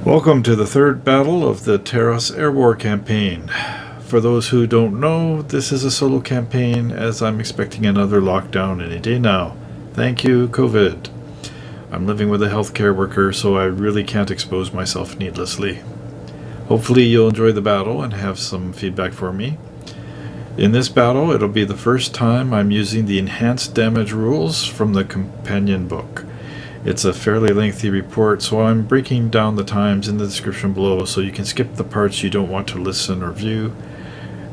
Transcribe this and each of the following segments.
Welcome to the third battle of the Taros Air War campaign. For those who don't know, this is a solo campaign as I'm expecting another lockdown any day now. Thank you, COVID. I'm living with a healthcare worker, so I really can't expose myself needlessly. Hopefully you'll enjoy the battle and have some feedback for me. In this battle, it'll be the first time I'm using the enhanced damage rules from the companion book. It's a fairly lengthy report, so I'm breaking down the times in the description below so you can skip the parts you don't want to listen or view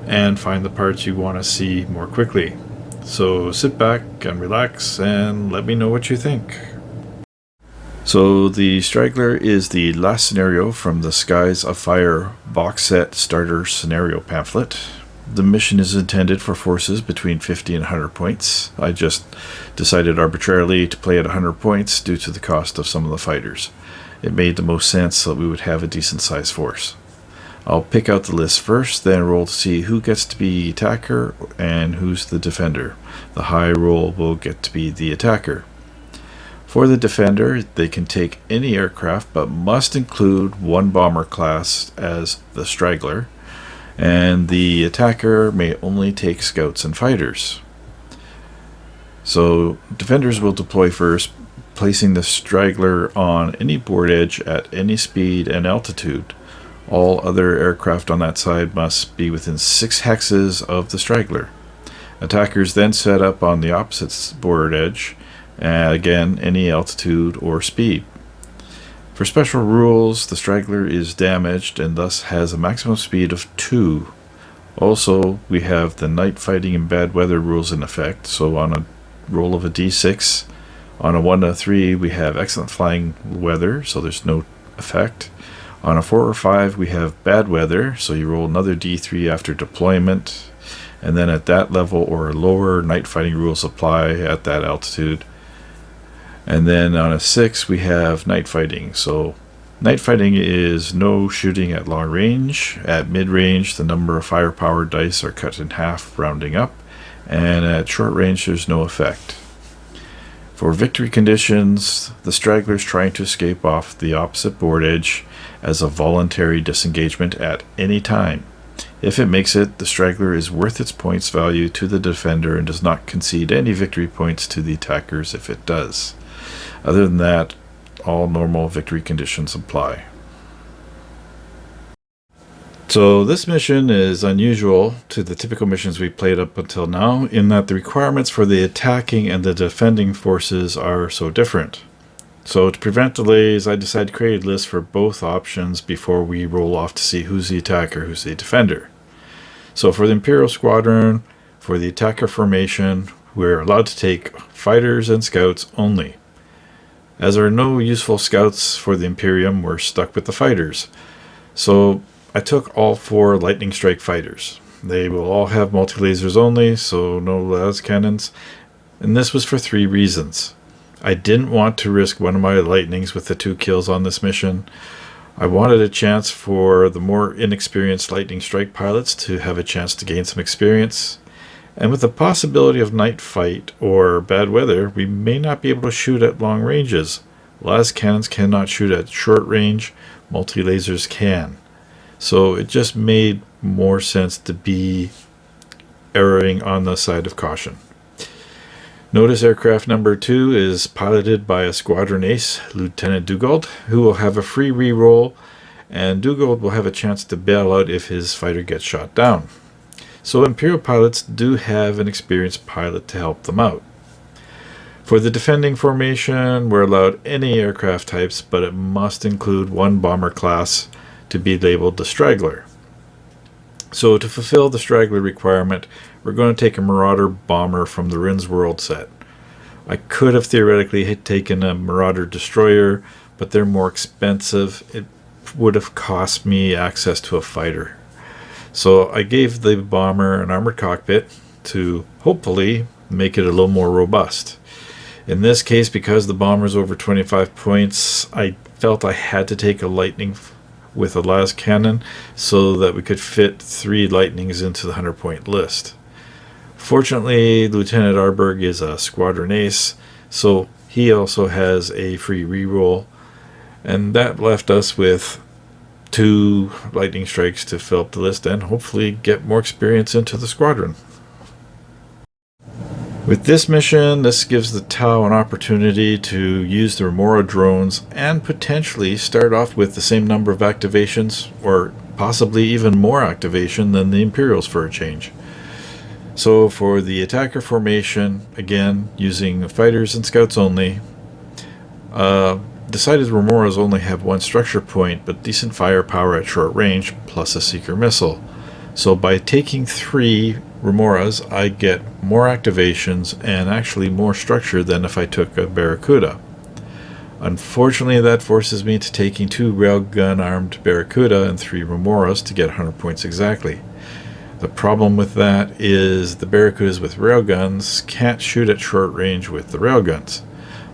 and find the parts you want to see more quickly. So sit back and relax and let me know what you think. So the Straggler is the last scenario from the Skies of Fire box set starter scenario pamphlet. The mission is intended for forces between 50 and 100 points. I just decided arbitrarily to play at 100 points due to the cost of some of the fighters. It made the most sense that we would have a decent sized force. I'll pick out the list first, then roll to see who gets to be attacker and who's the defender. The high roll will get to be the attacker. For the defender, they can take any aircraft but must include one bomber class as the Straggler, and the attacker may only take scouts and fighters. So defenders will deploy first, placing the Straggler on any board edge at any speed and altitude. All other aircraft on that side must be within 6 hexes of the Straggler. Attackers then set up on the opposite board edge, again any altitude or speed. For special rules, the Straggler is damaged and thus has a maximum speed of 2. Also, we have the night fighting and bad weather rules in effect, so on a roll of a d6, on a 1 to 3 we have excellent flying weather, so there's no effect. On a 4 or 5 we have bad weather, so you roll another d3 after deployment, and then at that level or lower, night fighting rules apply at that altitude. And then on a 6 we have night fighting. So night fighting is no shooting at long range. At mid range the number of firepower dice are cut in half, rounding up, and at short range there's no effect. For victory conditions, the Straggler's trying to escape off the opposite board edge as a voluntary disengagement at any time. If it makes it, the Straggler is worth its points value to the defender and does not concede any victory points to the attackers if it does. Other than that, all normal victory conditions apply. So this mission is unusual to the typical missions we've played up until now, in that the requirements for the attacking and the defending forces are so different. So to prevent delays, I decided to create a list for both options before we roll off to see who's the attacker, who's the defender. So for the Imperial Squadron, for the attacker formation, we're allowed to take fighters and scouts only. As there are no useful scouts for the Imperium, we're stuck with the fighters. So I took all 4 lightning strike fighters. They will all have multi-lasers only, so no las cannons. And this was for 3 reasons. I didn't want to risk one of my lightnings with the 2 kills on this mission. I wanted a chance for the more inexperienced lightning strike pilots to have a chance to gain some experience. And with the possibility of night fight or bad weather, we may not be able to shoot at long ranges. Las cannons cannot shoot at short range, multi-lasers can. So it just made more sense to be erring on the side of caution. Notice aircraft number 2 is piloted by a squadron ace, Lieutenant Dugald, who will have a free reroll, and Dugald will have a chance to bail out if his fighter gets shot down. So Imperial pilots do have an experienced pilot to help them out. For the defending formation, we're allowed any aircraft types, but it must include one bomber class to be labeled the Straggler. So to fulfill the Straggler requirement, we're going to take a Marauder bomber from the Rin's World set. I could have theoretically taken a Marauder destroyer, but they're more expensive. It would have cost me access to a fighter. So I gave the bomber an armored cockpit to hopefully make it a little more robust. In this case, because the bomber's over 25 points, I felt I had to take a lightning with a las cannon so that we could fit 3 lightnings into the 100-point list. Fortunately, Lieutenant Arberg is a squadron ace, so he also has a free reroll. And that left us with 2 lightning strikes to fill up the list and hopefully get more experience into the squadron. With this mission, this gives the Tau an opportunity to use the Remora drones and potentially start off with the same number of activations, or possibly even more activation than the Imperials for a change. So for the attacker formation, again using fighters and scouts only, decided Remoras only have 1 structure point but decent firepower at short range plus a seeker missile. So by taking 3 Remoras, I get more activations and actually more structure than if I took a Barracuda. Unfortunately, that forces me to taking 2 railgun armed Barracuda and 3 Remoras to get 100 points exactly. The problem with that is the Barracudas with railguns can't shoot at short range with the railguns.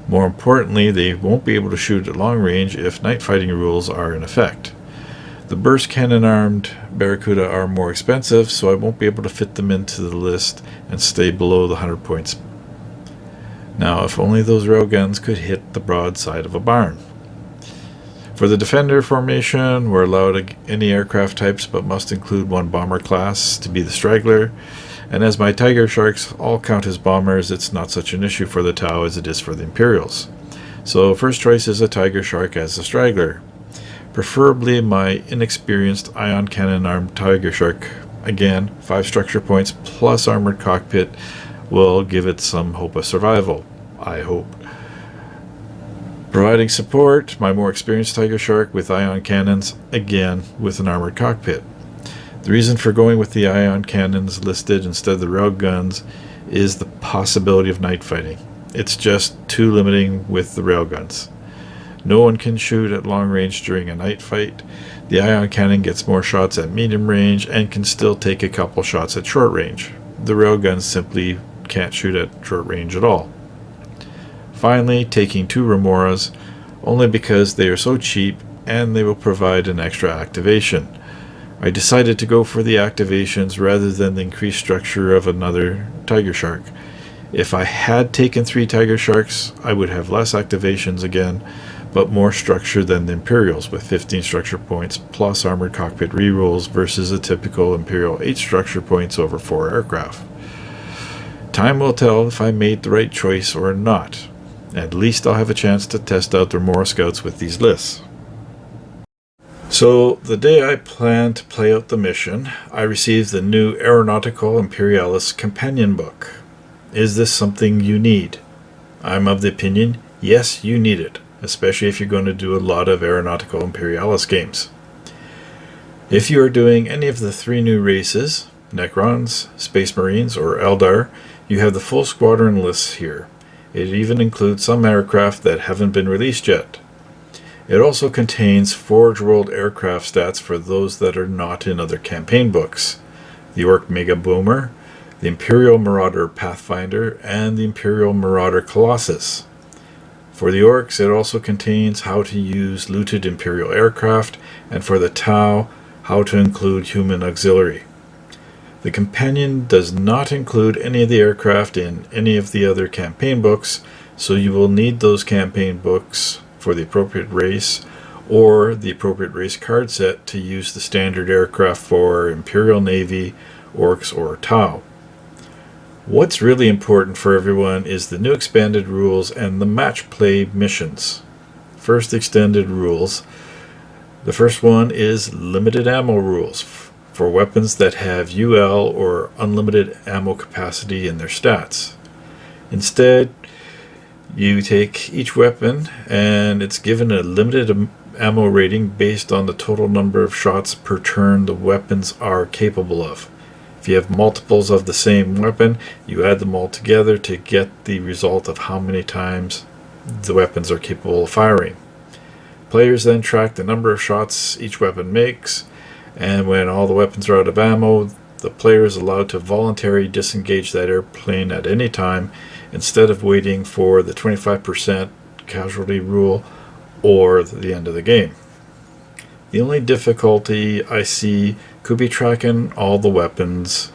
More importantly, they won't be able to shoot at long range if night fighting rules are in effect. The burst cannon armed Barracuda are more expensive, so I won't be able to fit them into the list and stay below the 100 points. Now, if only those railguns could hit the broadside of a barn. For the defender formation, we're allowed any aircraft types but must include 1 bomber class to be the Straggler. And as my Tiger Sharks all count as bombers, it's not such an issue for the Tau as it is for the Imperials. So first choice is a Tiger Shark as a Straggler. Preferably my inexperienced ion cannon armed Tiger Shark. Again, 5 structure points plus armored cockpit will give it some hope of survival, I hope. Providing support, my more experienced Tiger Shark with ion cannons, again with an armored cockpit. The reason for going with the ion cannons listed instead of the railguns is the possibility of night fighting. It's just too limiting with the railguns. No one can shoot at long range during a night fight. The ion cannon gets more shots at medium range and can still take a couple shots at short range. The railguns simply can't shoot at short range at all. Finally, taking 2 Remoras, only because they are so cheap and they will provide an extra activation. I decided to go for the activations rather than the increased structure of another Tiger Shark. If I had taken 3 Tiger Sharks, I would have less activations again, but more structure than the Imperials with 15 structure points plus armored cockpit rerolls versus a typical Imperial 8 structure points over 4 aircraft. Time will tell if I made the right choice or not. At least I'll have a chance to test out the Remora scouts with these lists. So, the day I planned to play out the mission, I received the new Aeronautica Imperialis companion book. Is this something you need? I'm of the opinion, yes, you need it, especially if you're going to do a lot of Aeronautica Imperialis games. If you are doing any of the 3 new races, Necrons, Space Marines, or Eldar, you have the full squadron lists here. It even includes some aircraft that haven't been released yet. It also contains Forge World aircraft stats for those that are not in other campaign books. The Orc Mega Boomer, the Imperial Marauder Pathfinder, and the Imperial Marauder Colossus. For the Orcs, it also contains how to use looted Imperial aircraft, and for the Tau, how to include human auxiliary. The companion does not include any of the aircraft in any of the other campaign books, so you will need those campaign books for the appropriate race or the appropriate race card set to use the standard aircraft for Imperial Navy, Orcs, or Tau. What's really important for everyone is the new expanded rules and the match play missions. First, extended rules. The first one is limited ammo rules for weapons that have UL or unlimited ammo capacity in their stats. Instead, you take each weapon and it's given a limited ammo rating based on the total number of shots per turn the weapons are capable of. If you have multiples of the same weapon, you add them all together to get the result of how many times the weapons are capable of firing. Players then track the number of shots each weapon makes, and when all the weapons are out of ammo, the player is allowed to voluntarily disengage that airplane at any time instead of waiting for the 25% casualty rule or the end of the game. The only difficulty I see could be tracking all the weapons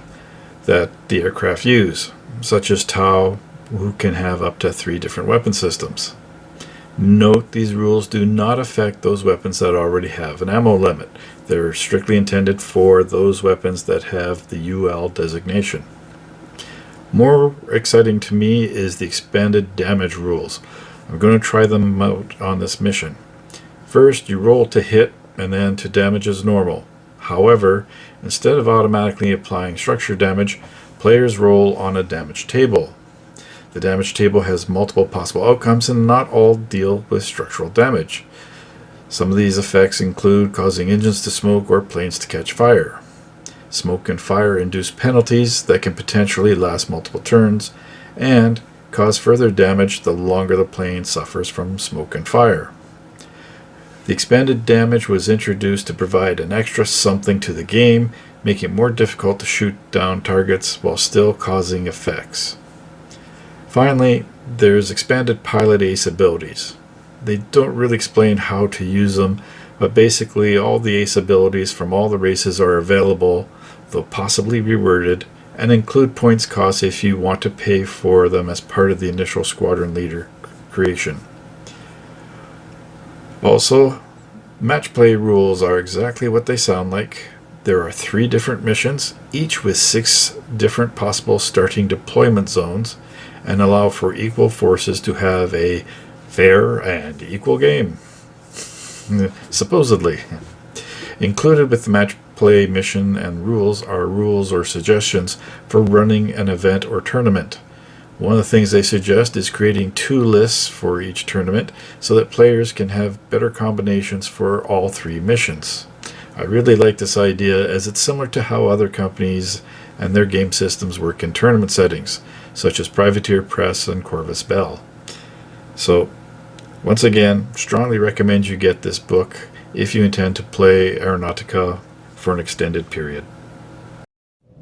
that the aircraft use, such as Tau, who can have up to 3 different weapon systems. Note these rules do not affect those weapons that already have an ammo limit. They're strictly intended for those weapons that have the UL designation. More exciting to me is the expanded damage rules. I'm going to try them out on this mission. First, you roll to hit and then to damage as normal. However, instead of automatically applying structure damage, players roll on a damage table. The damage table has multiple possible outcomes and not all deal with structural damage. Some of these effects include causing engines to smoke or planes to catch fire. Smoke and fire induce penalties that can potentially last multiple turns and cause further damage the longer the plane suffers from smoke and fire. The expanded damage was introduced to provide an extra something to the game, making it more difficult to shoot down targets while still causing effects. Finally, there's expanded pilot ace abilities. They don't really explain how to use them, but basically all the ace abilities from all the races are available, though possibly reworded, and include points cost if you want to pay for them as part of the initial squadron leader creation. Also, match play rules are exactly what they sound like. There are 3 different missions, each with 6 different possible starting deployment zones, and allow for equal forces to have a fair and equal game. Supposedly. Included with the match play mission and rules are rules or suggestions for running an event or tournament. One of the things they suggest is creating 2 lists for each tournament so that players can have better combinations for all 3 missions. I really like this idea as it's similar to how other companies and their game systems work in tournament settings, such as Privateer Press and Corvus Bell. So, once again, strongly recommend you get this book if you intend to play Aeronautica for an extended period.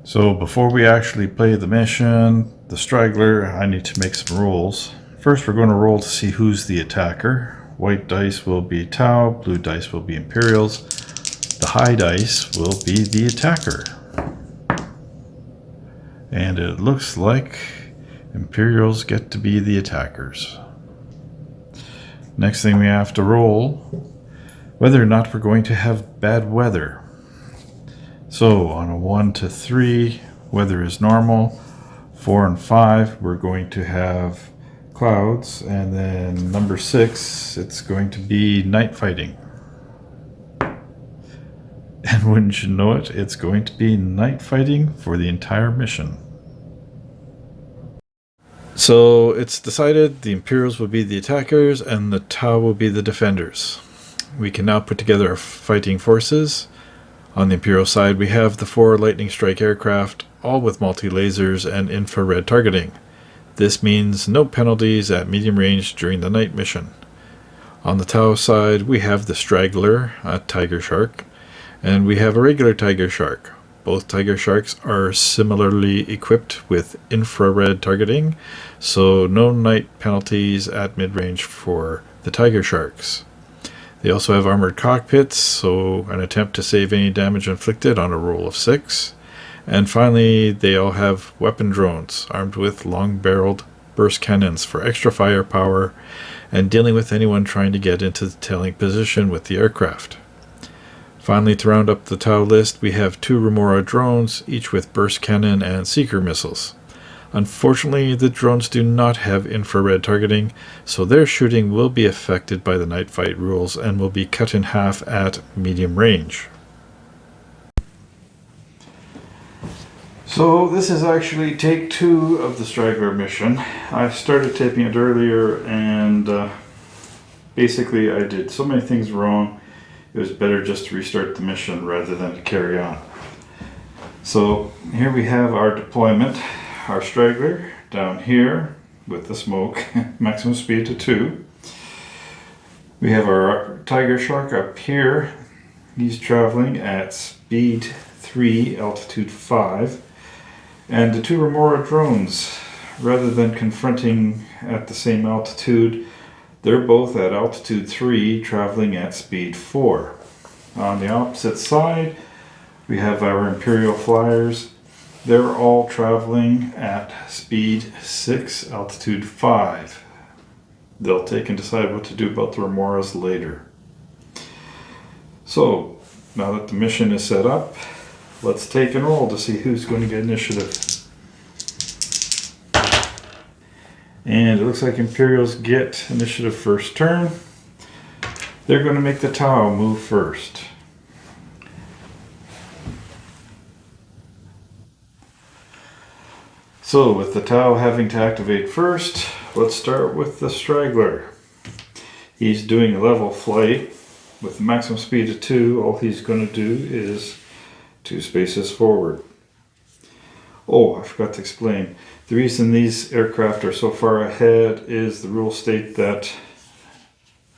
So before we actually play the mission, the Straggler, I need to make some rolls. First we're going to roll to see who's the attacker. White dice will be Tau, blue dice will be Imperials. The high dice will be the attacker. And it looks like Imperials get to be the attackers. Next thing we have to roll, whether or not we're going to have bad weather. So on a 1 to 3, weather is normal. 4 and 5, we're going to have clouds. And then number 6, it's going to be night fighting. And wouldn't you know it, it's going to be night fighting for the entire mission. So it's decided the Imperials will be the attackers and the Tau will be the defenders. We can now put together our fighting forces. On the Imperial side, we have the 4 lightning strike aircraft, all with multi-lasers and infrared targeting. This means no penalties at medium range during the night mission. On the Tau side, we have the Straggler, a Tiger Shark, and we have a regular Tiger Shark. Both Tiger Sharks are similarly equipped with infrared targeting, so no night penalties at mid-range for the Tiger Sharks. They also have armored cockpits, so an attempt to save any damage inflicted on a roll of 6. And finally, they all have weapon drones, armed with long-barreled burst cannons for extra firepower and dealing with anyone trying to get into the tailing position with the aircraft. Finally, to round up the Tau list, we have 2 Remora drones, each with burst cannon and seeker missiles. Unfortunately, the drones do not have infrared targeting, so their shooting will be affected by the night fight rules and will be cut in half at medium range. So this is actually take 2 of the Straggler mission. I started taping it earlier and basically I did so many things wrong. It was better just to restart the mission rather than to carry on. So here we have our deployment. Our Straggler down here with the smoke, maximum speed to 2. We have our Tiger Shark up here. He's traveling at speed 3, altitude 5. And the 2 Remora drones, rather than confronting at the same altitude, they're both at altitude 3, traveling at speed 4. On the opposite side, we have our Imperial flyers. They're all traveling at speed 6, altitude 5. they'll take and decide what to do about the remoras later. So, now that the mission is set up, let's take and roll to see who's going to get initiative. And it looks like Imperials get initiative first turn. They're going to make the Tau move first. So with the Tau having to activate first, let's start with the Straggler. He's doing a level flight with a maximum speed of 2. All he's going to do is 2 spaces forward. Oh, I forgot to explain. The reason these aircraft are so far ahead is the rules state that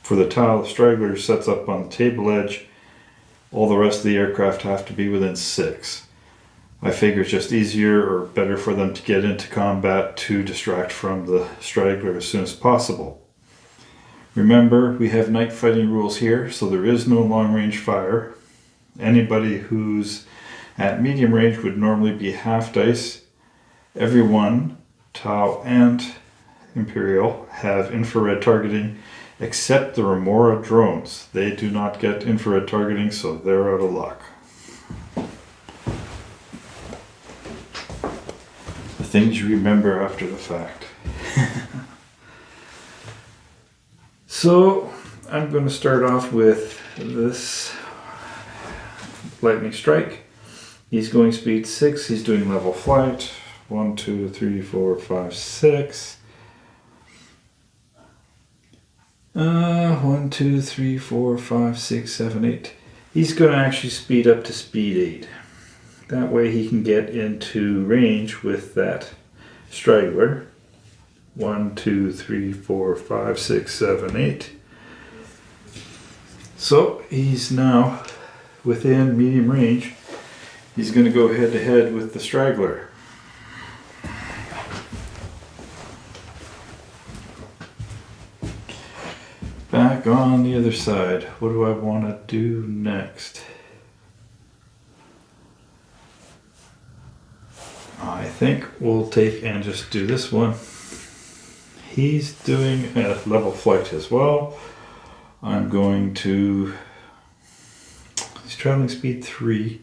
for the Tau, the Straggler sets up on the table edge. All the rest of the aircraft have to be within 6. I figure it's just easier or better for them to get into combat to distract from the Straggler as soon as possible. Remember, we have night fighting rules here, so there is no long range fire. Anybody who's at medium range would normally be half dice. Everyone, Tau and Imperial, have infrared targeting except the Remora drones. They do not get infrared targeting, so they're out of luck. The things you remember after the fact. So, I'm going to start off with this lightning strike. He's going speed 6, he's doing level flight. 1, 2, 3, 4, 5, 6. 1, 2, 3, 4, 5, 6, 7, 8. He's going to actually speed up to speed 8. That way he can get into range with that Straggler. 1, 2, 3, 4, 5, 6, 7, 8. So he's now within medium range. He's going to go head to head with the Straggler. Back on the other side. What do I want to do next? I think we'll take and just do this one. He's doing a level flight as well. I'm going to... He's traveling speed 3.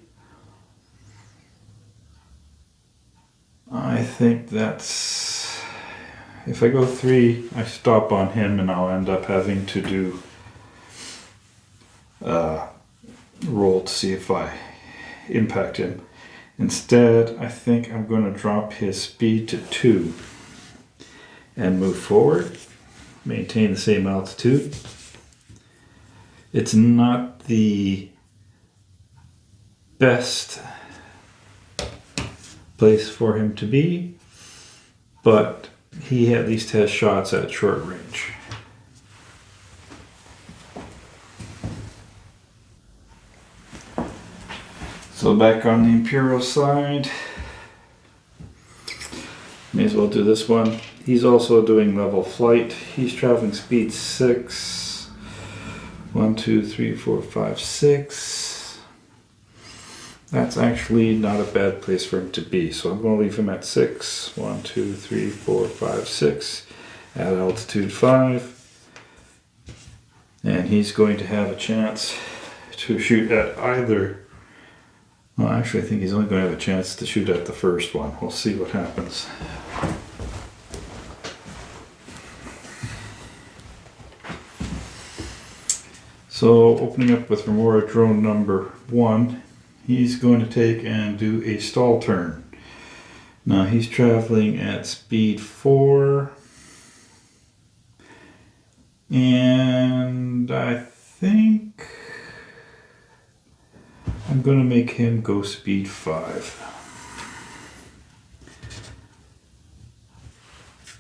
I think that's... If I go 3, I stop on him and I'll end up having to do roll to see if I impact him. Instead, I think I'm going to drop his speed to 2 and move forward, maintain the same altitude. It's not the best place for him to be, but he at least has shots at short range. So back on the Imperial side, may as well do this one. He's also doing level flight. He's traveling speed 6. 1, 2, 3, 4, 5, 6. That's actually not a bad place for him to be. So I'm going to leave him at 6. 1, 2, 3, 4, 5, 6. At altitude 5. And he's going to have a chance to shoot at either... Well, actually, I think he's only going to have a chance to shoot at the first one. We'll see what happens. So, opening up with Remora drone number 1, he's going to take and do a stall turn. Now, he's traveling at speed 4. And I think I'm going to make him go speed 5.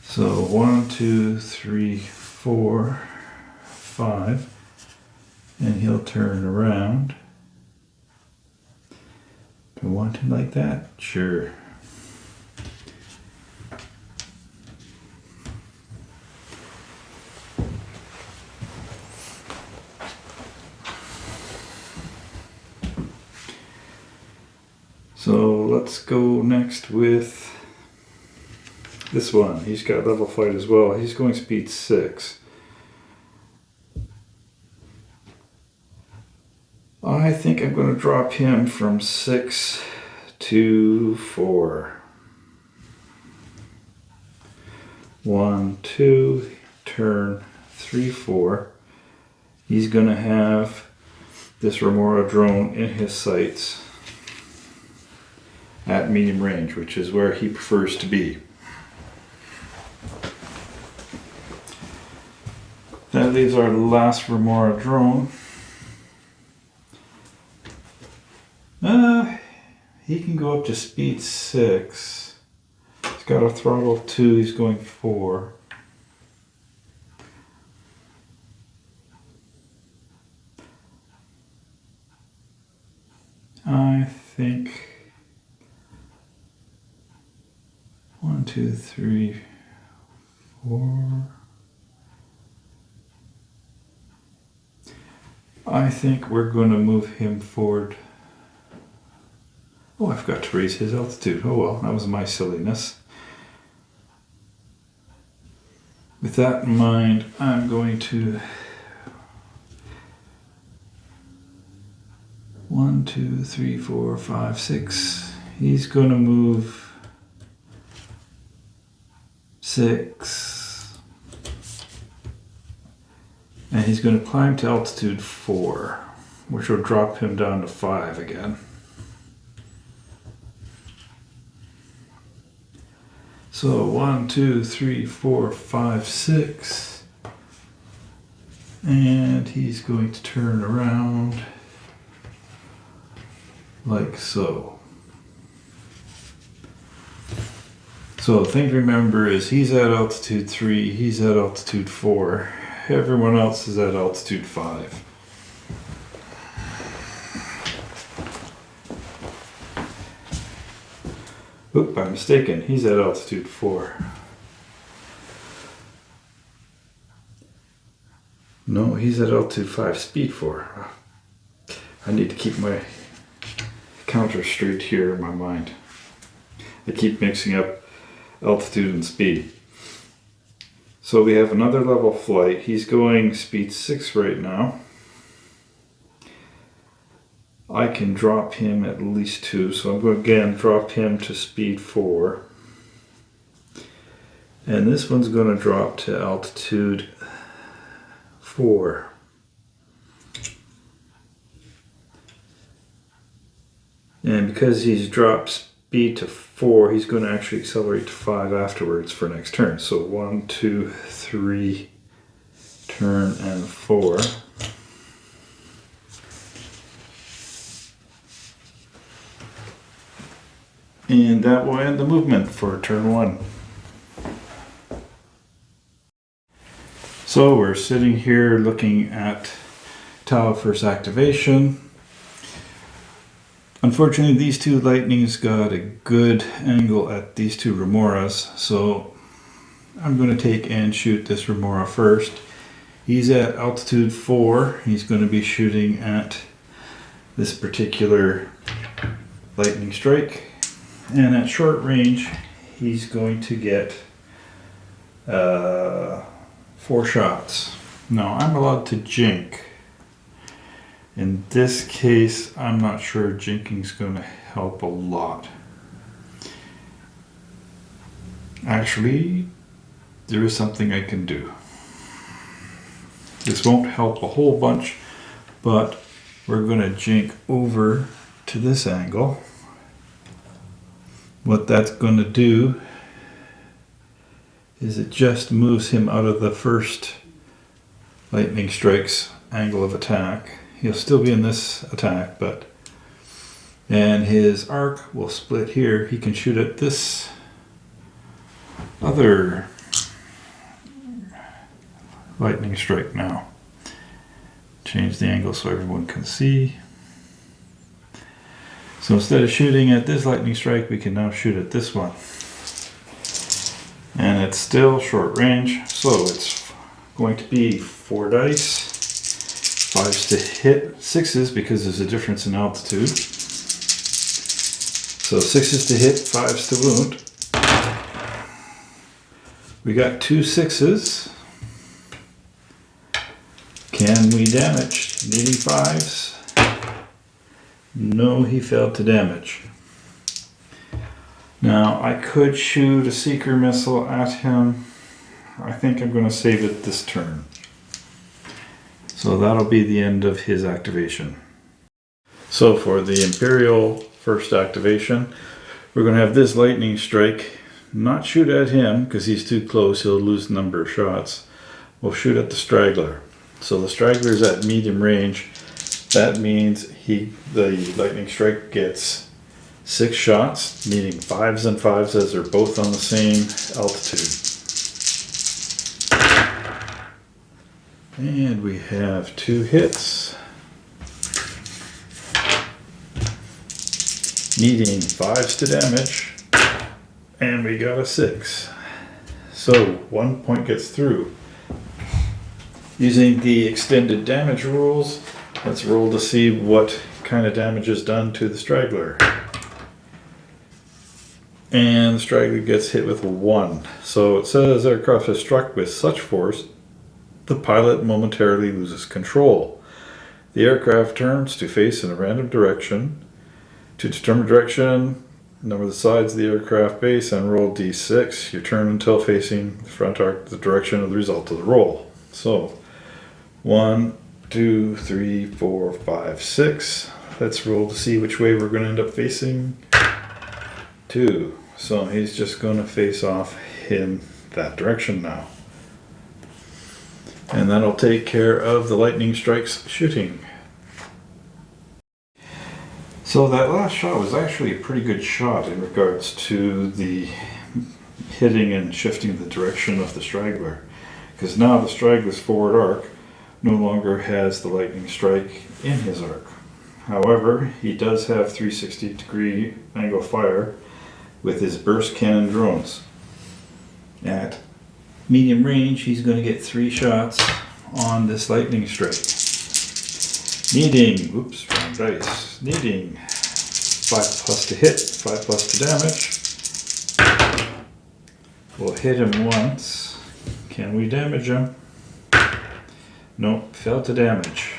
So 1, 2, 3, 4, 5. And he'll turn around. Do I want him like that? Sure. So let's go next with this one. He's got level flight as well. He's going speed 6. I think I'm going to drop him from 6 to 4. 1, 2, turn 3, 4. He's going to have this Remora drone in his sights at medium range, which is where he prefers to be. That leaves our last Remora drone. He can go up to speed 6. He's got a throttle 2, he's going 4. I think 1, 2, 3, 4. I think we're going to move him forward. Oh, I forgot to raise his altitude. Oh well, that was my silliness. With that in mind, I'm going to 1, 2, 3, 4, 5, 6. He's going to move 6. And he's going to climb to altitude 4, which will drop him down to 5 again. So 1, 2, 3, 4, 5, 6. And he's going to turn around like so. So the thing to remember is he's at altitude 3, he's at altitude 4. Everyone else is at altitude 5. Oop, I'm mistaken. He's at altitude 4. No, he's at altitude 5, speed 4. I need to keep my counter straight here in my mind. I keep mixing up altitude and speed. So we have another level flight. He's going speed 6 right now. I can drop him at least 2, so I'm going to again drop him to speed 4. And this one's going to drop to altitude 4. And because he's dropped speed to 4, he's going to actually accelerate to 5 afterwards for next turn. So 1, 2, 3, turn and 4. And that will end the movement for turn 1. So we're sitting here looking at Tau first activation. Unfortunately, these two lightnings got a good angle at these two Remoras, so I'm going to take and shoot this Remora first. He's at altitude 4. He's going to be shooting at this particular lightning strike. And at short range, he's going to get 4 shots. Now, I'm allowed to jink. In this case, I'm not sure jinking's going to help a lot. Actually, there is something I can do. This won't help a whole bunch, but we're going to jink over to this angle. What that's going to do is it just moves him out of the first lightning strike's angle of attack. He'll still be in this attack, and his arc will split here. He can shoot at this other lightning strike now. Change the angle so everyone can see. So instead of shooting at this lightning strike, we can now shoot at this one. And it's still short range, so it's going to be 4 dice. 5s to hit, 6s because there's a difference in altitude. So 6s to hit, 5s to wound. We got 2 6s. Can we damage? Needing 5s. No, he failed to damage. Now, I could shoot a seeker missile at him. I think I'm going to save it this turn. So that'll be the end of his activation. So for the Imperial first activation, we're going to have this lightning strike. Not shoot at him because he's too close, he'll lose the number of shots. We'll shoot at the Straggler. So the Straggler is at medium range. That means the lightning strike gets 6 shots, meaning 5s and 5s as they're both on the same altitude. And we have 2 hits, needing 5s to damage. And we got a 6. So 1 point gets through. Using the extended damage rules, let's roll to see what kind of damage is done to the Straggler. And the Straggler gets hit with a 1. So it says aircraft is struck with such force, the pilot momentarily loses control. The aircraft turns to face in a random direction. To determine direction, number the sides of the aircraft base and roll d6. You turn until facing the front arc, the direction of the result of the roll. So 1, 2, 3, 4, 5, 6. Let's roll to see which way we're going to end up facing. 2. So he's just going to face off in that direction now. And that'll take care of the lightning strikes shooting. So that last shot was actually a pretty good shot in regards to the hitting and shifting the direction of the Straggler. Because now the Straggler's forward arc no longer has the lightning strike in his arc. However, he does have 360-degree angle fire with his burst cannon drones. At medium range, he's going to get 3 shots on this lightning strike. Needing, oops, wrong dice. Needing 5+ to hit, 5+ to damage. We'll hit him once. Can we damage him? Nope, failed to damage.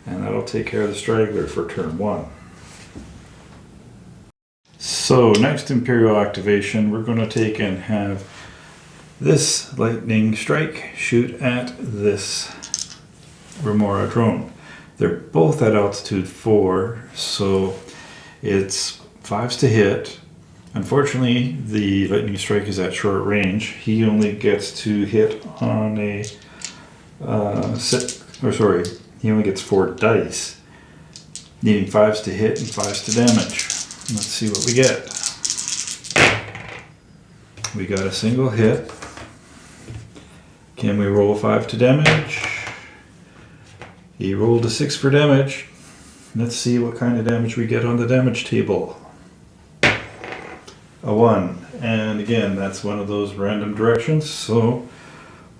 And that'll take care of the Straggler for turn 1. So next Imperial activation, we're going to take and have this lightning strike shoot at this Remora drone. They're both at altitude 4, so it's 5s to hit. Unfortunately, the lightning strike is at short range. He only gets to hit on a he only gets 4 dice, needing 5s to hit and 5s to damage. Let's see what we get. We got a single hit. Can we roll 5 to damage? He rolled a 6 for damage. Let's see what kind of damage we get on the damage table. A 1. And again, that's one of those random directions. So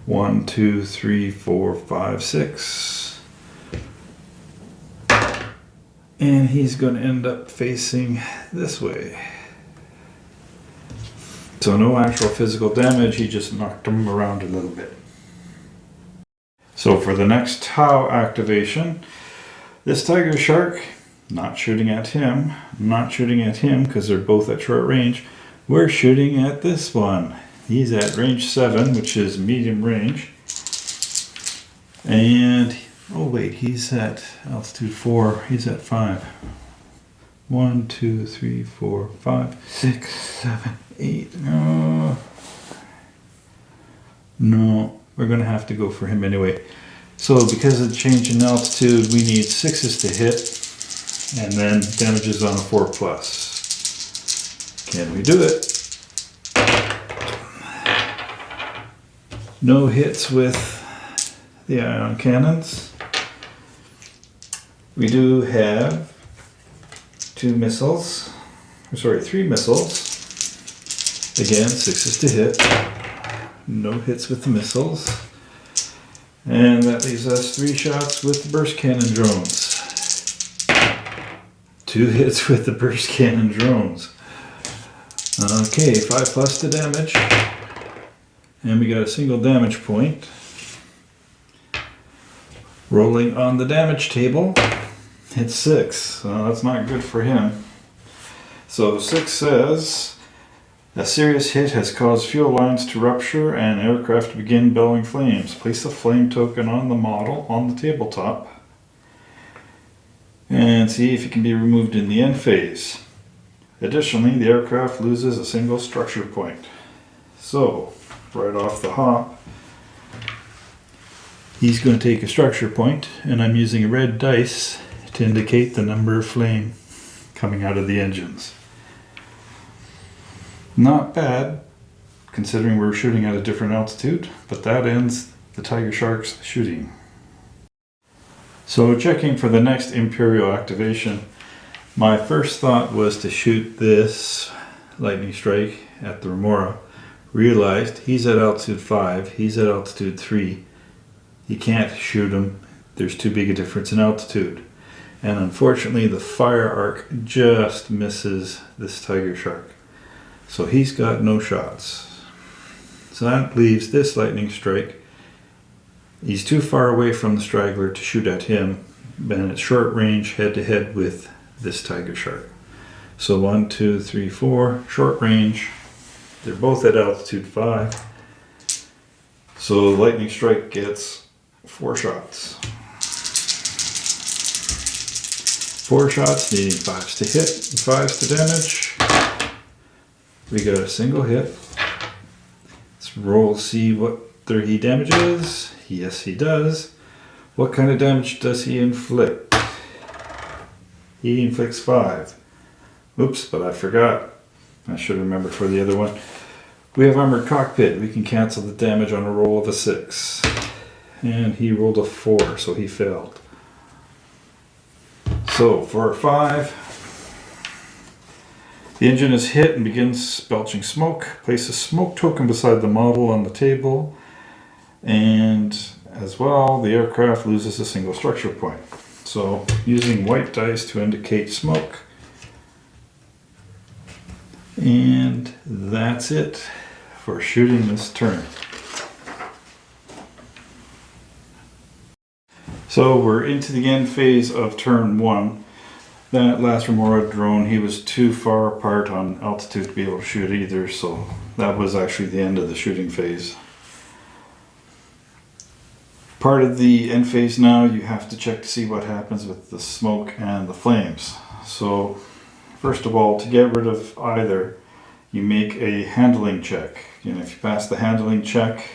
1, 2, 3, 4, 5, 6. And he's going to end up facing this way. So no actual physical damage, he just knocked him around a little bit. So for the next Tau activation, this Tiger Shark, not shooting at him because they're both at short range. We're shooting at this one. He's at range 7, which is medium range. And, oh wait, he's at altitude 4, he's at 5. 1, 2, 3, 4, 5, 6, 7, 8. No, we're going to have to go for him anyway. So because of the change in altitude, we need 6s to hit, and then damages on a 4+. Can we do it? No hits with the ion cannons. We do have 3 missiles. Again, 6s to hit. No hits with the missiles. And that leaves us 3 shots with the burst cannon drones. 2 hits with the burst cannon drones. Okay, 5+ to damage. And we got a single damage point. Rolling on the damage table. It's 6, so that's not good for him. So 6 says, a serious hit has caused fuel lines to rupture and aircraft to begin belching flames. Place a flame token on the model on the tabletop and see if it can be removed in the end phase. Additionally, the aircraft loses a single structure point. So, right off the hop, he's going to take a structure point, and I'm using a red dice to indicate the number of flame coming out of the engines. Not bad, considering we're shooting at a different altitude, but that ends the Tiger Shark's shooting. So checking for the next Imperial activation, my first thought was to shoot this lightning strike at the Remora. Realized he's at altitude 5, he's at altitude 3. You can't shoot him, there's too big a difference in altitude. And unfortunately the fire arc just misses this Tiger Shark. So he's got no shots. So that leaves this lightning strike. He's too far away from the Straggler to shoot at him, and it's short range head to head with this Tiger Shark. So 1, 2, 3, 4, short range. They're both at altitude 5. So the lightning strike gets 4 shots. 4 shots, needing 5s to hit and 5s to damage. We got a single hit. Let's roll, see what he damages. Yes, he does. What kind of damage does he inflict? He inflicts 5. Oops, but I forgot. I should remember for the other one. We have armored cockpit. We can cancel the damage on a roll of a 6. And he rolled a 4, so he failed. So for a 5, the engine is hit and begins belching smoke. Place a smoke token beside the model on the table. And as well, the aircraft loses a single structure point. So using white dice to indicate smoke. And that's it for shooting this turn. So we're into the end phase of turn 1. That last Remora drone, he was too far apart on altitude to be able to shoot either, so that was actually the end of the shooting phase. Part of the end phase now, you have to check to see what happens with the smoke and the flames. So first of all, to get rid of either, you make a handling check. And if you pass the handling check,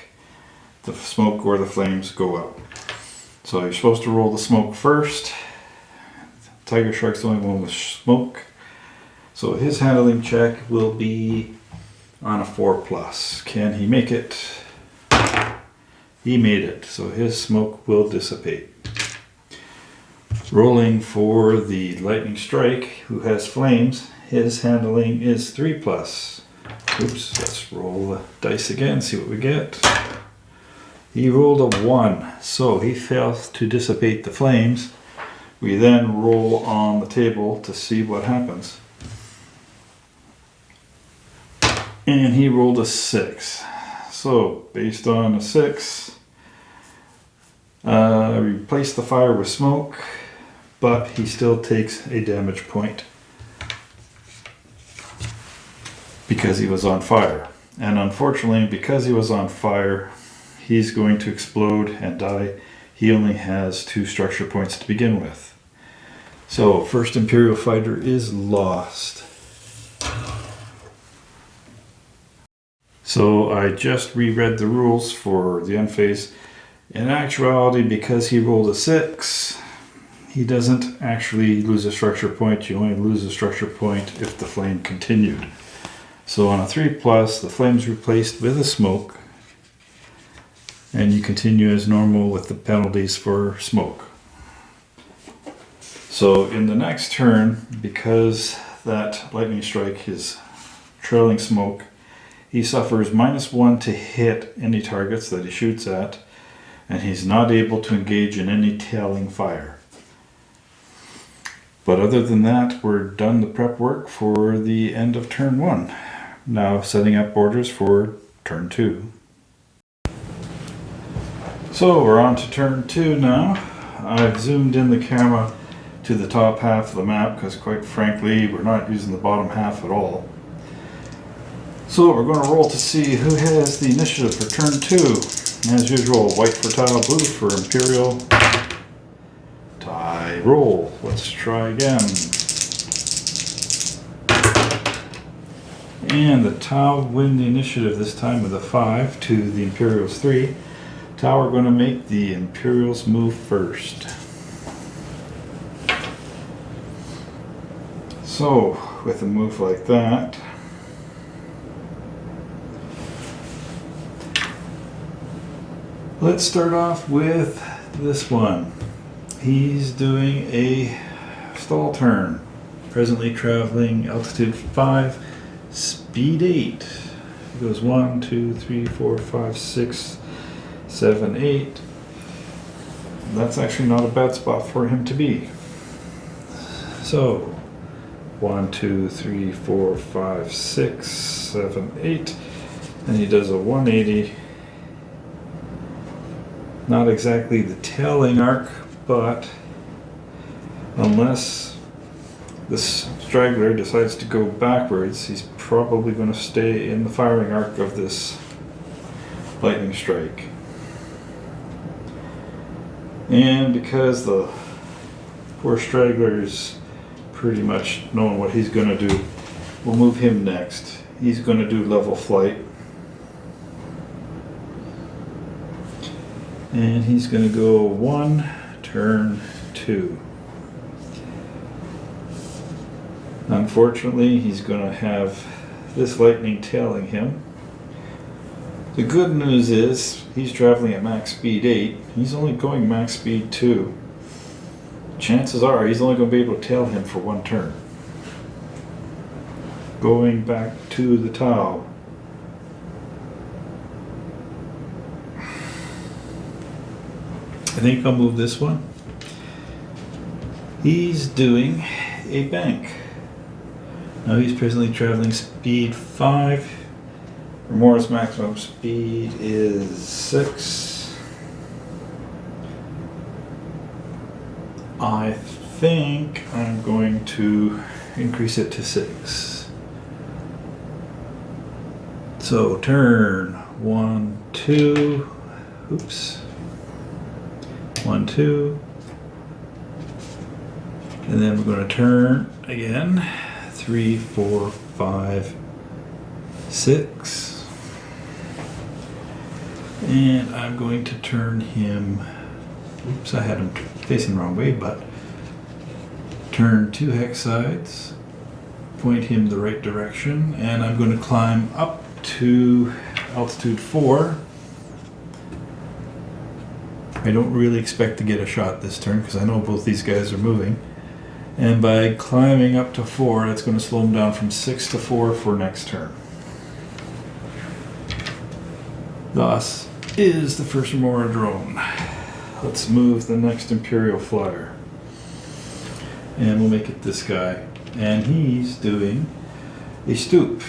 the smoke or the flames go up. So you're supposed to roll the smoke first. Tiger Shark's the only one with smoke. So his handling check will be on a 4+. Can he make it? He made it. So his smoke will dissipate. Rolling for the lightning strike, who has flames, his handling is 3+. Oops, let's roll the dice again, see what we get. He rolled a 1, so he fails to dissipate the flames. We then roll on the table to see what happens. And he rolled a 6. So, based on a 6, replace the fire with smoke, but he still takes a damage point because he was on fire. And unfortunately, because he was on fire, he's going to explode and die. He only has 2 structure points to begin with. So, first Imperial fighter is lost. So I just reread the rules for the end phase. In actuality, because he rolled a 6, he doesn't actually lose a structure point. You only lose a structure point if the flame continued. So on a 3+, the flame's replaced with a smoke, and you continue as normal with the penalties for smoke. So in the next turn, because that lightning strike is trailing smoke, he suffers -1 to hit any targets that he shoots at, and he's not able to engage in any tailing fire. But other than that, we're done the prep work for the end of turn 1. Now setting up orders for turn 2. So we're on to turn 2 now. I've zoomed in the camera to the top half of the map, because quite frankly, we're not using the bottom half at all. So we're going to roll to see who has the initiative for turn 2. As usual, white for tile, blue for Imperial. Tie roll. Let's try again. And the tile win the initiative this time with a 5 to the Imperial's 3. Tau are going to make the Imperials move first. So, with a move like that, let's start off with this one. He's doing a stall turn, presently traveling altitude 5, speed 8. He goes 1, 2, 3, 4, 5, 6, 7, 8. That's actually not a bad spot for him to be. So 1, 2, 3, 4, 5, 6, 7, 8, and he does a 180. Not exactly the tailing arc, but unless this Straggler decides to go backwards, he's probably going to stay in the firing arc of this lightning strike. And because the poor Straggler's pretty much knowing what he's going to do, we'll move him next. He's going to do level flight. And he's going to go 1, turn 2. Unfortunately, he's going to have this lightning tailing him. The good news is he's traveling at max speed 8. He's only going max speed 2. Chances are he's only going to be able to tail him for 1 turn. Going back to the Tau. I think I'll move this one. He's doing a bank. Now he's presently traveling speed 5. Remora's maximum speed is 6. I think I'm going to increase it to 6. So turn 1, 2. Oops. 1, 2. And then we're going to turn again. 3, 4, 5, 6. And I'm going to turn him. Oops, I had him facing the wrong way, but turn 2 hex sides, point him the right direction, and I'm going to climb up to altitude 4. I don't really expect to get a shot this turn because I know both these guys are moving. And by climbing up to 4, that's going to slow him down from 6 to 4 for next turn. Thus is the first Remora drone. Let's move the next Imperial flyer. And we'll make it this guy. And he's doing a stoop.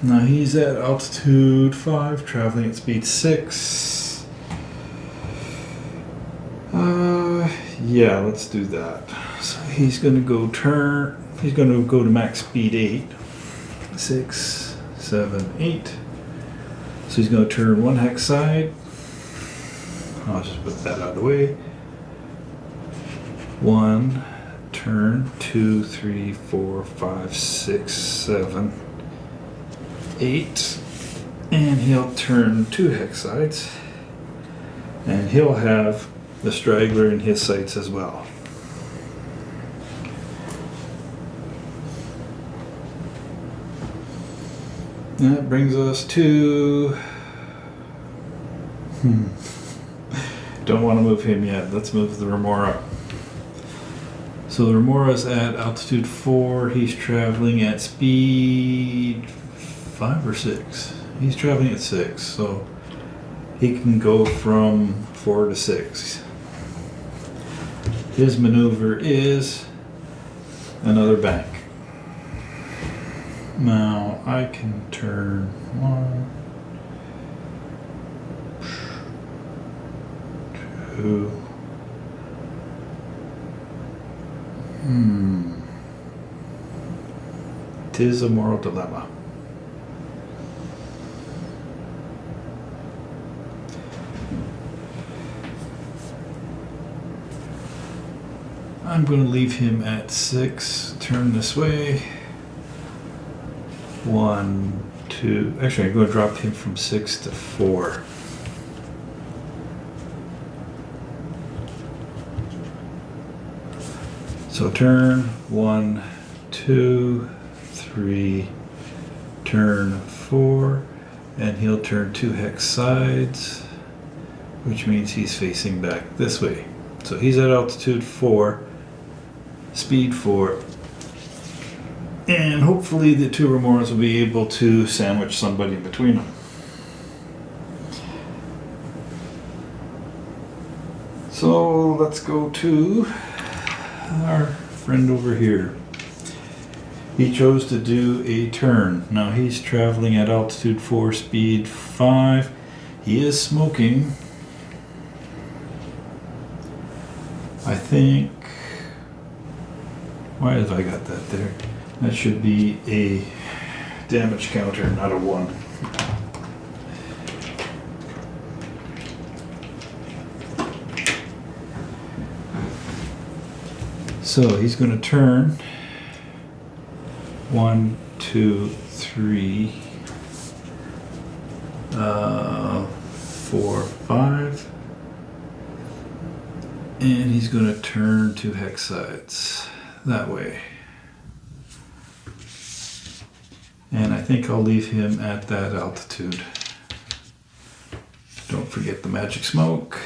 Now he's at altitude 5, traveling at speed 6. Yeah, let's do that. So he's going to go he's going to go to max speed 8. 6, 7, 8. So he's going to turn 1 hex side. I'll just put that out of the way. 1, turn 2, 3, 4, 5, 6, 7, 8. And he'll turn 2 hex sides. And he'll have the Straggler in his sights as well. That brings us to... Don't want to move him yet. Let's move the Remora. So the Remora's at altitude 4. He's traveling at speed 5 or 6. He's traveling at 6, so he can go from 4 to 6. His maneuver is another bank. Now I can turn 1, 2, 'Tis a moral dilemma. I'm going to leave him at 6, turn this way. 1, 2. Actually, I'm going to drop him from 6 to 4. So turn 1, 2, 3, turn 4, and he'll turn 2 hex sides, which means he's facing back this way. So he's at altitude 4, speed 4, and hopefully the 2 Remorhs will be able to sandwich somebody in between them. So let's go to our friend over here. He chose to do a turn. Now he's traveling at altitude 4, speed 5. He is smoking. I think... Why have I got that there? That should be a damage counter, not a 1. So he's going to turn 1, 2, 3, 4, 5, and he's going to turn 2 hex sides that way. And I think I'll leave him at that altitude. Don't forget the magic smoke.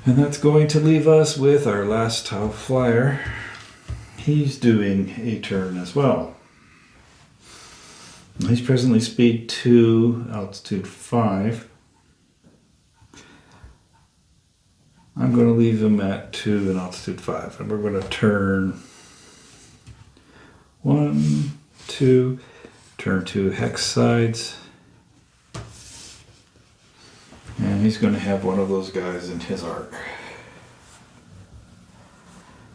And that's going to leave us with our last Tau flyer. He's doing a turn as well. He's presently speed 2, altitude 5. I'm going to leave him at 2 and altitude 5. And we're going to turn 1, 2, turn 2 hex sides. And he's going to have one of those guys in his arc.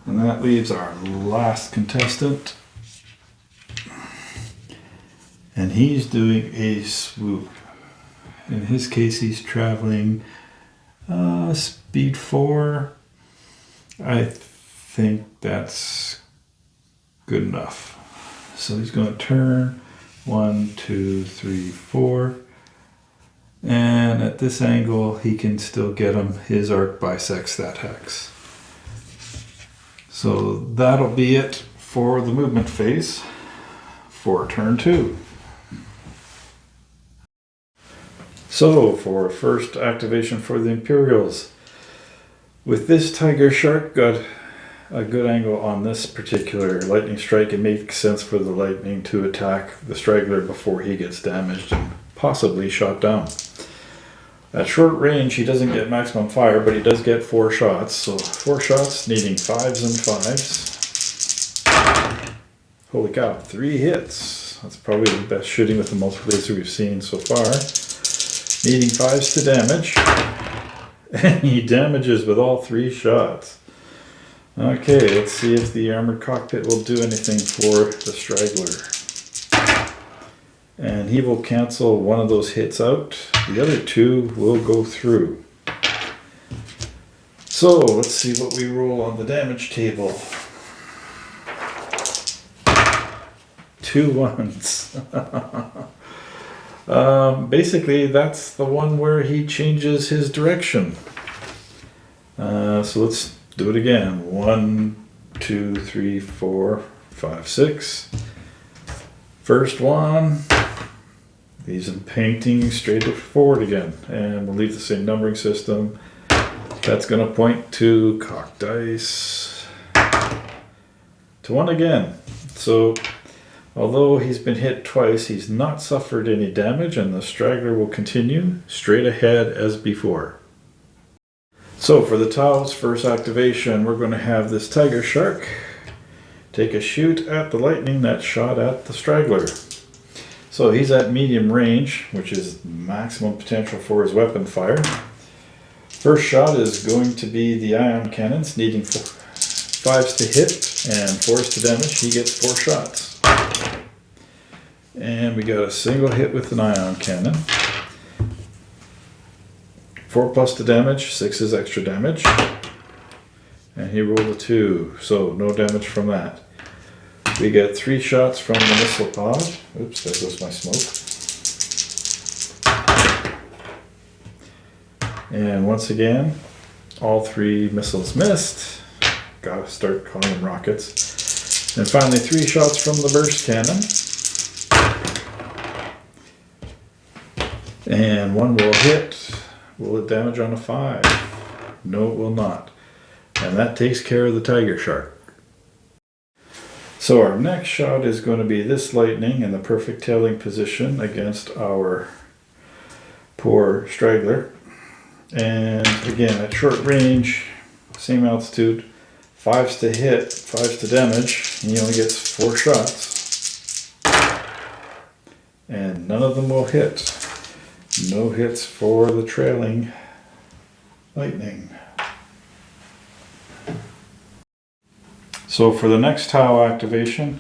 And that leaves our last contestant. And he's doing a swoop. In his case, he's traveling speed 4. I think that's good enough. So he's going to turn 1, 2, 3, 4. And at this angle, he can still get him. His arc bisects that hex. So that'll be it for the movement phase for turn 2. So for first activation for the Imperials, with this Tiger Shark got a good angle on this particular lightning strike. It makes sense for the lightning to attack the Straggler before he gets damaged and possibly shot down. At short range, he doesn't get maximum fire, but he does get 4 shots. So 4 shots, needing 5s and 5s. Holy cow, 3 hits. That's probably the best shooting with the multi-laser we've seen so far. Needing 5s to damage. And he damages with all 3 shots. Okay, let's see if the armored cockpit will do anything for the Straggler. And he will cancel one of those hits out. The other 2 will go through. So let's see what we roll on the damage table. 2 1s. Basically, that's the one where he changes his direction. So let's do it again. 1, 2, 3, 4, 5, 6. First one. He's painting straight forward again, and we'll leave the same numbering system. That's going to point to cock dice. To 1 again. So, although he's been hit twice, he's not suffered any damage, and the Straggler will continue straight ahead as before. So, for the Tau's first activation, we're going to have this Tiger Shark take a shoot at the lightning that shot at the Straggler. So he's at medium range, which is maximum potential for his weapon fire. First shot is going to be the ion cannons, needing 5s to hit and 4s to damage. He gets 4 shots. And we got a single hit with an ion cannon. 4+ to damage, 6 is extra damage. And he rolled a 2, so no damage from that. We get 3 shots from the missile pod. Oops, there goes my smoke. And once again, all 3 missiles missed. Gotta start calling them rockets. And finally 3 shots from the burst cannon. And 1 will hit. Will it damage on a 5? No, it will not. And that takes care of the tiger shark. So our next shot is going to be this lightning in the perfect tailing position against our poor Straggler. And again, at short range, same altitude, 5s to hit, 5s to damage, and he only gets 4 shots. And none of them will hit. No hits for the trailing lightning. So for the next tau activation,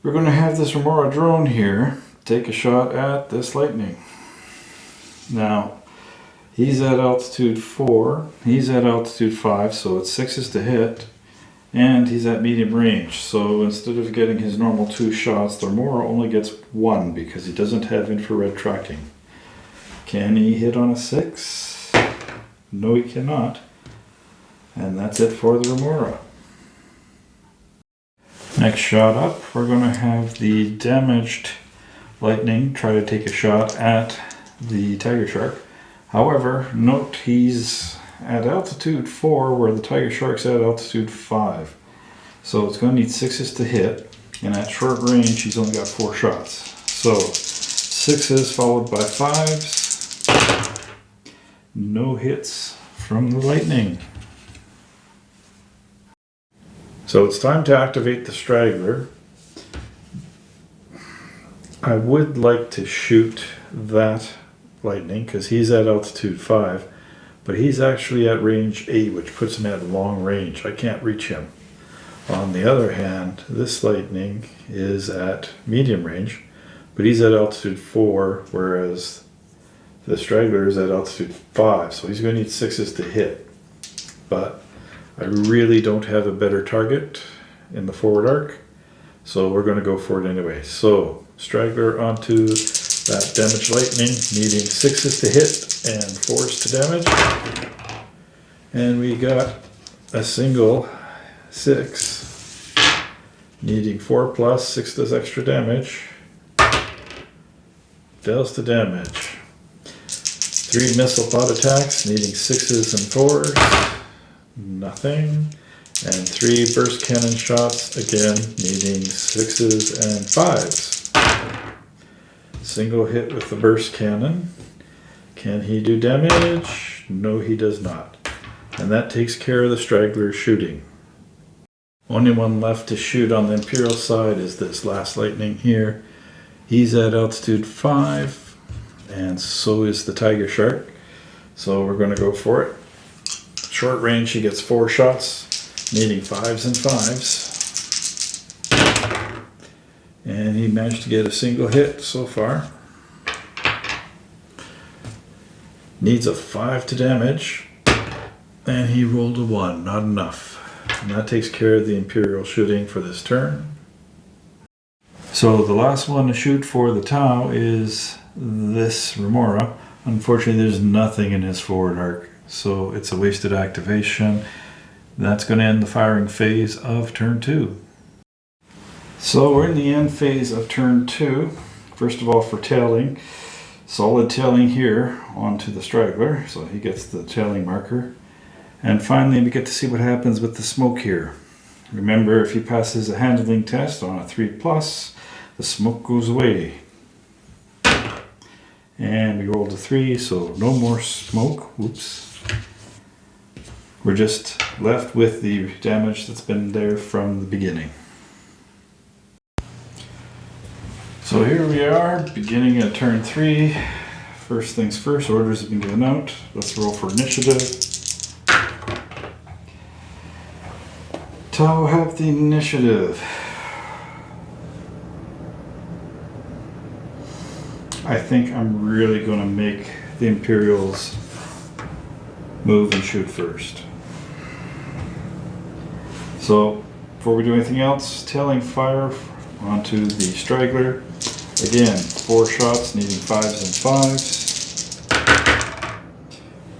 we're going to have this Remora drone here take a shot at this lightning. Now, he's at altitude 4, he's at altitude 5, so it's 6s to hit, and he's at medium range. So instead of getting his normal 2 shots, the Remora only gets 1 because he doesn't have infrared tracking. Can he hit on a 6? No, he cannot. And that's it for the Remora. Next shot up, we're going to have the damaged lightning try to take a shot at the tiger shark. However, note he's at altitude 4 where the tiger shark's at altitude 5. So it's going to need 6s to hit, and at short range he's only got 4 shots. So 6s followed by 5s. No hits from the lightning. So it's time to activate the Straggler. I would like to shoot that lightning because he's at altitude 5, but he's actually at range 8, which puts him at long range. I can't reach him. On the other hand, this lightning is at medium range, but he's at altitude 4, whereas the Straggler is at altitude 5, so he's going to need 6s to hit. But I really don't have a better target in the forward arc, so we're going to go for it anyway. So Straggler onto that damaged lightning, needing 6s to hit and 4s to damage. And we got a single 6, needing 4+, 6 does extra damage. Fails to damage. 3 missile pod attacks, needing 6s and 4s. Nothing. And 3 burst cannon shots, again needing 6s and 5s. Single hit with the burst cannon. Can he do damage? No, he does not. And that takes care of the Straggler shooting. Only one left to shoot on the Imperial side is this last lightning here. He's at altitude 5, and so is the tiger shark. So we're going to go for it. Short range, he gets 4 shots, needing 5s and 5s. And he managed to get a single hit so far. Needs a 5 to damage, and he rolled a 1, not enough. And that takes care of the Imperial shooting for this turn. So the last one to shoot for the Tau is this Remora. Unfortunately, there's nothing in his forward arc, so it's a wasted activation. That's going to end the firing phase of turn 2. So we're in the end phase of turn 2. First of all, for tailing, solid tailing here onto the Straggler, so he gets the tailing marker. And finally, we get to see what happens with the smoke here. Remember, if he passes a handling test on a 3+, the smoke goes away. And we rolled a 3, so no more smoke. Whoops. We're just left with the damage that's been there from the beginning. So here we are, beginning at turn 3 first things first, orders have been given out. Let's roll for initiative. Tau have the initiative. I think I'm really going to make the Imperials move and shoot first. So, before we do anything else, tailing fire onto the Straggler. Again, 4 shots, needing 5s and 5s.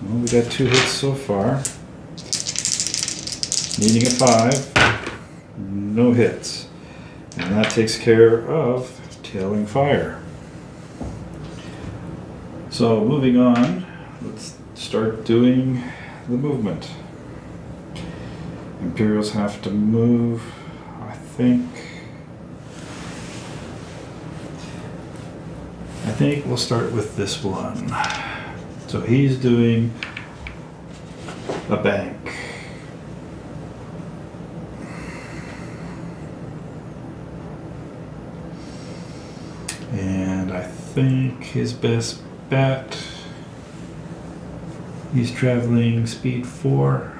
Well, we got 2 hits so far. Needing a 5, no hits. And that takes care of tailing fire. So moving on, let's start doing the movement. Imperials have to move, I think we'll start with this one. So he's doing a bank. And I think his best bet, he's traveling speed 4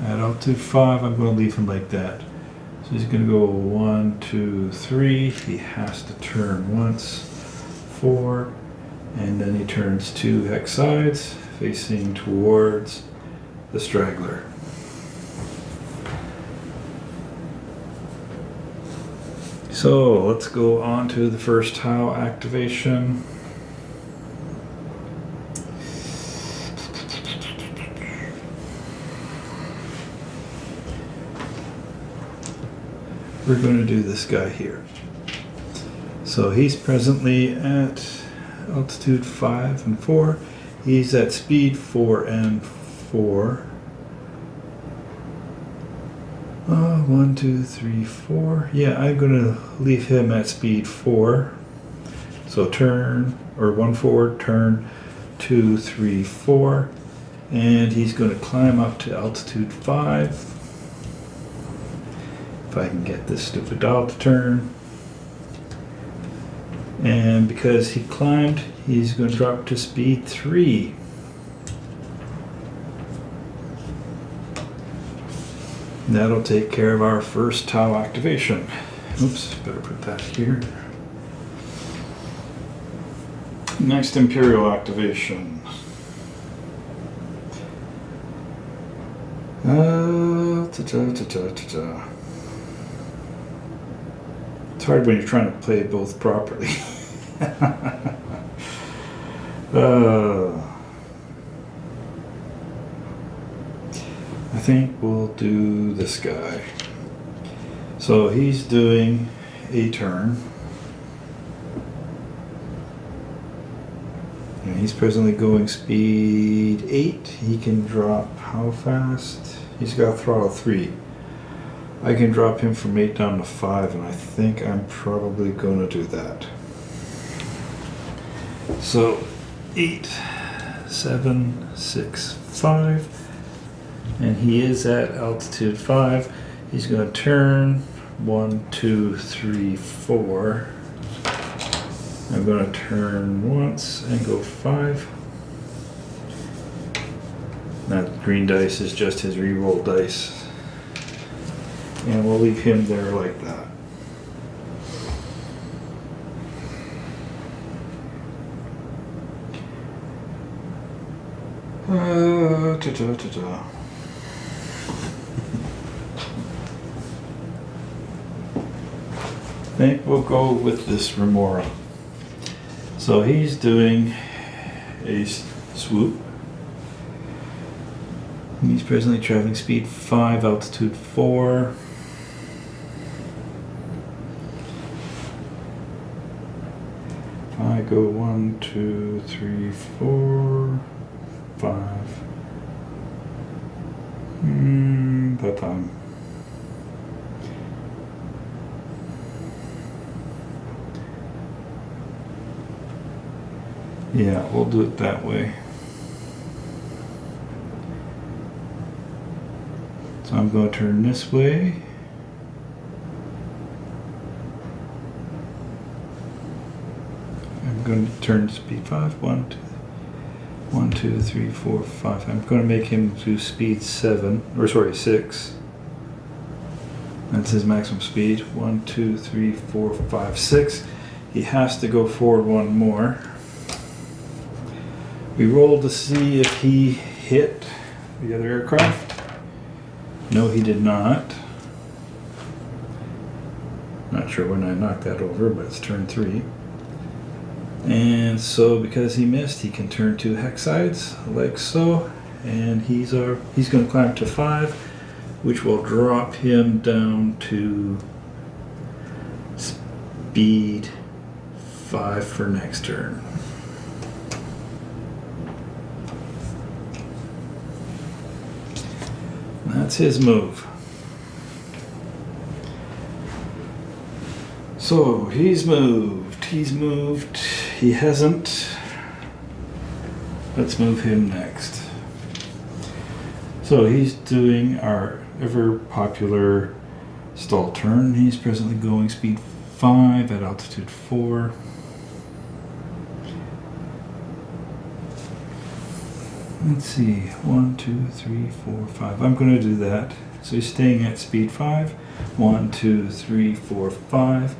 at altitude 5. I'm going to leave him like that. So he's going to go 1, 2, 3. He has to turn once, 4, and then he turns 2 hex sides facing towards the Straggler. So let's go on to the first tile activation. We're going to do this guy here. So he's presently at altitude 5 and 4. He's at speed 4 and 4. 1, 2, 3, 4. Yeah, I'm going to leave him at speed 4. So turn, or 1 forward, turn, 2, 3, 4. And he's going to climb up to altitude 5. If I can get this stupid dial to turn. And because he climbed, he's going to drop to speed 3. That'll take care of our first tau activation. Oops, better put that here. Next Imperial activation. It's hard when you're trying to play both properly. I think we'll do this guy. So he's doing a turn. And he's presently going speed 8. He can drop how fast? He's got throttle 3. I can drop him from 8 down to 5, and I think I'm probably going to do that. So 8, 7, 6, 5. And he is at altitude 5. He's going to turn 1, 2, 3, 4. I'm going to turn once and go 5. That green dice is just his reroll dice. And we'll leave him there like that. I think we'll go with this Remora. So he's doing a swoop. And he's presently traveling speed 5, altitude 4. I go 1, 2, 3, 4, 5. That time. Yeah, we'll do it that way. So I'm going to turn this way. I'm going to turn speed 5. 1, 2, 1, 2, 3, 4, 5. I'm going to make him do speed 7, or sorry, 6. That's his maximum speed. 1, 2, 3, 4, 5, 6. He has to go forward one more. We rolled to see if he hit the other aircraft. No, he did not. Not sure when I knocked that over, but it's turn 3. And so because he missed, he can turn 2 hex sides like so. And he's going to climb to 5, which will drop him down to speed 5 for next turn. That's his move. So he's moved. He hasn't. Let's move him next. So he's doing our ever popular stall turn. He's presently going speed 5 at altitude 4. Let's see, 1, 2, 3, 4, 5. I'm going to do that. So he's staying at speed 5. 1, 2, 3, 4, 5.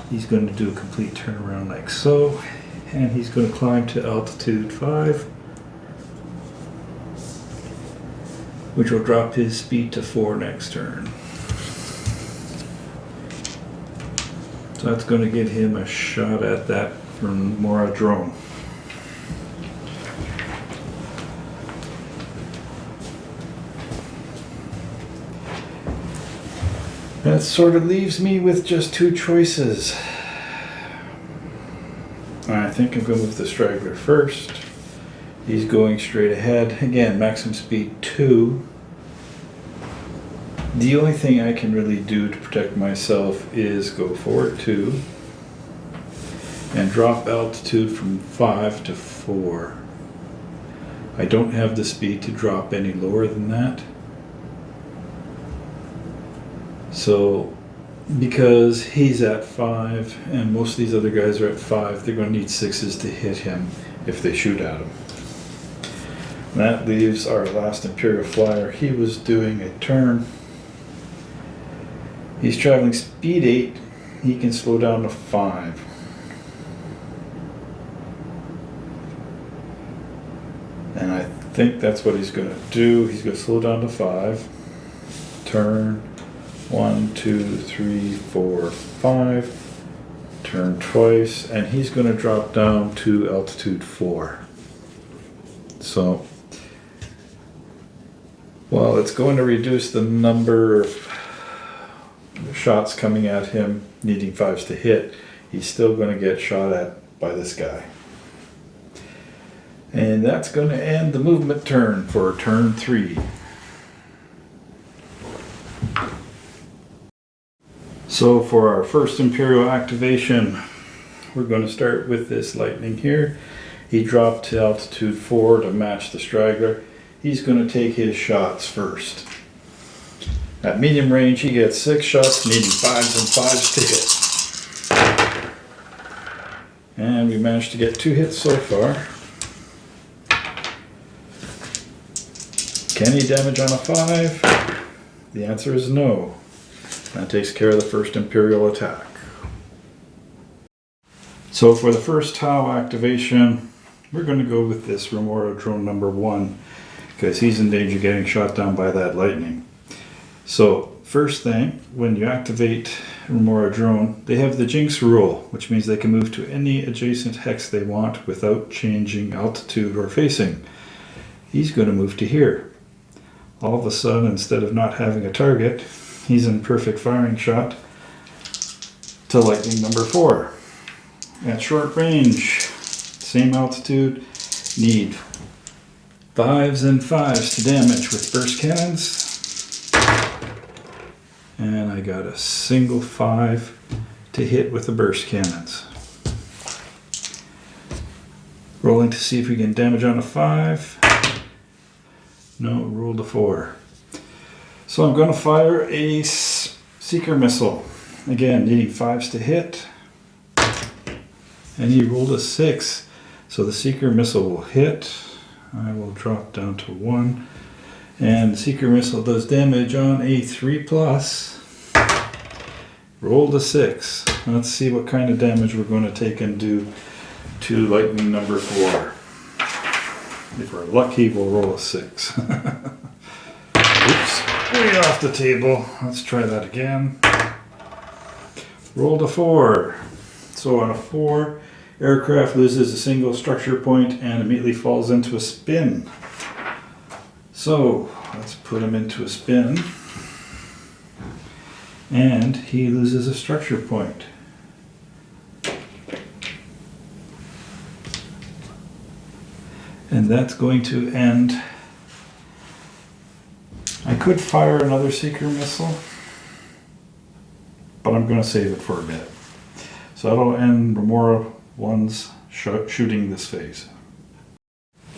He's going to do a complete turnaround like so. And he's going to climb to altitude 5, which will drop his speed to 4 next turn. So that's going to give him a shot at that Remora drone. That sort of leaves me with just 2 choices. I think I'm going to move the Straggler first. He's going straight ahead. Again, maximum speed 2. The only thing I can really do to protect myself is go forward 2 and drop altitude from 5 to 4. I don't have the speed to drop any lower than that. So, because he's at 5 and most of these other guys are at 5, they're going to need 6s to hit him if they shoot at him. That leaves our last Imperial flyer. He was doing a turn. He's traveling speed 8. He can slow down to 5. And I think that's what he's going to do. He's going to slow down to 5. Turn. 1, 2, 3, 4, 5. Turn twice. And he's going to drop down to altitude 4. So, well, it's going to reduce the number of shots coming at him, needing 5s to hit. He's still going to get shot at by this guy. And that's going to end the movement turn for turn 3. So for our first Imperial activation, we're going to start with this Lightning here. He dropped to altitude 4 to match the Straggler. He's going to take his shots first. At medium range, he gets 6 shots, needing 5s and 5s to hit. And we managed to get 2 hits so far. Can he damage on a 5? The answer is no. That takes care of the first Imperial attack. So for the first Tau activation, we're going to go with this Remora drone number 1 because he's in danger of getting shot down by that lightning. So first thing, when you activate Remora drone, they have the Jinx rule, which means they can move to any adjacent hex they want without changing altitude or facing. He's going to move to here. All of a sudden, instead of not having a target, he's in perfect firing shot to lightning number 4. At short range, same altitude, need 5s and 5s to damage with burst cannons. And I got a single 5 to hit with the burst cannons. Rolling to see if we can damage on a 5. No, rolled a 4. So I'm going to fire a Seeker missile. Again, needing 5s to hit. And he rolled a 6. So the Seeker missile will hit. I will drop down to 1. And the Seeker Missile does damage on a 3+. Rolled a 6. Let's see what kind of damage we're going to take and do to lightning number 4. If we're lucky, we'll roll a 6. Oops, way off the table. Let's try that again. Rolled a 4. So on a 4, aircraft loses a single structure point and immediately falls into a spin. So let's put him into a spin. And he loses a structure point. And that's going to end. I could fire another Seeker Missile, but I'm going to save it for a bit. So that'll end Remora 1's shooting this phase.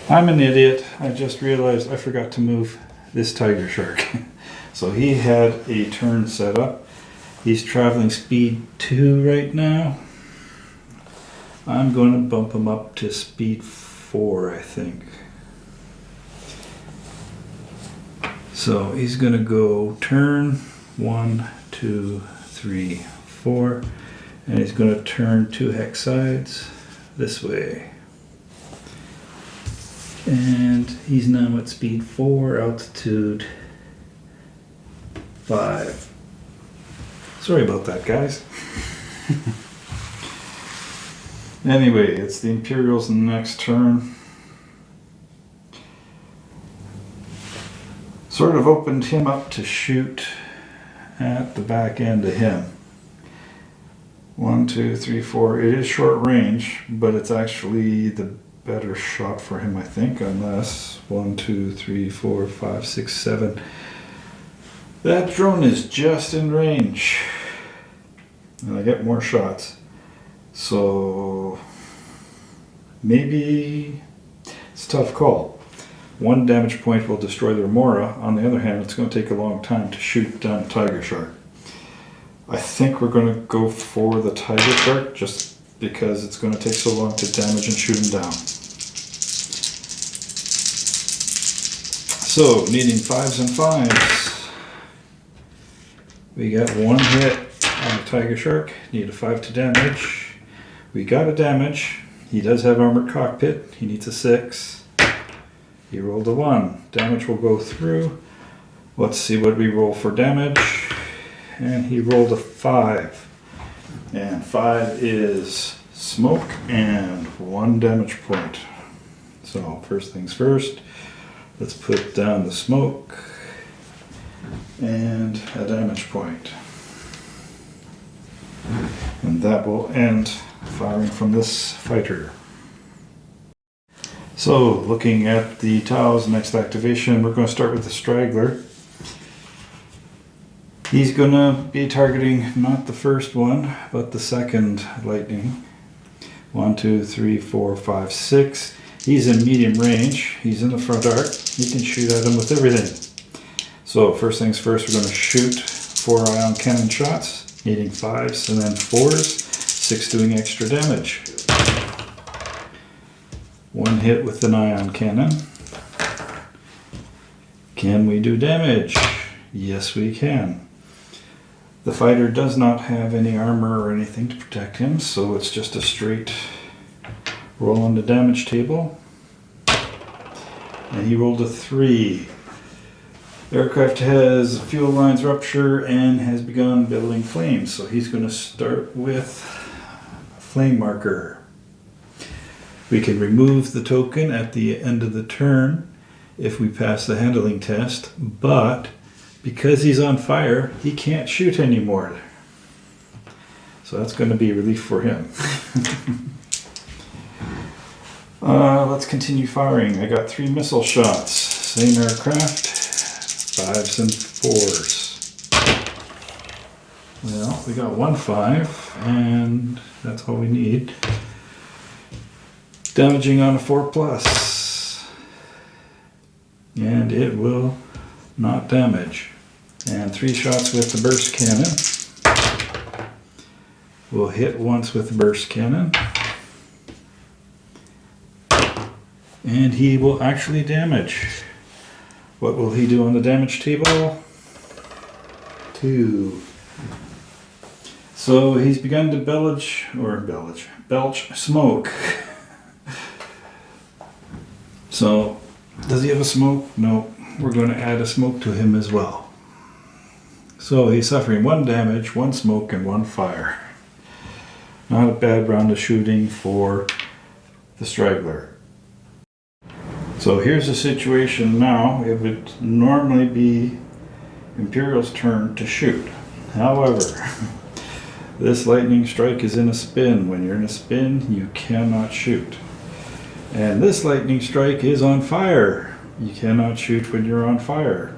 I'm an idiot. I just realized I forgot to move this Tiger Shark. So he had a turn set up. He's traveling speed 2 right now. I'm going to bump him up to speed 4, I think. So he's going to go turn 1, 2, 3, 4. And he's going to turn 2 hex sides this way. And he's now at speed 4, altitude 5. Sorry about that, guys. Anyway, it's the Imperial's next turn. Sort of opened him up to shoot at the back end of him. 1, 2, 3, 4. It is short range, but it's actually the better shot for him, I think, unless 1, 2, 3, 4, 5, 6, 7. That drone is just in range. And I get more shots. So maybe it's a tough call. 1 damage point will destroy the Remora. On the other hand, it's going to take a long time to shoot down a Tiger Shark. I think we're going to go for the Tiger Shark just because it's going to take so long to damage and shoot him down. So, needing 5s and 5s. We got 1 hit on the Tiger Shark. Need a 5 to damage. We got a damage. He does have armored cockpit. He needs a 6. He rolled a 1. Damage will go through. Let's see what we roll for damage. And he rolled a 5. And 5 is smoke and 1 damage point. So first things first, let's put down the smoke and a damage point. And that will end firing from this fighter. So looking at the Taos next activation, we're going to start with the Straggler. He's going to be targeting not the first one, but the second lightning. 1, 2, 3, 4, 5, 6. He's in medium range. He's in the front arc. You can shoot at him with everything. So first things first, we're going to shoot 4 ion cannon shots, needing 5s and then 4s, 6 doing extra damage. 1 hit with an ion cannon. Can we do damage? Yes, we can. The fighter does not have any armor or anything to protect him, so it's just a straight roll on the damage table. And he rolled a 3. The aircraft has fuel lines rupture and has begun building flames, so he's going to start with a flame marker. We can remove the token at the end of the turn if we pass the handling test, but because he's on fire, he can't shoot anymore. So that's going to be a relief for him. Let's continue firing. I got 3 missile shots. Same aircraft. 5s and 4s. Well, we got 1 5, and that's all we need. Damaging on a 4+. And it will not damage. And 3 shots with the burst cannon. We'll hit once with the burst cannon. And he will actually damage. What will he do on the damage table? 2. So he's begun to belch smoke. So, does he have a smoke? No. We're going to add a smoke to him as well. So he's suffering 1 damage, 1 smoke, and 1 fire. Not a bad round of shooting for the Straggler. So here's the situation now. It would normally be Imperial's turn to shoot. However, this lightning strike is in a spin. When you're in a spin, you cannot shoot. And this lightning strike is on fire. You cannot shoot when you're on fire.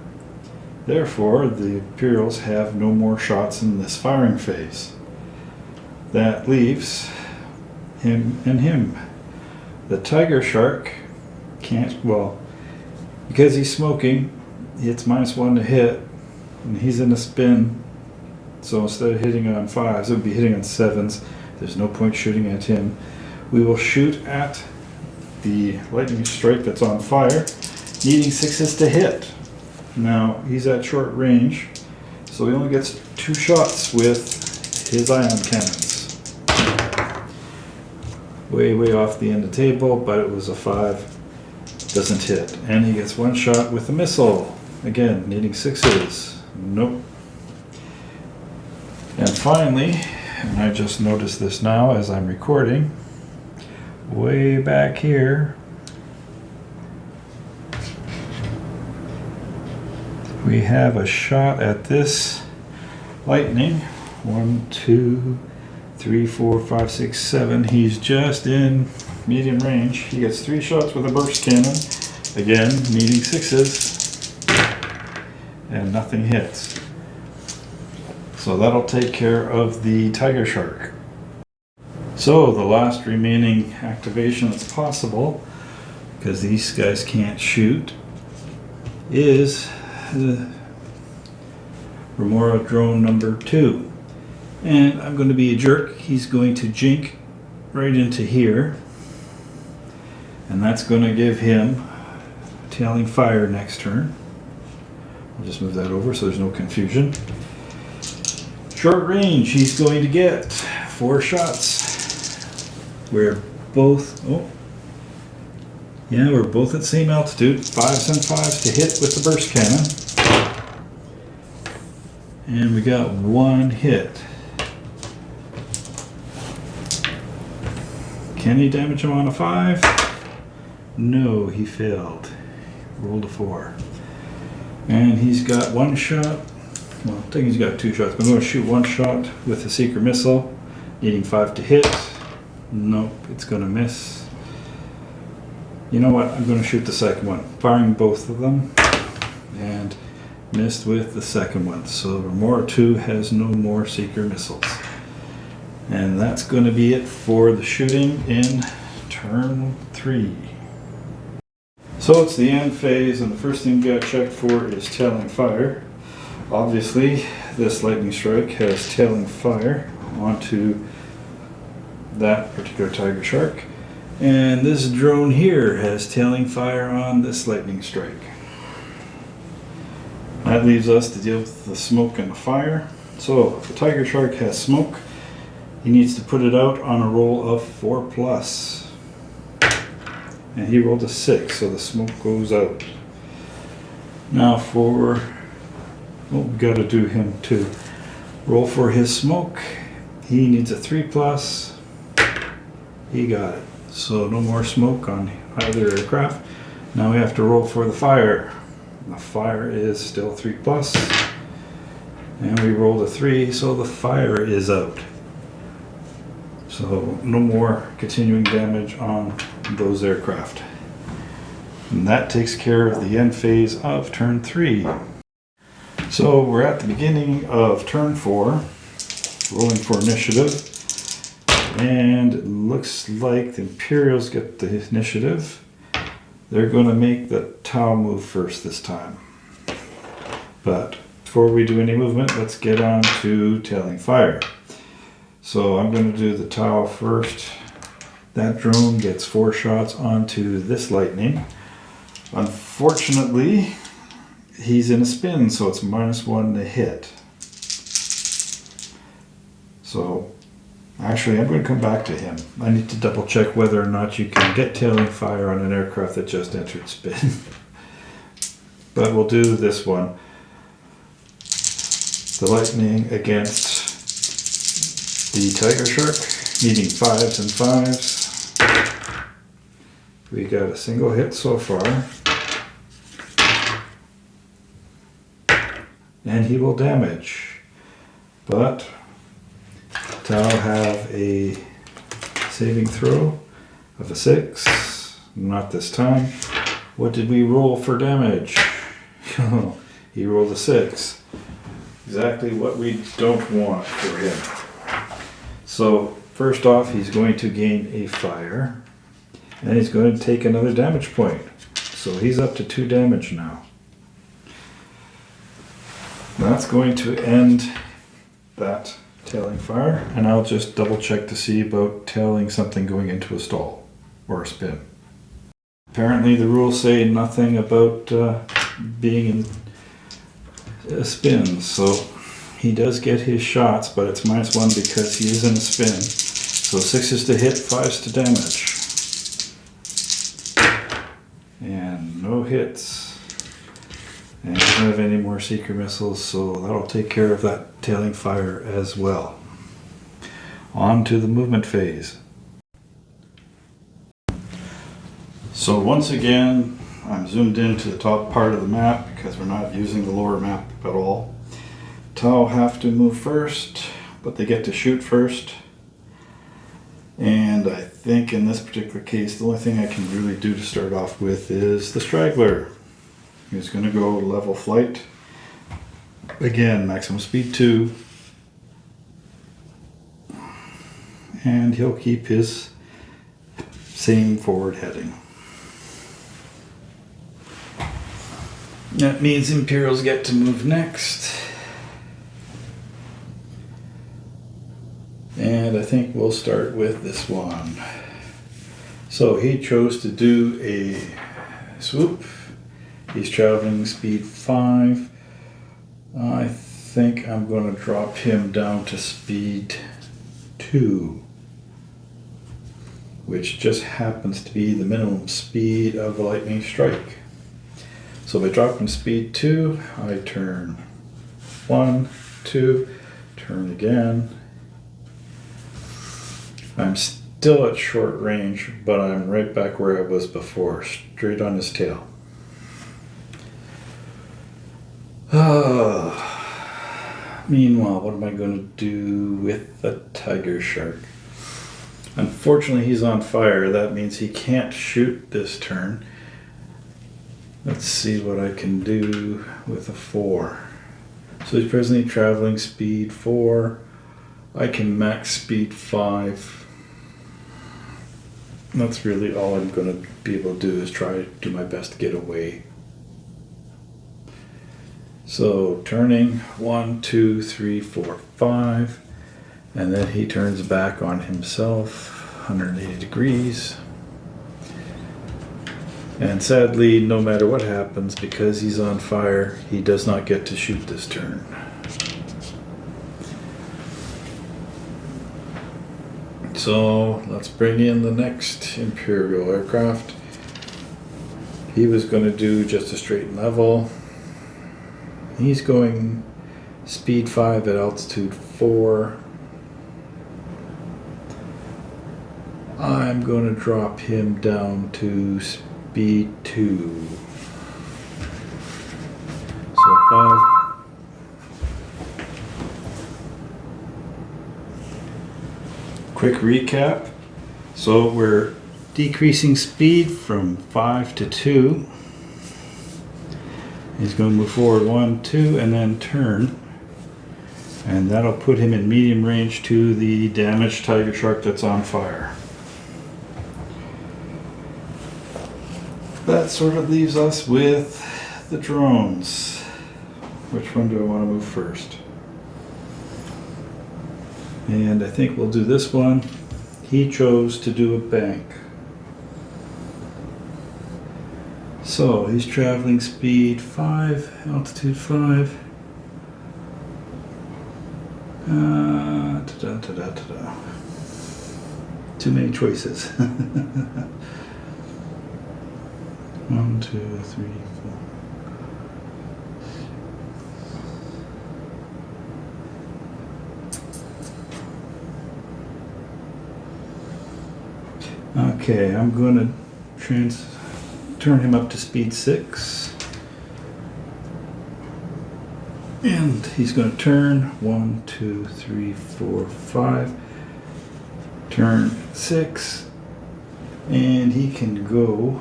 Therefore, the Imperials have no more shots in this firing phase. That leaves him and him. The Tiger Shark can't, well, because he's smoking, it's -1 to hit, and he's in a spin. So instead of hitting on 5s, it would be hitting on 7s. There's no point shooting at him. We will shoot at the lightning strike that's on fire, needing 6s to hit. Now, he's at short range, so he only gets 2 shots with his ion cannons. Way off the end of the table, but it was a 5. Doesn't hit. And he gets 1 shot with a missile. Again, needing 6s. Nope. And finally, and I just noticed this now as I'm recording, way back here, we have a shot at this lightning. 1, 2, 3, 4, 5, 6, 7. He's just in medium range. He gets 3 shots with a burst cannon. Again, needing 6s. And nothing hits. So that'll take care of the Tiger Shark. So the last remaining activation that's possible, because these guys can't shoot, is the Remora drone number 2. And I'm going to be a jerk. He's going to jink right into here. And that's going to give him tailing fire next turn. I'll just move that over so there's no confusion. Short range, he's going to get 4 shots. We're both, we're both at the same altitude. 5s and 5s to hit with the burst cannon. And we got 1 hit. Can he damage him on a 5? No, he failed. Rolled a 4. And he's got 1 shot. Well, I think he's got 2 shots. I'm going to shoot 1 shot with the Seeker missile, needing 5 to hit. Nope, it's going to miss. You know what? I'm going to shoot the second one, firing both of them, and missed with the second one. So Remora 2 has no more Seeker missiles. And that's going to be it for the shooting in turn 3. So it's the end phase, and the first thing we got checked for is tailing fire. Obviously, this lightning strike has tailing fire onto that particular Tiger Shark. And this drone here has tailing fire on this lightning strike. That leaves us to deal with the smoke and the fire. So, if the Tiger Shark has smoke, he needs to put it out on a roll of 4+. And he rolled a 6, so the smoke goes out. Now for, we got to do him too. Roll for his smoke. He needs a 3+. He got it. So no more smoke on either aircraft. Now we have to roll for the fire. The fire is still 3+. And we rolled a 3, so the fire is out. So no more continuing damage on those aircraft. And that takes care of the end phase of turn 3. So we're at the beginning of turn 4, rolling for initiative. And it looks like the Imperials get the initiative. They're going to make the Tau move first this time. But before we do any movement, let's get on to tailing fire. So I'm going to do the Tau first, That drone gets 4 shots onto this lightning. Unfortunately, he's in a spin, so it's -1 to hit. So, actually, I'm going to come back to him. I need to double check whether or not you can get tailing fire on an aircraft that just entered spin. But we'll do this one. The lightning against the tiger shark, needing 5s and 5s. We got a single hit so far. And he will damage. But I'll have a saving throw of a 6. Not this time. What did we roll for damage? He rolled a 6. Exactly what we don't want for him. So first off, he's going to gain a fire. And he's going to take another damage point. So he's up to 2 damage now. That's going to end that tailing fire, and I'll just double check to see about tailing something going into a stall or a spin. Apparently the rules say nothing about being in a spin, so he does get his shots, but it's -1 because he is in a spin. So 6s to hit, 5s to damage. And no hits. And he doesn't have any more seeker missiles, so that'll take care of that tailing fire as well. On to the movement phase. So once again, I'm zoomed into the top part of the map because we're not using the lower map at all. Tau have to move first, but they get to shoot first. And I think in this particular case, the only thing I can really do to start off with is the Straggler. He's going to go level flight. Again, maximum speed 2. And he'll keep his same forward heading. That means Imperials get to move next. And I think we'll start with this one. So he chose to do a swoop. He's traveling speed 5. I think I'm going to drop him down to speed 2, which just happens to be the minimum speed of a lightning strike. So if I drop him speed 2, I turn 1, 2, turn again. I'm still at short range, but I'm right back where I was before, straight on his tail. Meanwhile, what am I going to do with the tiger shark? Unfortunately, he's on fire. That means he can't shoot this turn. Let's see what I can do with a 4. So he's presently traveling speed 4. I can max speed 5. That's really all I'm going to be able to do, is try to do my best to get away. So turning 1, 2, 3, 4, 5, and then he turns back on himself 180 degrees. And sadly, no matter what happens, because he's on fire, he does not get to shoot this turn. So let's bring in the next Imperial aircraft. He was going to do just a straight and level. He's going speed 5 at altitude 4. I'm going to drop him down to speed 2. So 5. Quick recap. So we're decreasing speed from 5 to 2. He's going to move forward 1, 2, and then turn. And that'll put him in medium range to the damaged tiger shark that's on fire. That sort of leaves us with the drones. Which one do I want to move first? And I think we'll do this one. He chose to do a bank. So he's traveling speed 5, altitude 5. Too many choices. 1, 2, 3, 4. Okay, I'm going to turn him up to speed 6. And he's going to turn 1, 2, 3, 4, 5. Turn 6. And he can go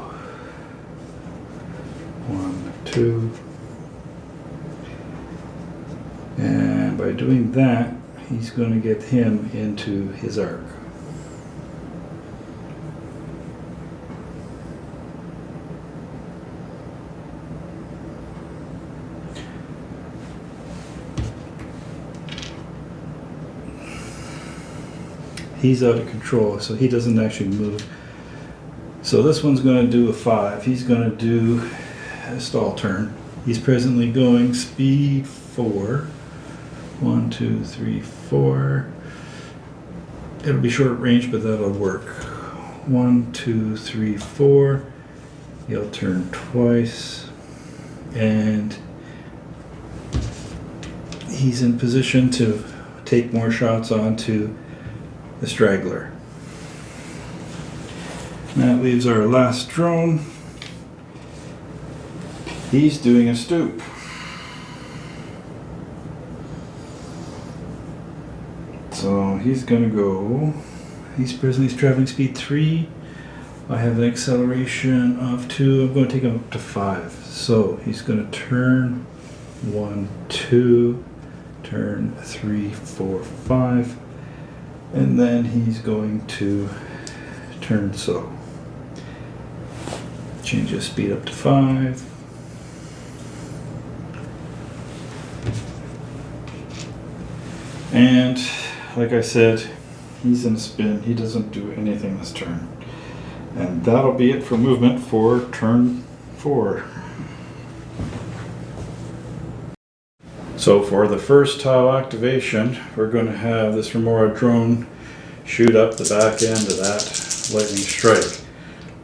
1, 2. And by doing that, he's going to get him into his arc. He's out of control, so he doesn't actually move. So this one's going to do a 5. He's going to do a stall turn. He's presently going speed 4. 1, 2, 3, 4. It'll be short range, but that'll work. 1, 2, 3, 4. He'll turn twice. And he's in position to take more shots onto the Straggler. And that leaves our last drone. He's doing a stoop. So he's gonna go, he's traveling speed 3. I have an acceleration of 2. I'm going to take him up to 5. So he's going to turn 1, 2, turn 3, 4, 5. And then he's going to turn so. Change his speed up to 5. And like I said, he's in a spin. He doesn't do anything this turn. And that'll be it for movement for turn 4. So for the first tile activation, we're going to have this Remora drone shoot up the back end of that lightning strike.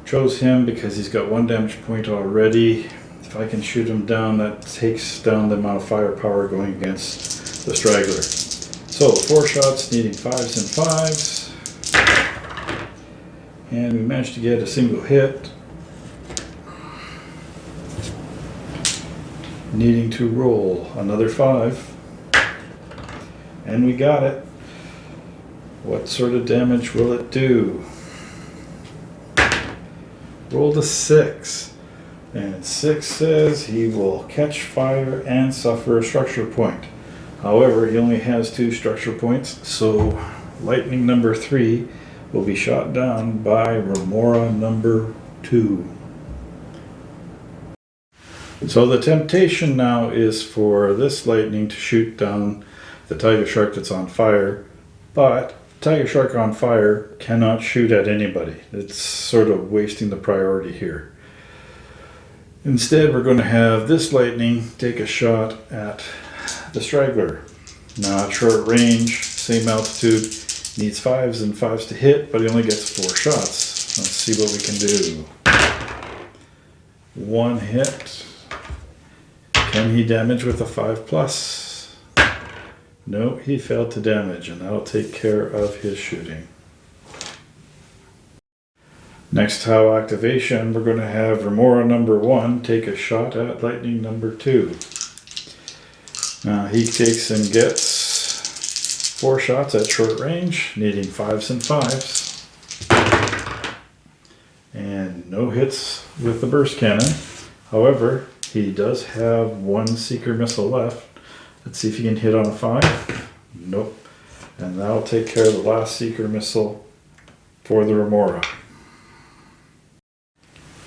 Chose him because he's got 1 damage point already. If I can shoot him down, that takes down the amount of firepower going against the Straggler. So 4 shots needing 5s and 5s. And we managed to get a single hit. Needing to roll another 5. And we got it. What sort of damage will it do? Rolled a 6. And 6 says he will catch fire and suffer a structure point. However, he only has 2 structure points, so lightning number 3 will be shot down by Remora number 2. So the temptation now is for this lightning to shoot down the tiger shark that's on fire, but tiger shark on fire cannot shoot at anybody. It's sort of wasting the priority here. Instead, we're going to have this lightning take a shot at the Straggler. Now at short range, same altitude, needs 5s and 5s to hit, but he only gets 4 shots. Let's see what we can do. 1 hit. Can he damage with a 5+? No, he failed to damage, and that'll take care of his shooting. Next tile activation, we're going to have Remora number 1 take a shot at lightning number 2. Now he takes and gets 4 shots at short range, needing 5s and 5s. And no hits with the burst cannon. However, he does have 1 seeker missile left. Let's see if he can hit on a 5. Nope. And that'll take care of the last seeker missile for the Remora.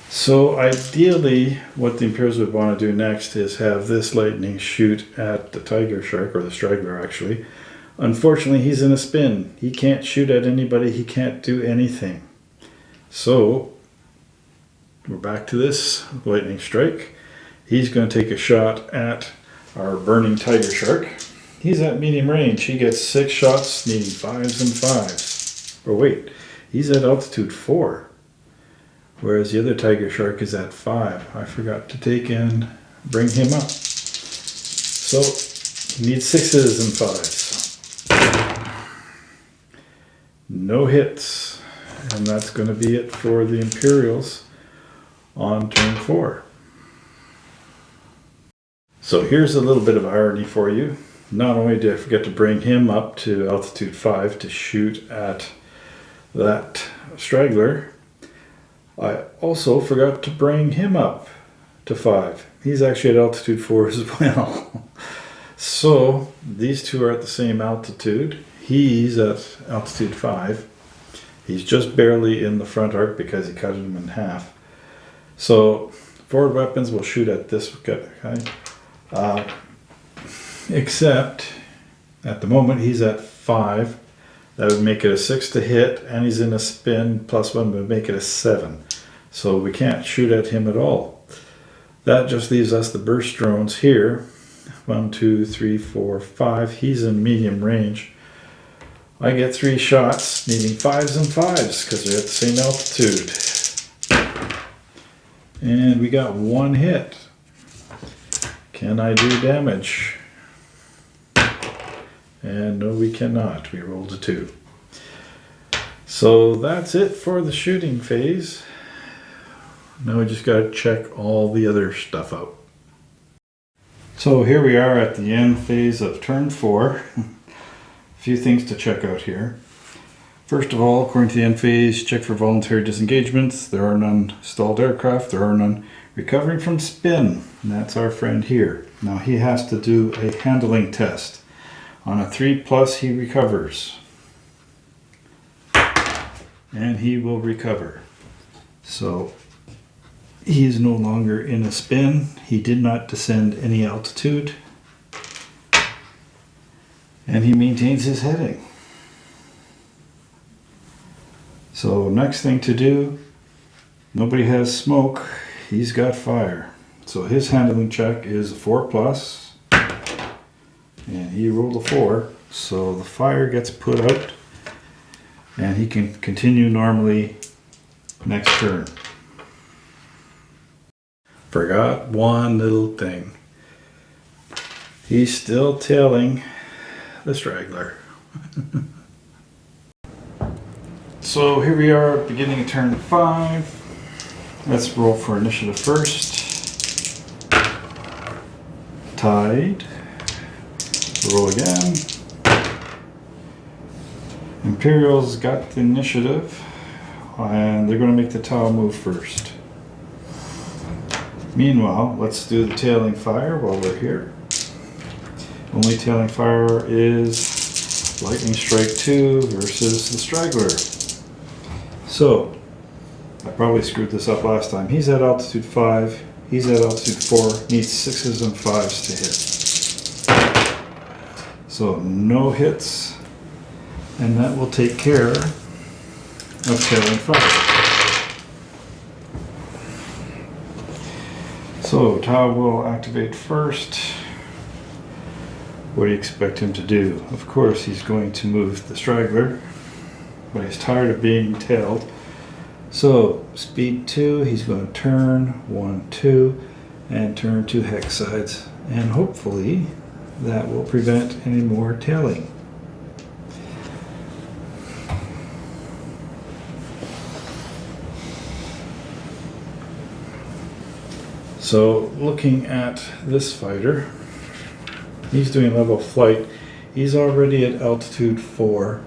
So ideally, what the Imperials would want to do next is have this lightning shoot at the tiger shark, or the Straggler actually, Unfortunately, he's in a spin. He can't shoot at anybody. He can't do anything. So we're back to this lightning strike. He's going to take a shot at our burning tiger shark. He's at medium range. He gets 6 shots, needing 5s and 5s. Or wait, he's at altitude 4. Whereas the other tiger shark is at 5. I forgot to take and bring him up. So he needs 6s and 5s. No hits. And that's going to be it for the Imperials on turn 4. So here's a little bit of irony for you. Not only did I forget to bring him up to altitude 5 to shoot at that straggler, I also forgot to bring him up to 5. He's actually at altitude 4 as well. So these two are at the same altitude. He's at altitude 5. He's just barely in the front arc because he cut him in half. So forward weapons will shoot at this guy. Except at the moment he's at 5. That would make it a 6 to hit, and he's in a spin. +1 would make it a 7. So we can't shoot at him at all. That just leaves us the burst drones here. 1, 2, 3, 4, 5. He's in medium range. I get 3 shots, needing 5s and 5s because they're at the same altitude. And we got 1 hit. Can I do damage? And no, we cannot. We rolled a 2. So that's it for the shooting phase. Now we just got to check all the other stuff out. So here we are at the end phase of turn 4. A few things to check out here. First of all, according to the end phase, check for voluntary disengagements. There are none stalled aircraft. There are none recovering from spin. And that's our friend here. Now he has to do a handling test. On a 3+, he recovers. And he will recover. So he's no longer in a spin. He did not descend any altitude. And he maintains his heading. So next thing to do, nobody has smoke. He's got fire. So his handling check is a 4+. And he rolled a 4, so the fire gets put out and he can continue normally next turn. Forgot one little thing. He's still tailing the straggler. So here we are, beginning of turn 5. Let's roll for initiative first. Tied. Roll again. Imperial's got the initiative, and they're going to make the tau move first. Meanwhile, let's do the tailing fire while we're here. Only tailing fire is Lightning Strike 2 versus the Straggler. So, I probably screwed this up last time. He's at altitude 5, he's at altitude 4, needs 6s and 5s to hit. So no hits, and that will take care of tailing fire. So Tau will activate first. What do you expect him to do? Of course he's going to move the straggler, but he's tired of being tailed. So speed 2, he's going to turn 1, 2, and turn 2 hex sides, and hopefully that will prevent any more tailing. So looking at this fighter, he's doing level flight. He's already at altitude 4,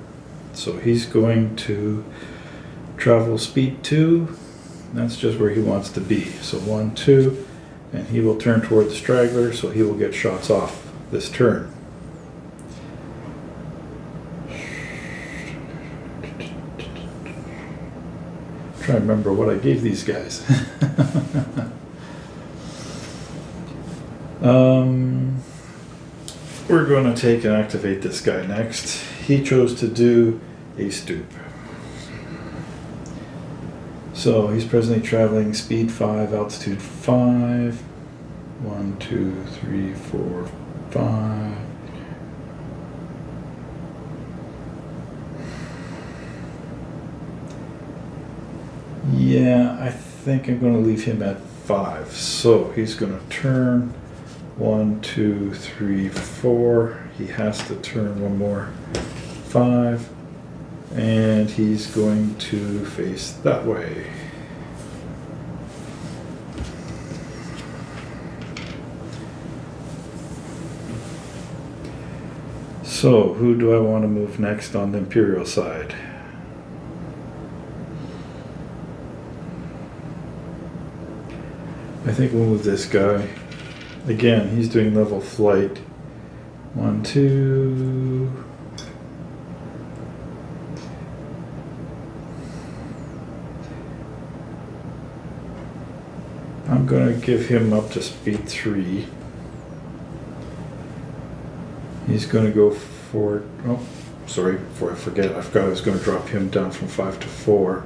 so he's going to travel speed 2. That's just where he wants to be. So 1, 2, and he will turn toward the straggler, so he will get shots off this turn. Try to remember what I gave these guys. we're going to take and activate this guy next. He chose to do a stoop. So he's presently traveling speed 5, altitude 5. 1, 2, 3, 4, 5. Yeah, I think I'm going to leave him at 5. So he's going to turn 1, 2, 3, 4. He has to turn one more 5. And he's going to face that way. So, who do I want to move next on the Imperial side? I think we'll move this guy. Again, he's doing level flight. 1, 2. I'm going to give him up to speed 3. He's going to go for, oh, sorry, before I forget, I forgot I was going to drop him down from 5 to 4.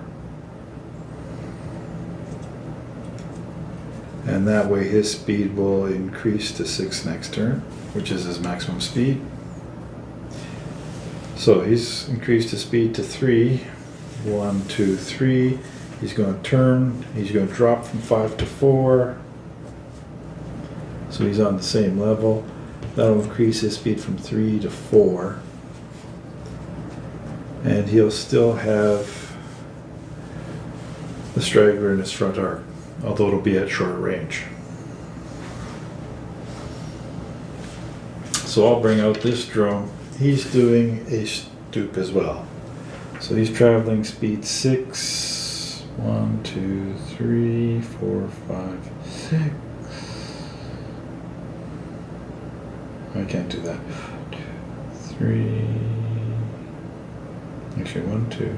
And that way his speed will increase to 6 next turn, which is his maximum speed. So he's increased his speed to 3. 1, 2, 3. He's going to turn, he's going to drop from 5 to 4. So he's on the same level. That'll increase his speed from 3 to 4. And he'll still have the Straggler in his front arc, although it'll be at short range. So I'll bring out this drone. He's doing a stoop as well. So he's traveling speed 6. 1, 2, 3, 4, 5, 6. I can't do that. 3. Actually, 1, 2, 3, 4,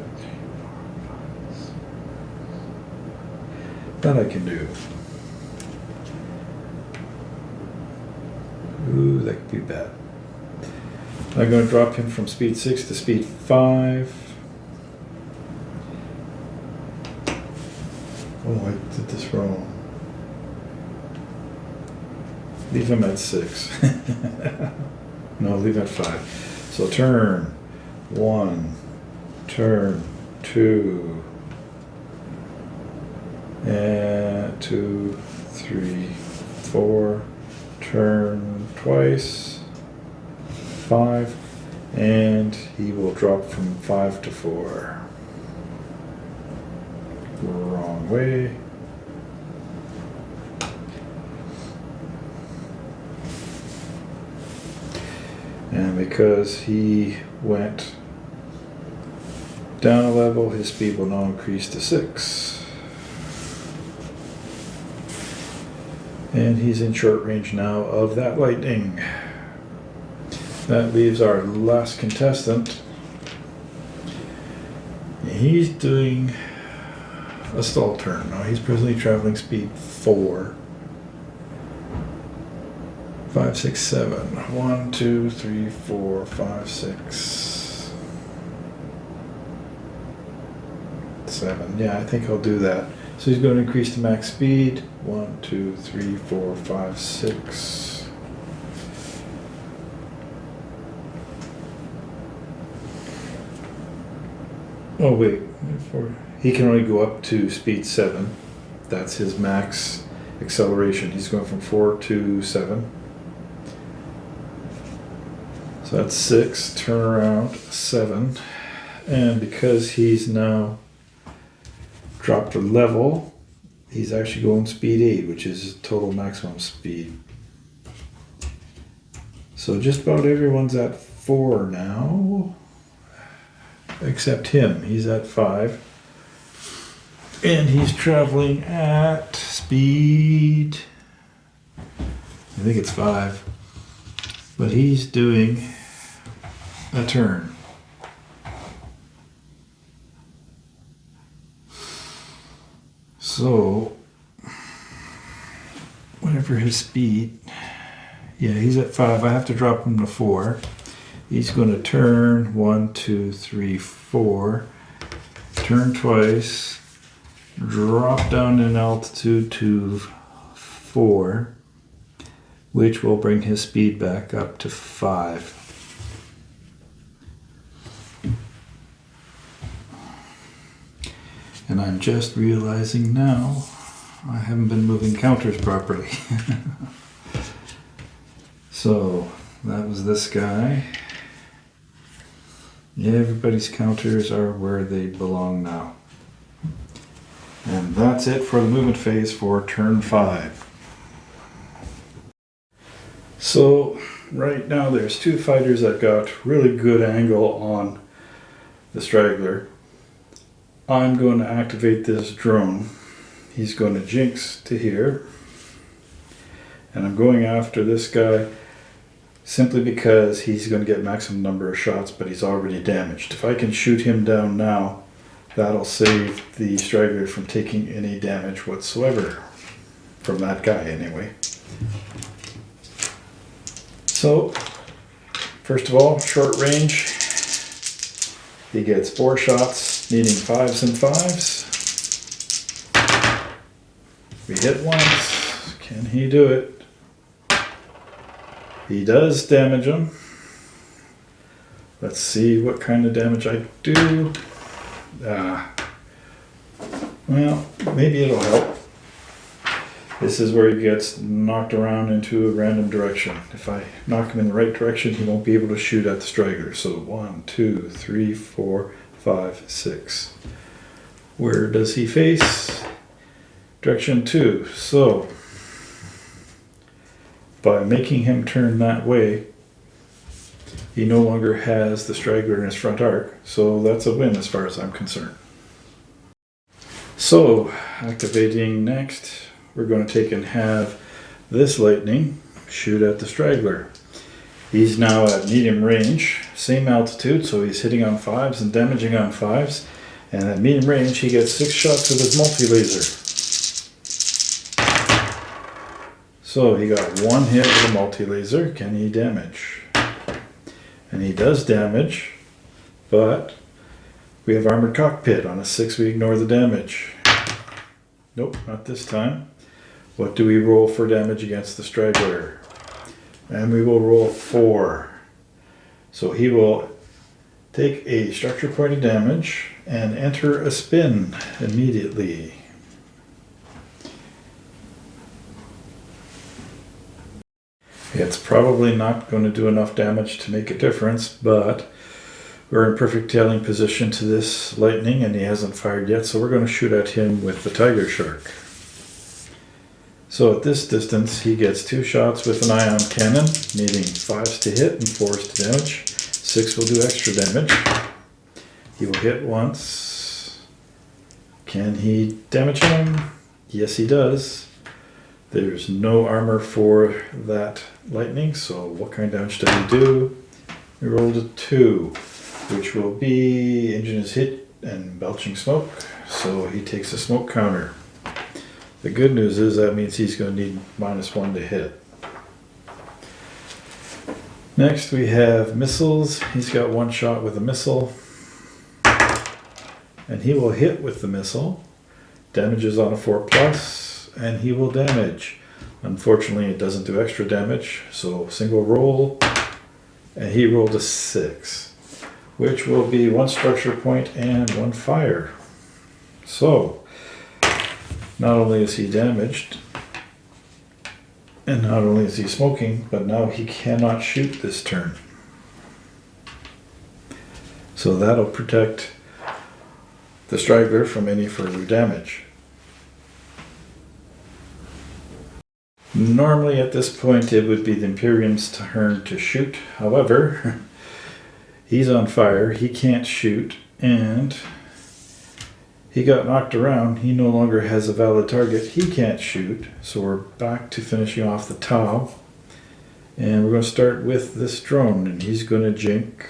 5, 6. That I can do. Ooh, that could be bad. I'm going to drop him from speed 6 to speed 5. Oh, I did this wrong. Leave him at 6. No, leave at 5. So turn 1, turn 2, and 2, 3, 4, turn twice, 5, and he will drop from 5 to 4. Wrong way. And because he went down a level, his speed will now increase to 6. And he's in short range now of that lightning. That leaves our last contestant. He's doing a stall turn. Now he's presently traveling speed 4. 5, 6, 7. 1, 2, 3, 4, 5, 6, 7. Yeah, I think I'll do that. So he's going to increase the max speed. 1, 2, 3, 4, 5, 6. Oh wait, he can only go up to speed 7. That's his max acceleration. He's going from 4 to 7. So that's 6, turn around, 7. And because he's now dropped a level, he's actually going speed 8, which is total maximum speed. So just about everyone's at 4 now, except him. He's at 5. And he's traveling at speed, I think it's 5. But he's doing a turn. So, whatever his speed, Yeah, he's at 5. I have to drop him to 4. He's going to turn 1, 2, 3, 4. Turn twice. Drop down in altitude to 4, which will bring his speed back up to 5. And I'm just realizing now I haven't been moving counters properly. So that was this guy. Yeah, everybody's counters are where they belong now. And that's it for the movement phase for turn 5. So right now there's 2 fighters that got really good angle on the Straggler. I'm going to activate this drone. He's going to jinx to here. And I'm going after this guy simply because he's going to get maximum number of shots, but he's already damaged. If I can shoot him down now, that'll save the Straggler from taking any damage whatsoever. From that guy anyway. So, first of all, short range. He gets 4 shots, needing 5s and 5s. We hit once. Can he do it? He does damage him. Let's see what kind of damage I do. Well, maybe it'll help. This is where he gets knocked around into a random direction. If I knock him in the right direction, he won't be able to shoot at the Straggler. So 1, 2, 3, 4, 5, 6. Where does he face? Direction 2. So by making him turn that way, he no longer has the Straggler in his front arc. So that's a win as far as I'm concerned. So activating next, we're going to take and have this lightning shoot at the Straggler. He's now at medium range, same altitude, so he's hitting on 5s and damaging on 5s. And at medium range, he gets 6 shots with his multi-laser. So he got 1 hit with a multi-laser. Can he damage? And he does damage, but we have armored cockpit. On a 6, we ignore the damage. Nope, not this time. What do we roll for damage against the Straggler? And we will roll 4. So he will take a structure point of damage and enter a spin immediately. It's probably not going to do enough damage to make a difference, but we're in perfect tailing position to this lightning and he hasn't fired yet, so we're going to shoot at him with the Tiger Shark. So at this distance, he gets 2 shots with an ion cannon, needing 5s to hit and 4s to damage. 6 will do extra damage. He will hit once. Can he damage him? Yes, he does. There's no armor for that lightning, so what kind of damage does he do? We rolled a 2, which will be engine is hit and belching smoke, so he takes a smoke counter. The good news is that means he's going to need -1 to hit. Next we have missiles. He's got 1 shot with a missile. And he will hit with the missile. Damages on a 4+, and he will damage. Unfortunately it doesn't do extra damage, so single roll. And he rolled a 6, which will be 1 structure point and 1 fire. So not only is he damaged, and not only is he smoking, but now he cannot shoot this turn. So that'll protect the Straggler from any further damage. Normally at this point it would be the Imperium's turn to shoot. However, he's on fire, he can't shoot, and he got knocked around. He no longer has a valid target. He can't shoot. So we're back to finishing off the Tau. And we're going to start with this drone. And he's going to jink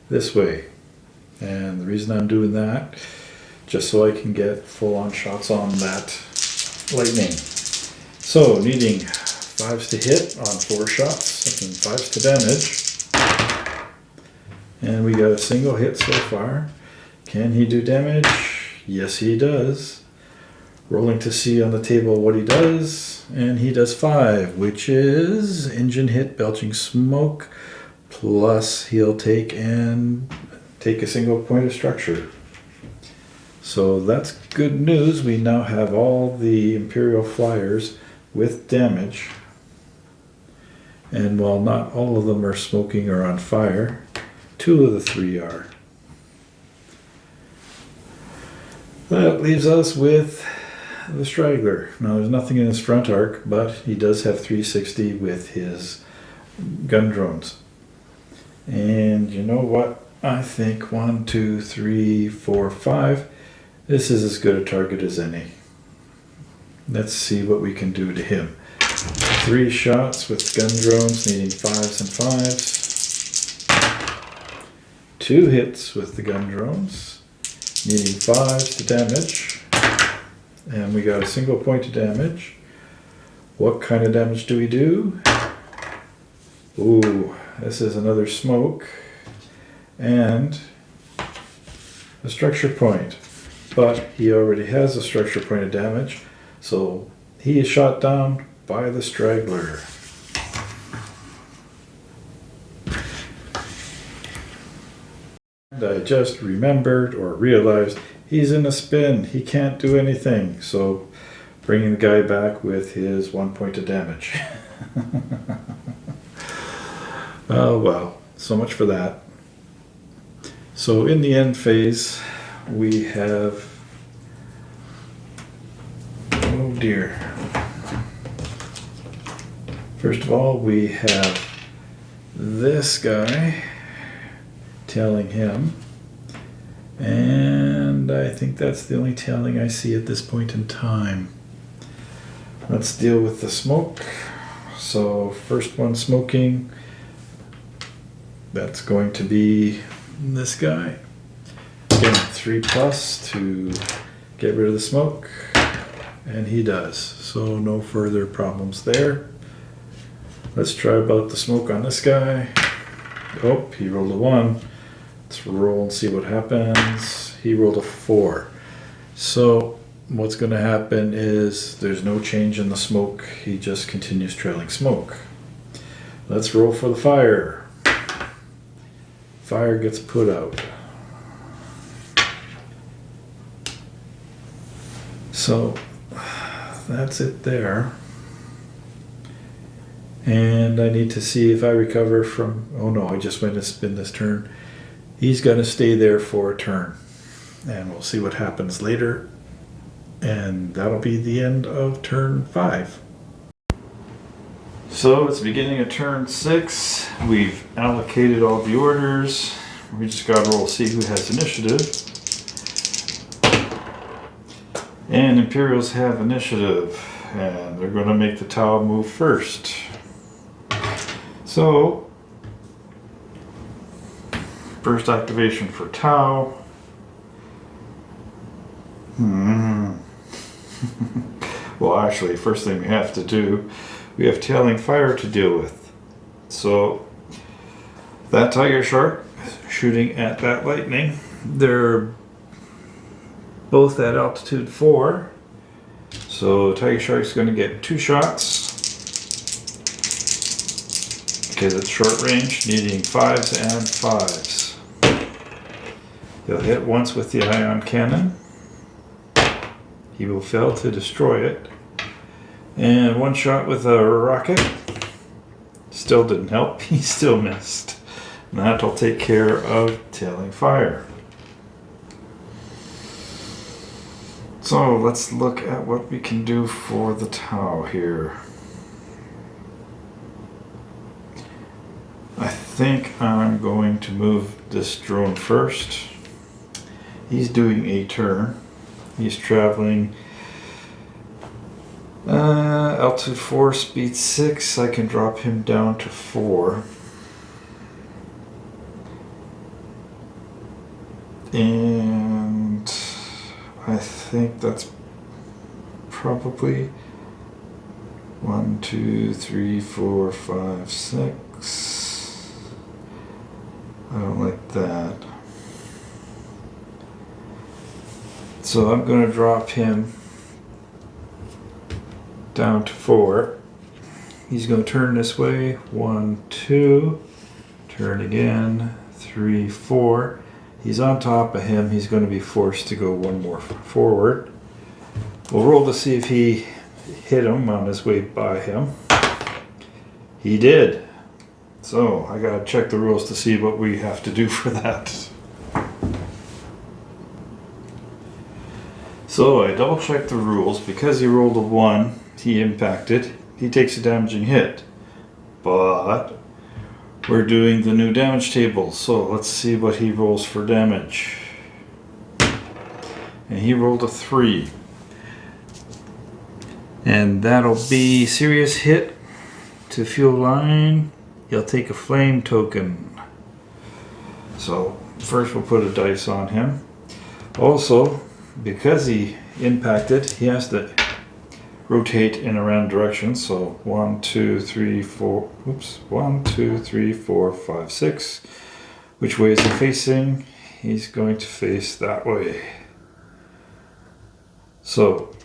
this way. And the reason I'm doing that, just so I can get full-on shots on that lightning. So needing 5s to hit on 4 shots, and 5s to damage. And we got a single hit so far. Can he do damage? Yes, he does. Rolling to see on the table what he does, and he does 5, which is engine hit, belching smoke, plus he'll take a single point of structure. So that's good news. We now have all the Imperial flyers with damage. And while not all of them are smoking or on fire, 2 of the 3 are. That leaves us with the Straggler. Now there's nothing in his front arc, but he does have 360 with his gun drones. And you know what? I think 1, 2, 3, 4, 5. This is as good a target as any. Let's see what we can do to him. 3 shots with gun drones needing 5s and 5s. 2 hits with the gun drones needing 5s to damage. And we got a single point of damage. What kind of damage do we do? Ooh, this is another smoke. And a structure point. But he already has a structure point of damage, so he is shot down by the Straggler. And I just remembered or realized he's in a spin. He can't do anything, so bringing the guy back with his 1 point of damage. Oh well, so much for that. So in the end phase, we have, oh dear. First of all, we have this guy tailing him. And I think that's the only tailing I see at this point in time. Let's deal with the smoke. So first one smoking, that's going to be this guy. Again, 3+ to get rid of the smoke, and he does. So no further problems there. Let's try about the smoke on this guy. Oh, he rolled a 1. Let's roll and see what happens. He rolled a 4. So what's going to happen is there's no change in the smoke. He just continues trailing smoke. Let's roll for the fire. Fire gets put out. So that's it there. And I need to see if I recover from, oh no, I just went to spin this turn. He's going to stay there for a turn. And we'll see what happens later. And that'll be the end of turn 5. So it's the beginning of turn 6. We've allocated all the orders. We just got to roll see who has initiative. And Imperials have initiative. And they're going to make the Tau move first. So, first activation for Tau. Well, actually, first thing we have to do, we have tailing fire to deal with. So, that Tiger Shark shooting at that lightning. They're both at altitude 4. So, Tiger Shark's going to get 2 shots. Because it's short range, needing 5s and 5s. He'll hit once with the ion cannon. He will fail to destroy it. And 1 shot with a rocket. Still didn't help. He still missed. And that'll take care of tailing fire. So let's look at what we can do for the Tau here. I think I'm going to move this drone first. He's doing a turn. He's traveling altitude 4, speed 6. I can drop him down to 4. And I think that's probably 1, 2, 3, 4, 5, 6. I don't like that. So I'm going to drop him down to 4. He's going to turn this way. 1, 2. Turn again. 3, 4. He's on top of him. He's going to be forced to go one more forward. We'll roll to see if he hit him on his way by him. He did. So I gotta check the rules to see what we have to do for that. So I double checked the rules. Because he rolled a 1, he impacted. He takes a damaging hit. But we're doing the new damage table. So let's see what he rolls for damage. And he rolled a 3. And that'll be serious hit to fuel line. He'll take a flame token. So first we'll put a dice on him. Also, because he impacted, he has to rotate in a random direction. So 1, 2, 3, 4. Oops. 1, 2, 3, 4, 5, 6. Which way is he facing? He's going to face that way. So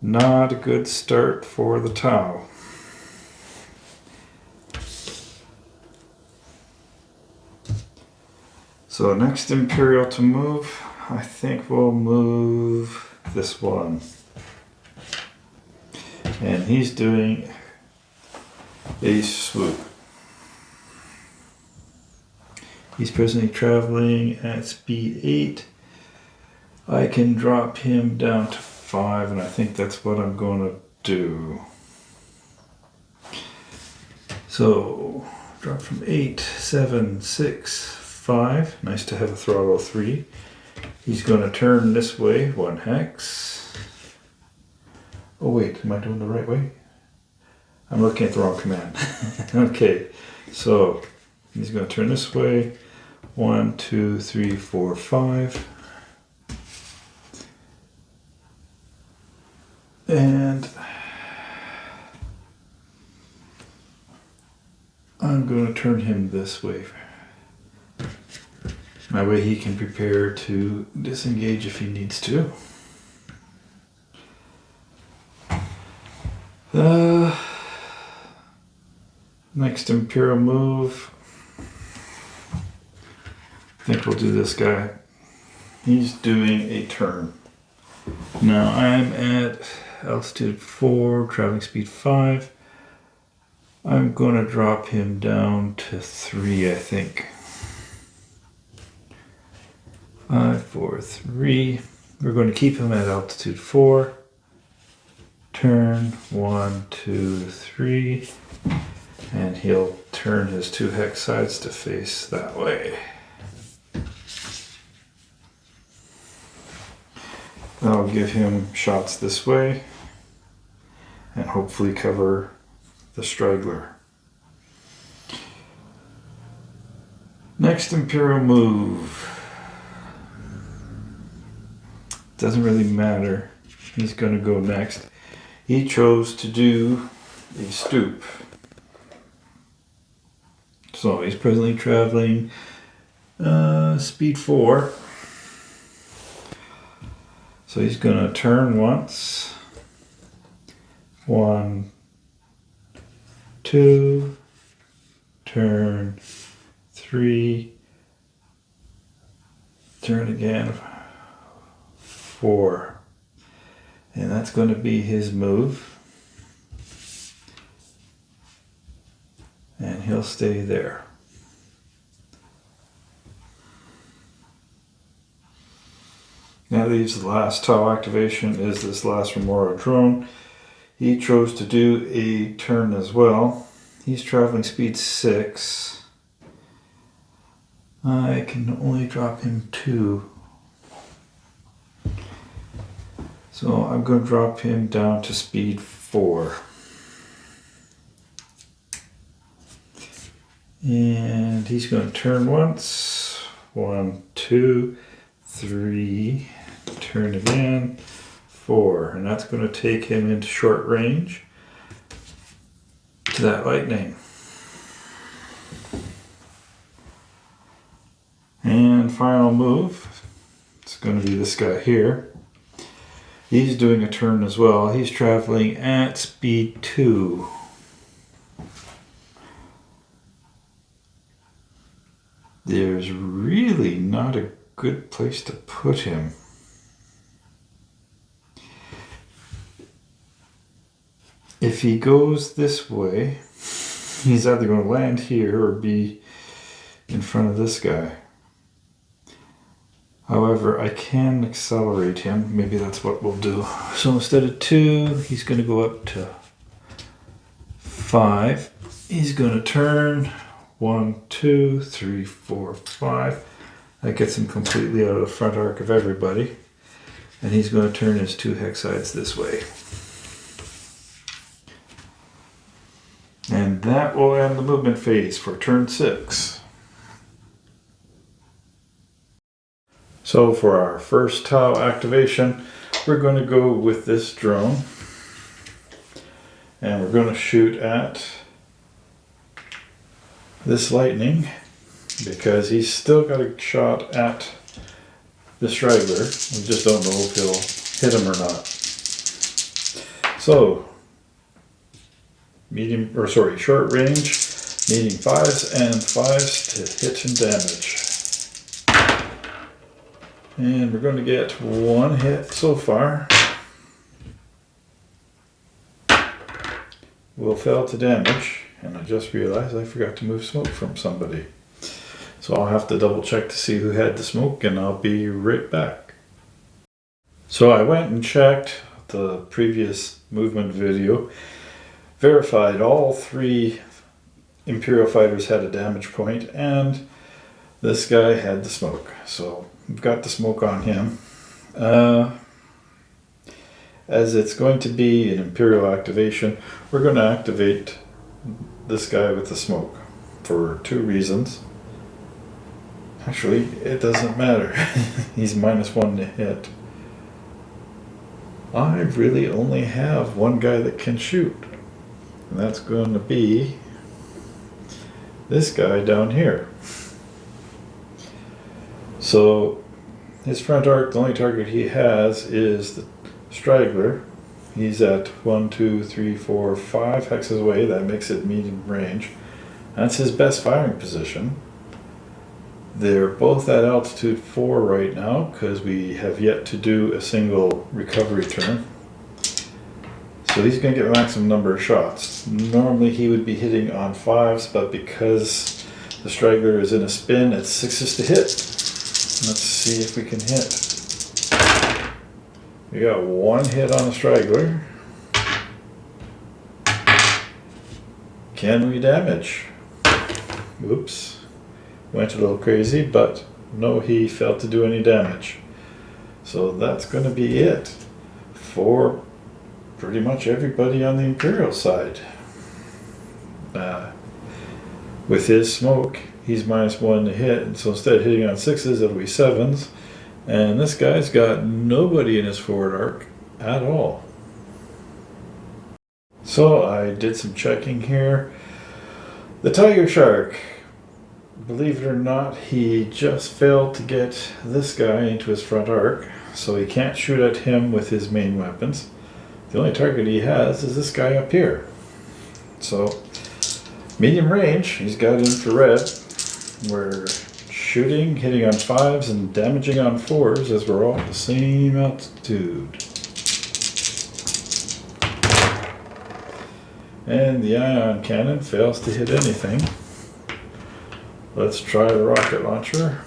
not a good start for the Tau. So next Imperial to move, I think we'll move this one. And he's doing a swoop. He's presently traveling at speed 8. I can drop him down to 5, and I think that's what I'm going to do. So drop from 8, 7, 6, 5. Nice to have a throttle 3. He's going to turn this way, 1 hex. Oh wait, am I doing the right way? I'm looking at the wrong command. Okay, so he's going to turn this way, 1, 2, 3, 4, 5. And I'm going to turn him this way. That way he can prepare to disengage if he needs to. Next Imperial move. I think we'll do this guy. He's doing a turn. Now I'm at altitude 4, traveling speed 5. I'm going to drop him down to 3, I think. 5, 4, 3. We're going to keep him at altitude 4. Turn 1, 2, 3. And he'll turn his 2 hex sides to face that way. That'll give him shots this way and hopefully cover the Straggler. Next Imperial move. Doesn't really matter. He's going to go next. He chose to do a stoop. So he's presently traveling speed 4. So he's going to turn once. 1, 2, turn 3, turn again 4. And that's going to be his move. And he'll stay there. That leaves the last Tau activation is this last Remora drone. He chose to do a turn as well. He's traveling speed 6. I can only drop him 2. So I'm going to drop him down to speed 4. And he's going to turn once. 1, 2, 3. Turn again. 4. And that's going to take him into short range. to that lightning. And final move, it's going to be this guy here. He's doing a turn as well. He's traveling at speed 2. There's really not a good place to put him. If he goes this way, he's either going to land here or be in front of this guy. However, I can accelerate him. Maybe that's what we'll do. So instead of 2, he's going to go up to 5. He's going to turn 1, 2, 3, 4, 5. That gets him completely out of the front arc of everybody. And he's going to turn his 2 hex sides this way. And that will end the movement phase for turn 6. So for our first tile activation, we're going to go with this drone. And we're going to shoot at this lightning because he's still got a shot at the Straggler. We just don't know if he'll hit him or not. So, short range, needing 5s and 5s to hit and damage. And we're going to get 1 hit so far. Will fail to damage, and I just realized I forgot to move smoke from somebody. So I'll have to double check to see who had the smoke, and I'll be right back. So I went and checked the previous movement video, verified all 3 Imperial fighters had a damage point, and this guy had the smoke. So we've got the smoke on him. As it's going to be an Imperial activation, we're going to activate this guy with the smoke for 2 reasons. Actually, it doesn't matter. He's -1 to hit. I really only have 1 guy that can shoot. And that's going to be this guy down here. So his front arc, the only target he has is the Straggler. He's at 1, 2, 3, 4, 5 hexes away. That makes it medium range. That's his best firing position. They're both at altitude 4 right now because we have yet to do a single recovery turn. So he's going to get a maximum number of shots. Normally he would be hitting on 5s, but because the Straggler is in a spin, it's 6s to hit. Let's see if we can hit. We got 1 hit on the Straggler. Can we damage? Oops. Went a little crazy, but no, he failed to do any damage. So that's going to be it for pretty much everybody on the Imperial side. With his smoke, he's -1 to hit, and so instead of hitting on 6s, it'll be 7s. And this guy's got nobody in his forward arc at all. So I did some checking here. The Tiger Shark, believe it or not, he just failed to get this guy into his front arc, so he can't shoot at him with his main weapons. The only target he has is this guy up here. So, medium range, he's got infrared. We're shooting, hitting on 5s and damaging on 4s as we're all at the same altitude. And the ion cannon fails to hit anything. Let's try the rocket launcher.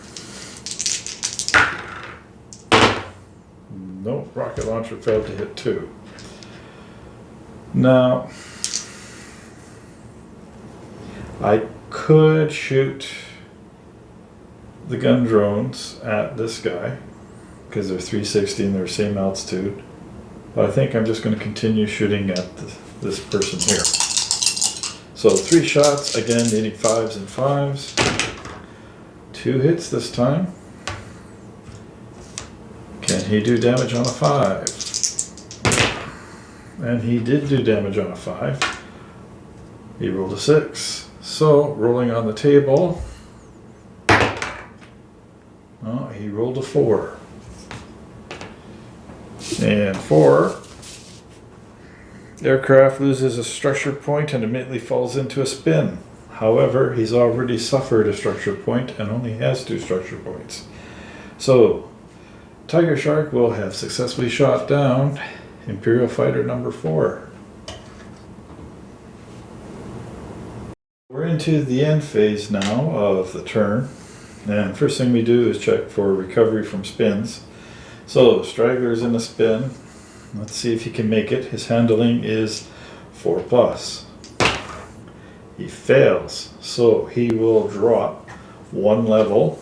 Nope, rocket launcher failed to hit 2. Now, I could shoot the gun drones at this guy because they're 360 and they're same altitude, but I think I'm just going to continue shooting at this person here. So 3 shots, again needing 5s and 5s. 2 hits this time. Can he do damage on a 5? And he did do damage on a 5. He rolled a 6. So, rolling on the table. Oh, he rolled a 4. And 4. Aircraft loses a structure point and immediately falls into a spin. However, he's already suffered a structure point and only has 2 structure points. So, Tiger Shark will have successfully shot down Imperial Fighter number 4. We're into the end phase now of the turn. And first thing we do is check for recovery from spins. So, Straggler's in a spin. Let's see if he can make it. His handling is 4+. He fails, so he will drop 1 level.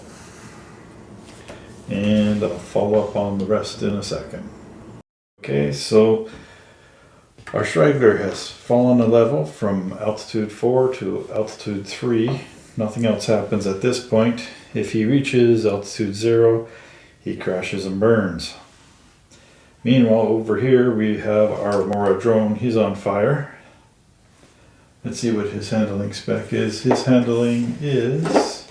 And I'll follow up on the rest in a second. Okay, so our Straggler has fallen a level from altitude 4 to altitude 3. Nothing else happens at this point. If he reaches altitude 0, he crashes and burns. Meanwhile, over here we have our Mora drone. He's on fire. Let's see what his handling spec is. His handling is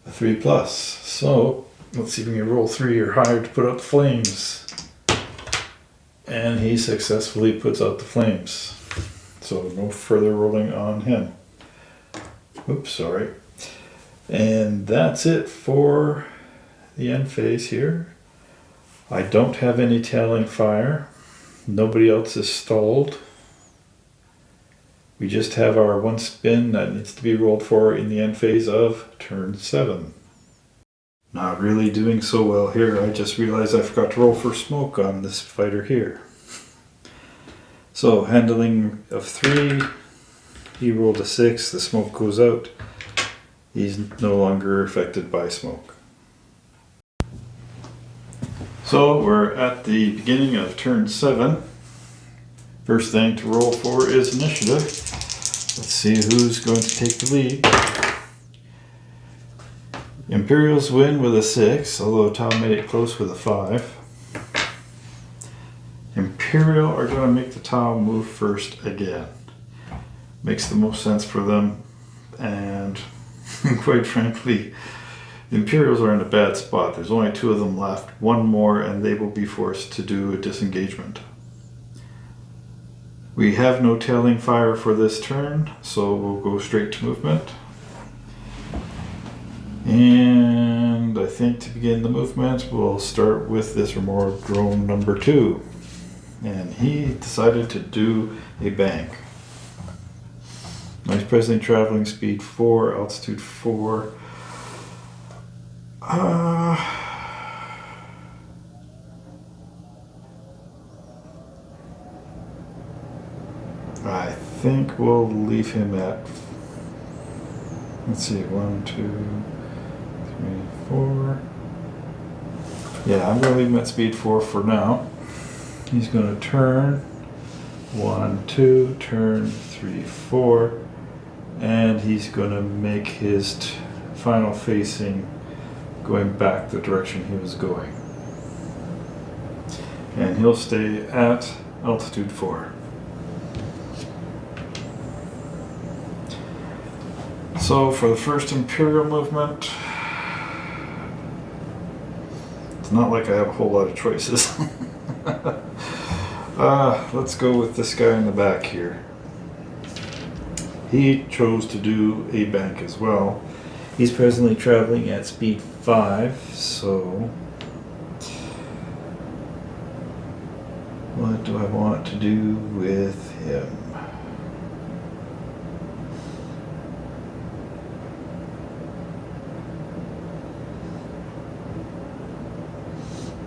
a 3+. So let's see if we can roll 3 or higher to put out the flames. And he successfully puts out the flames. So no further rolling on him. Oops, sorry. And that's it for the end phase here. I don't have any tailing fire. Nobody else is stalled. We just have our 1 spin that needs to be rolled for in the end phase of turn 7. Not really doing so well here. I just realized I forgot to roll for smoke on this fighter here. So, handling of 3. He rolled a 6. The smoke goes out. He's no longer affected by smoke. So, we're at the beginning of turn 7. First thing to roll for is initiative. Let's see who's going to take the lead. Imperials win with a 6, although Tom made it close with a 5. Imperial are going to make the Tau move first again. Makes the most sense for them, and quite frankly, the Imperials are in a bad spot. There's only 2 of them left. 1 more and they will be forced to do a disengagement. We have no tailing fire for this turn, so we'll go straight to movement. And I think to begin the movement, we'll start with this remote drone number 2. And he decided to do a bank. He's presently traveling speed 4, altitude 4. I think we'll leave him at, let's see, 1, 2, 3, 4. Yeah, I'm going to leave him at speed 4 for now. He's going to turn 1, 2, turn 3, 4, and he's going to make his final facing going back the direction he was going. And he'll stay at altitude 4. So for the first Imperial movement, it's not like I have a whole lot of choices. Let's go with this guy in the back here. He chose to do a bank as well. He's presently traveling at speed 5, so what do I want to do with him?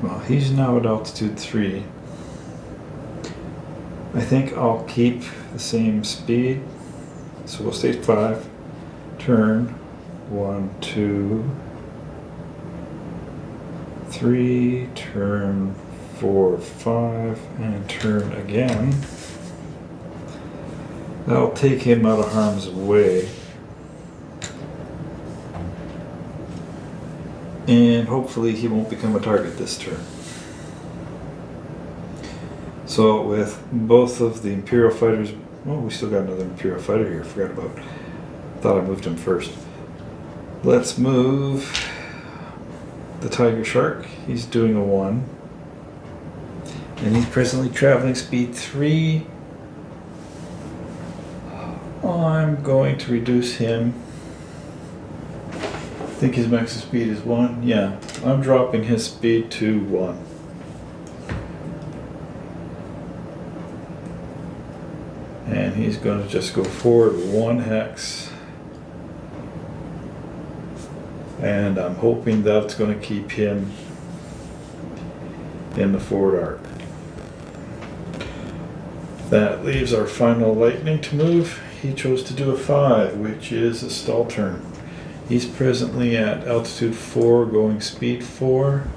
Well, he's now at altitude 3. I think I'll keep the same speed. So we'll stay 5, turn 1, 2, 3, turn 4, 5, and turn again. That'll take him out of harm's way. And hopefully he won't become a target this turn. So with both of the Imperial fighters Oh, we still got another Imperial fighter here. Forgot about. Thought I moved him first. Let's move the Tiger Shark. He's doing a 1. And he's presently traveling speed 3. I'm going to reduce him. I think his maximum speed is 1. Yeah, I'm dropping his speed to 1. And he's going to just go forward 1 hex. And I'm hoping that's going to keep him in the forward arc. That leaves our final lightning to move. He chose to do a 5, which is a stall turn. He's presently at altitude 4, going speed 4.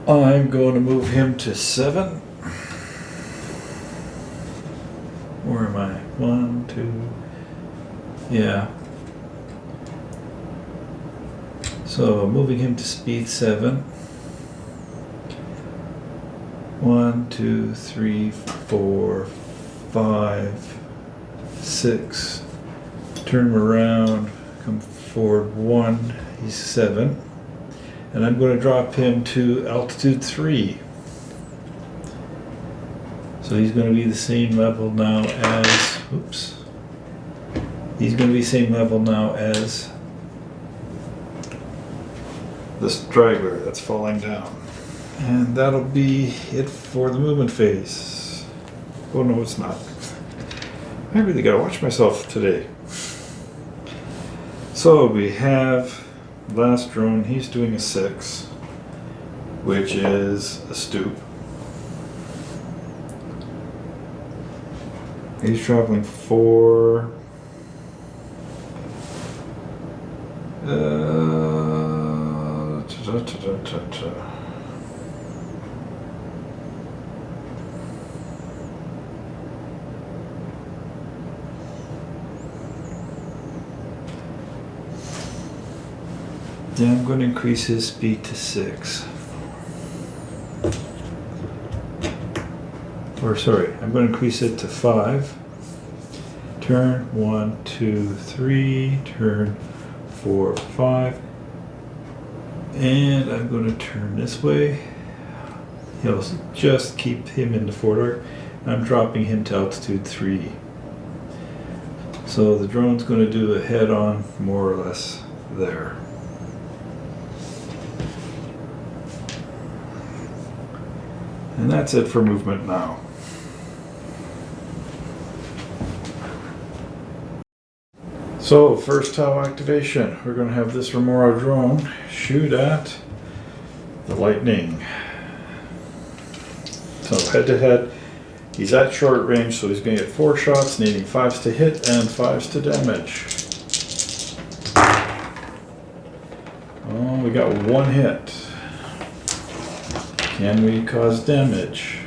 I'm going to move him to 7. Where am I? 1, 2. Yeah. So moving him to speed 7. 1, 2, 3, 4, 5, 6. Turn him around, come forward 1. He's 7. And I'm going to drop him to altitude 3. So he's going to be the same level now as, oops. He's going to be same level now as the Straggler that's falling down. And that'll be it for the movement phase. Oh no, it's not. I really gotta watch myself today. So we have last drone, he's doing a 6, which is a stoop. He's traveling 4. Yeah, I'm going to increase his speed to 6. Or sorry, I'm going to increase it to 5. Turn 1, 2, 3. Turn 4, 5. And I'm going to turn this way. He'll just keep him in the forward arc. I'm dropping him to altitude 3. So the drone's going to do a head-on more or less there. And that's it for movement now. So first tau activation, we're going to have this Remora drone shoot at the lightning. So head to head, he's at short range, so he's going to get 4 shots, needing 5s to hit and 5s to damage. Oh, we got 1 hit. Can we cause damage?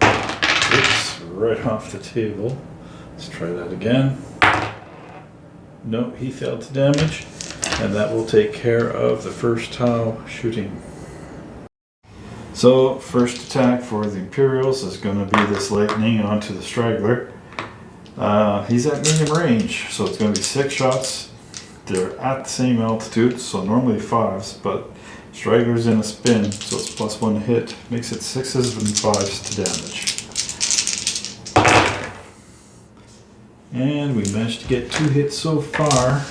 Oops, right off the table. Let's try that again. No, he failed to damage, and that will take care of the first tau shooting. So, first attack for the Imperials is going to be this lightning onto the Straggler. He's at medium range, so it's going to be 6 shots. They're at the same altitude, so normally 5s, but Straggler's in a spin, so it's +1 to hit. Makes it 6s and 5s to damage. And we managed to get 2 hits so far.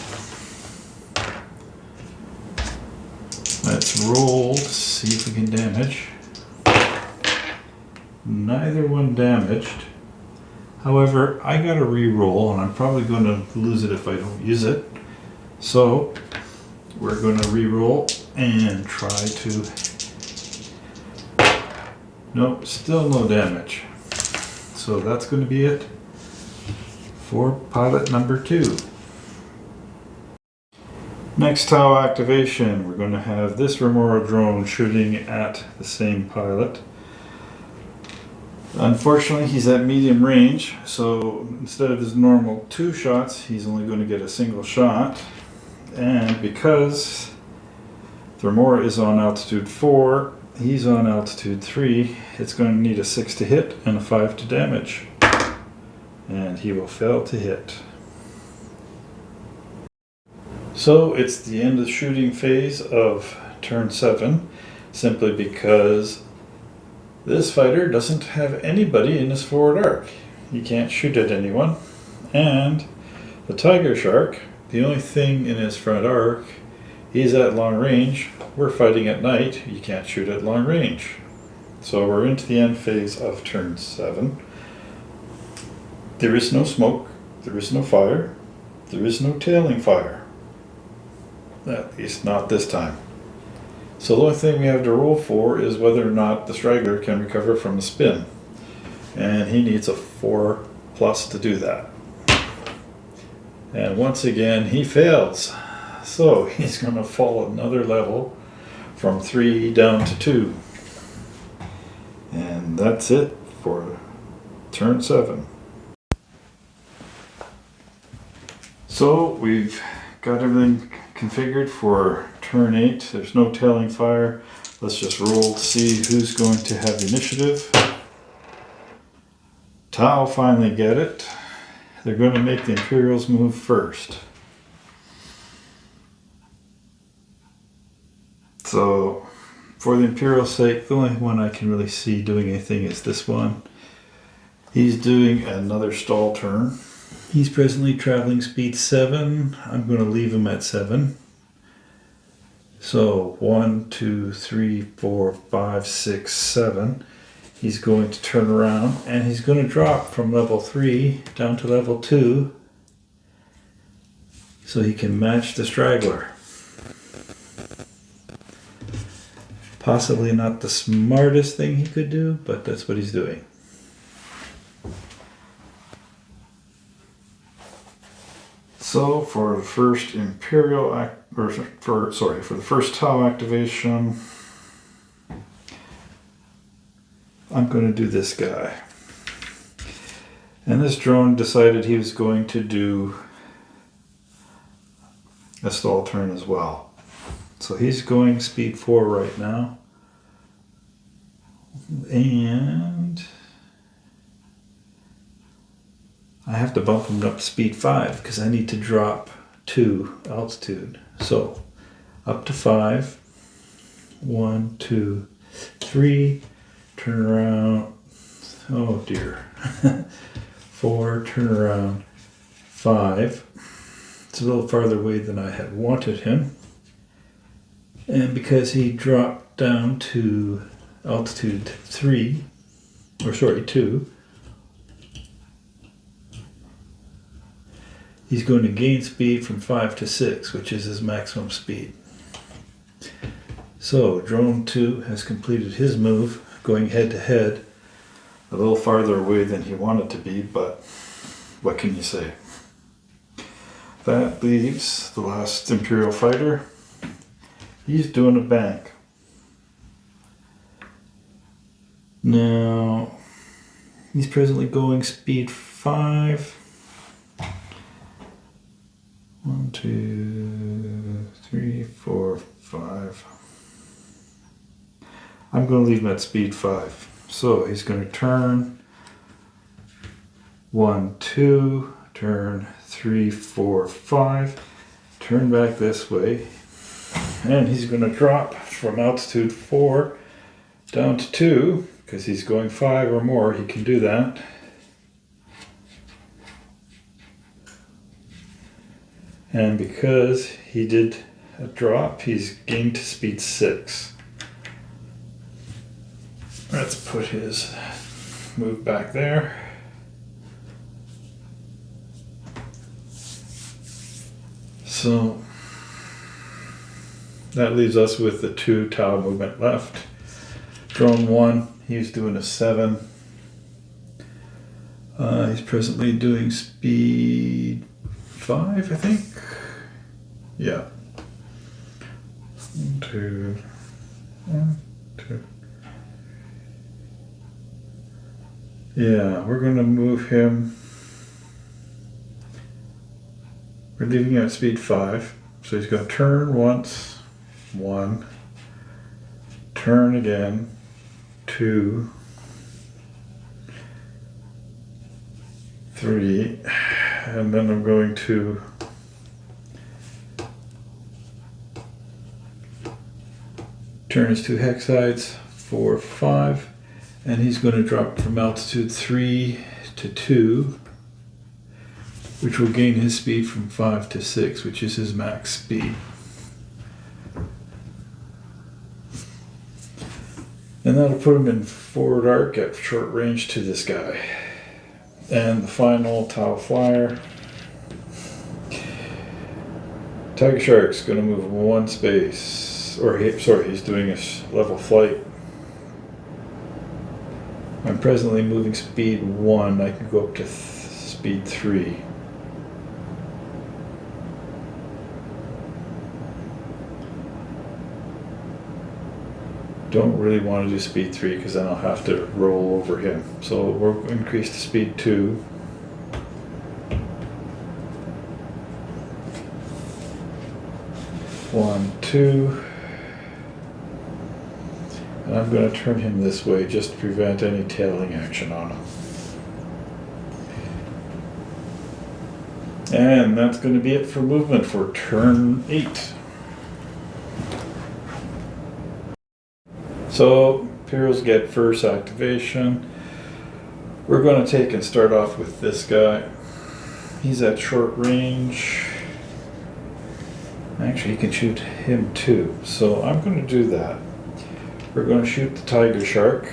Let's roll to see if we can damage. Neither one damaged. However, I got a re-roll, and I'm probably going to lose it if I don't use it. So, we're going to re-roll and try to... Nope, still no damage. So that's going to be it for pilot number 2. Next tau activation, we're going to have this Remora drone shooting at the same pilot. Unfortunately, he's at medium range, so instead of his normal 2 shots, he's only going to get a single shot. And because the Remora is on altitude 4 he's on altitude 3. It's going to need a 6 to hit and a 5 to damage. And he will fail to hit. So it's the end of the shooting phase of turn 7, simply because this fighter doesn't have anybody in his forward arc. He can't shoot at anyone. And the tiger shark, the only thing in his front arc, he's at long range. We're fighting at night. You can't shoot at long range. So we're into the end phase of turn 7. There is no smoke. There is no fire. There is no tailing fire. At least not this time. So the only thing we have to roll for is whether or not the Straggler can recover from the spin. And he needs a 4+ to do that. And once again, he fails. So he's going to fall another level from 3 down to 2. And that's it for turn 7. So we've got everything configured for turn 8. There's no tailing fire. Let's just roll to see who's going to have the initiative. Tau finally get it. They're going to make the Imperials move first. So, for the Imperial's sake, the only one I can really see doing anything is this one. He's doing another stall turn. He's presently traveling speed 7. I'm going to leave him at 7. So 1, 2, 3, 4, 5, 6, 7. He's going to turn around and he's going to drop from level 3 down to level 2 so he can match the Straggler. Possibly not the smartest thing he could do, but that's what he's doing. So for the first Imperial for the first Tau activation, I'm going to do this guy. And this drone decided he was going to do a stall turn as well. So he's going speed 4 right now. And I have to bump him up to speed 5 because I need to drop 2 altitude. So up to 5. 1, 2, 3. Turn around. Oh dear. 4. Turn around. 5. It's a little farther away than I had wanted him. And because he dropped down to altitude 2, he's going to gain speed from 5 to 6, which is his maximum speed. So drone 2 has completed his move, going head to head, a little farther away than he wanted to be, but what can you say? That leaves the last Imperial fighter. He's doing a bank. Now, he's presently going speed 5. 1, 2, 3, 4, 5. I'm going to leave him at speed 5. So he's going to turn 1, 2, turn 3, 4, 5, turn back this way, and he's going to drop from altitude 4 down to 2 because he's going 5 or more. He can do that. And because he did a drop, he's gained to speed 6. Let's put his move back there. So that leaves us with the 2 Tau movement left. Drone 1, he's doing a 7. He's presently doing speed 5, I think. Yeah. 1, 2, 1, 2. Yeah, we're going to move him. We're leaving him at speed 5. So he's going to turn once, 1, turn again, 2, 3, and then I'm going to turn his 2 hex sides, 4, 5, and he's going to drop from altitude 3 to 2, which will gain his speed from 5 to 6, which is his max speed. And that'll put him in forward arc at short range to this guy. And the final Tau flyer. Tiger Shark's going to move 1 space. He's doing a level flight. I'm presently moving speed 1. I can go up to speed 3. Don't really want to do speed 3 because then I'll have to roll over him. So we'll increase to speed 2. 1, 2. And I'm going to turn him this way just to prevent any tailing action on him. And that's going to be it for movement for turn 8. So, Imperials get first activation. We're going to take and start off with this guy. He's at short range. Actually, he can shoot him too. So I'm going to do that. We're going to shoot the Tiger Shark.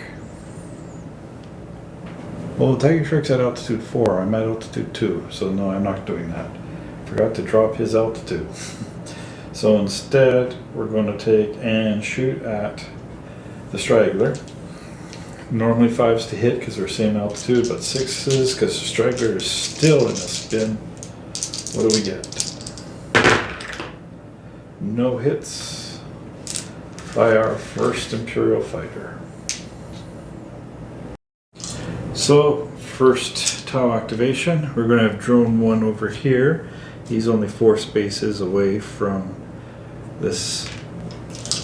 Well, the Tiger Shark's at altitude 4. I'm at altitude 2. So no, I'm not doing that. Forgot to drop his altitude. So instead, we're going to take and shoot at the Straggler. Normally 5s to hit because they're same altitude, but 6s because the Straggler is still in a spin. What do we get? No hits by our first Imperial fighter. So, first Tau activation. We're going to have drone 1 over here. He's only 4 spaces away from this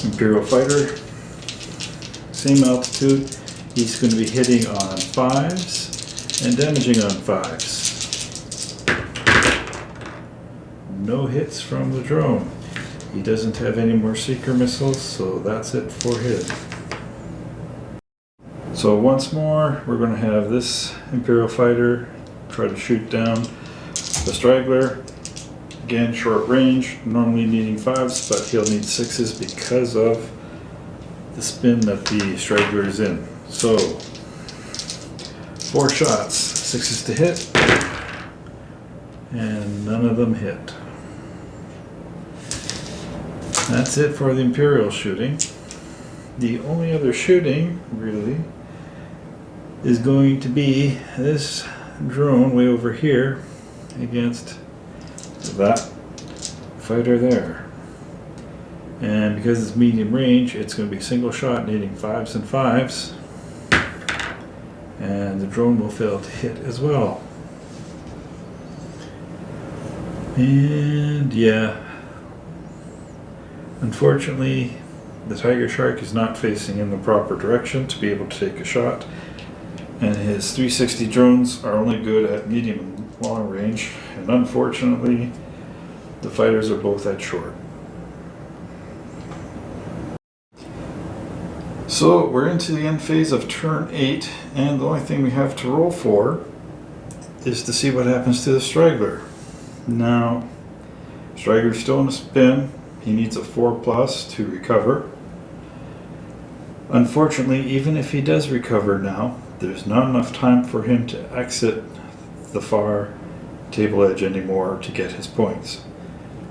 Imperial fighter. Same altitude. He's going to be hitting on 5s and damaging on 5s. No hits from the drone. He doesn't have any more seeker missiles, so that's it for him. So once more, we're going to have this Imperial fighter try to shoot down the Straggler. Again, short range, normally needing 5s, but he'll need 6s because of the spin that the Straggler is in. So, 4 shots, 6s to hit, and none of them hit. That's it for the Imperial shooting. The only other shooting, really, is going to be this drone way over here against that fighter there. And because it's medium range, it's going to be single shot needing 5s and 5s. And the drone will fail to hit as well. And yeah, unfortunately, the Tiger Shark is not facing in the proper direction to be able to take a shot. And his 360 drones are only good at medium and long range. And unfortunately, the fighters are both at short. So we're into the end phase of turn 8, and the only thing we have to roll for is to see what happens to the Straggler. Now, Straggler's still in a spin. He needs a 4+ to recover. Unfortunately, even if he does recover now, there's not enough time for him to exit the far table edge anymore to get his points.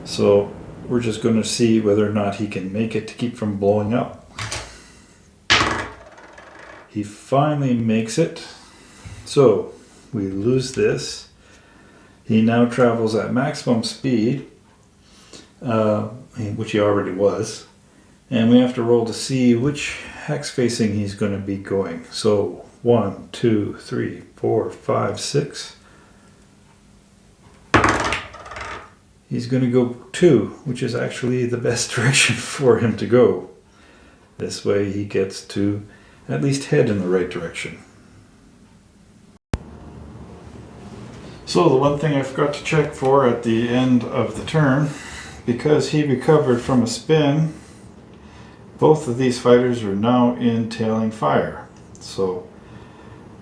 So we're just going to see whether or not he can make it to keep from blowing up. He finally makes it. So we lose this. He now travels at maximum speed, which he already was. And we have to roll to see which hex facing he's going to be going. So 1, 2, 3, 4, 5, 6. He's going to go 2, which is actually the best direction for him to go. This way he gets to at least head in the right direction. So the one thing I forgot to check for at the end of the turn, because he recovered from a spin, both of these fighters are now in tailing fire. So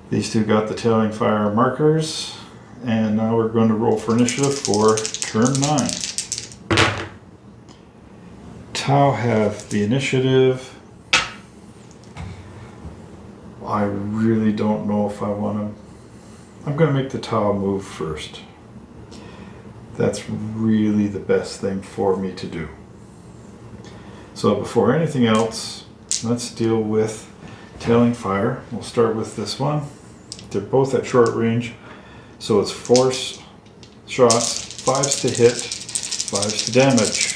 these two got the tailing fire markers, and now we're going to roll for initiative for turn 9. Tau have the initiative. I really don't know if I want to. I'm going to make the Tau move first. That's really the best thing for me to do. So before anything else, let's deal with tailing fire. We'll start with this one. They're both at short range, so it's 4 shots, 5s to hit, 5s to damage.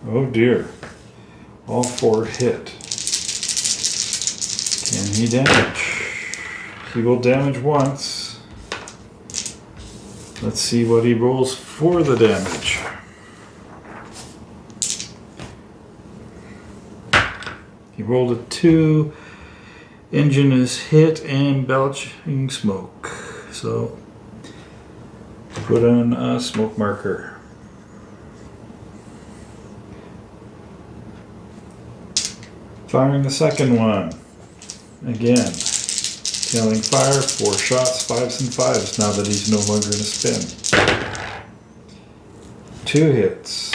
Oh dear. All 4 hit. Can he damage? He will damage once. Let's see what he rolls for the damage. He rolled a 2. Engine is hit and belching smoke. So put on a smoke marker. Firing the second one. Again, tailing fire, 4 shots, 5s and 5s, now that he's no longer in a spin. 2 hits.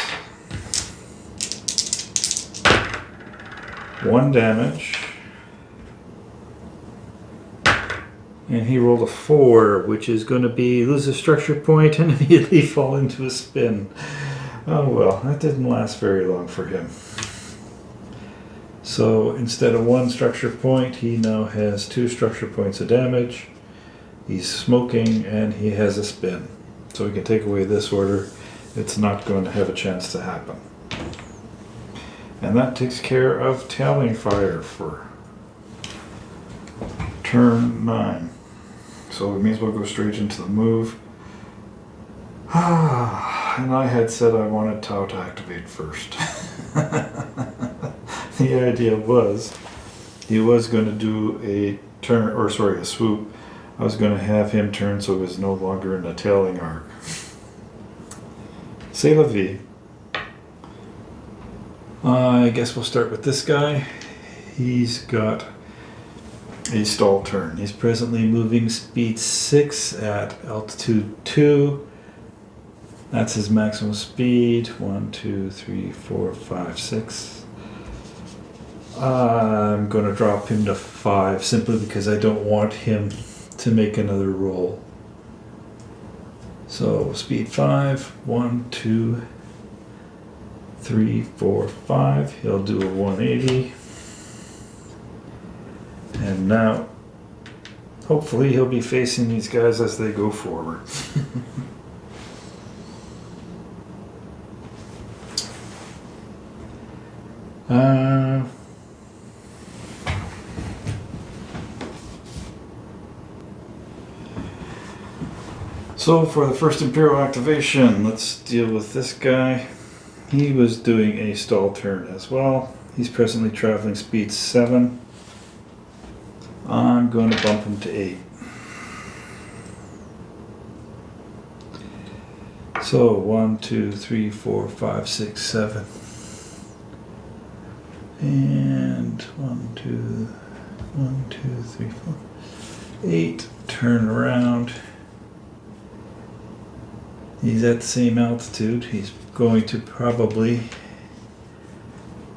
1 damage. And he rolled a 4, which is going to be lose a structure point and immediately fall into a spin. Oh well, that didn't last very long for him. So instead of 1 structure point, he now has 2 structure points of damage. He's smoking and he has a spin. So we can take away this order. It's not going to have a chance to happen. And that takes care of tailing fire for turn 9. So we may as well go straight into the move. And I had said I wanted Tau to activate first. The idea was he was going to do a turn, or sorry, a swoop. I was going to have him turn so he was no longer in a tailing arc. C'est la vie. I guess we'll start with this guy. He's got a stall turn. He's presently moving speed 6 at altitude 2. That's his maximum speed. 1, 2, 3, 4, 5, 6. I'm going to drop him to 5 simply because I don't want him to make another roll. So speed 5, 1, 2, 3, 4, 5. He'll do a 180. And now, hopefully he'll be facing these guys as they go forward. So for the first Imperial activation, let's deal with this guy. He was doing a stall turn as well. He's presently traveling speed 7. I'm going to bump him to 8. So 1, 2, 3, 4, 5, 6, 7. And 1, 2, 1, 2, 3, 4, 8. Turn around. He's at the same altitude. He's going to probably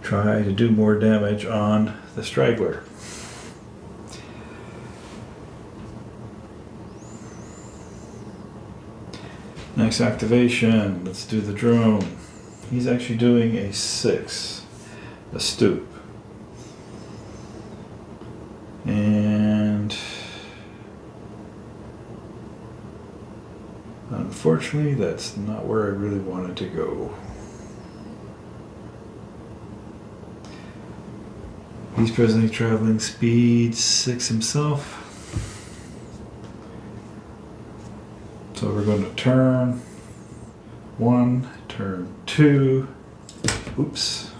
try to do more damage on the Straggler. Next activation, let's do the drone. He's actually doing a 6, a stoop. And unfortunately, that's not where I really wanted to go. He's presently traveling speed 6 himself. So we're going to turn 1, turn 2, Oops.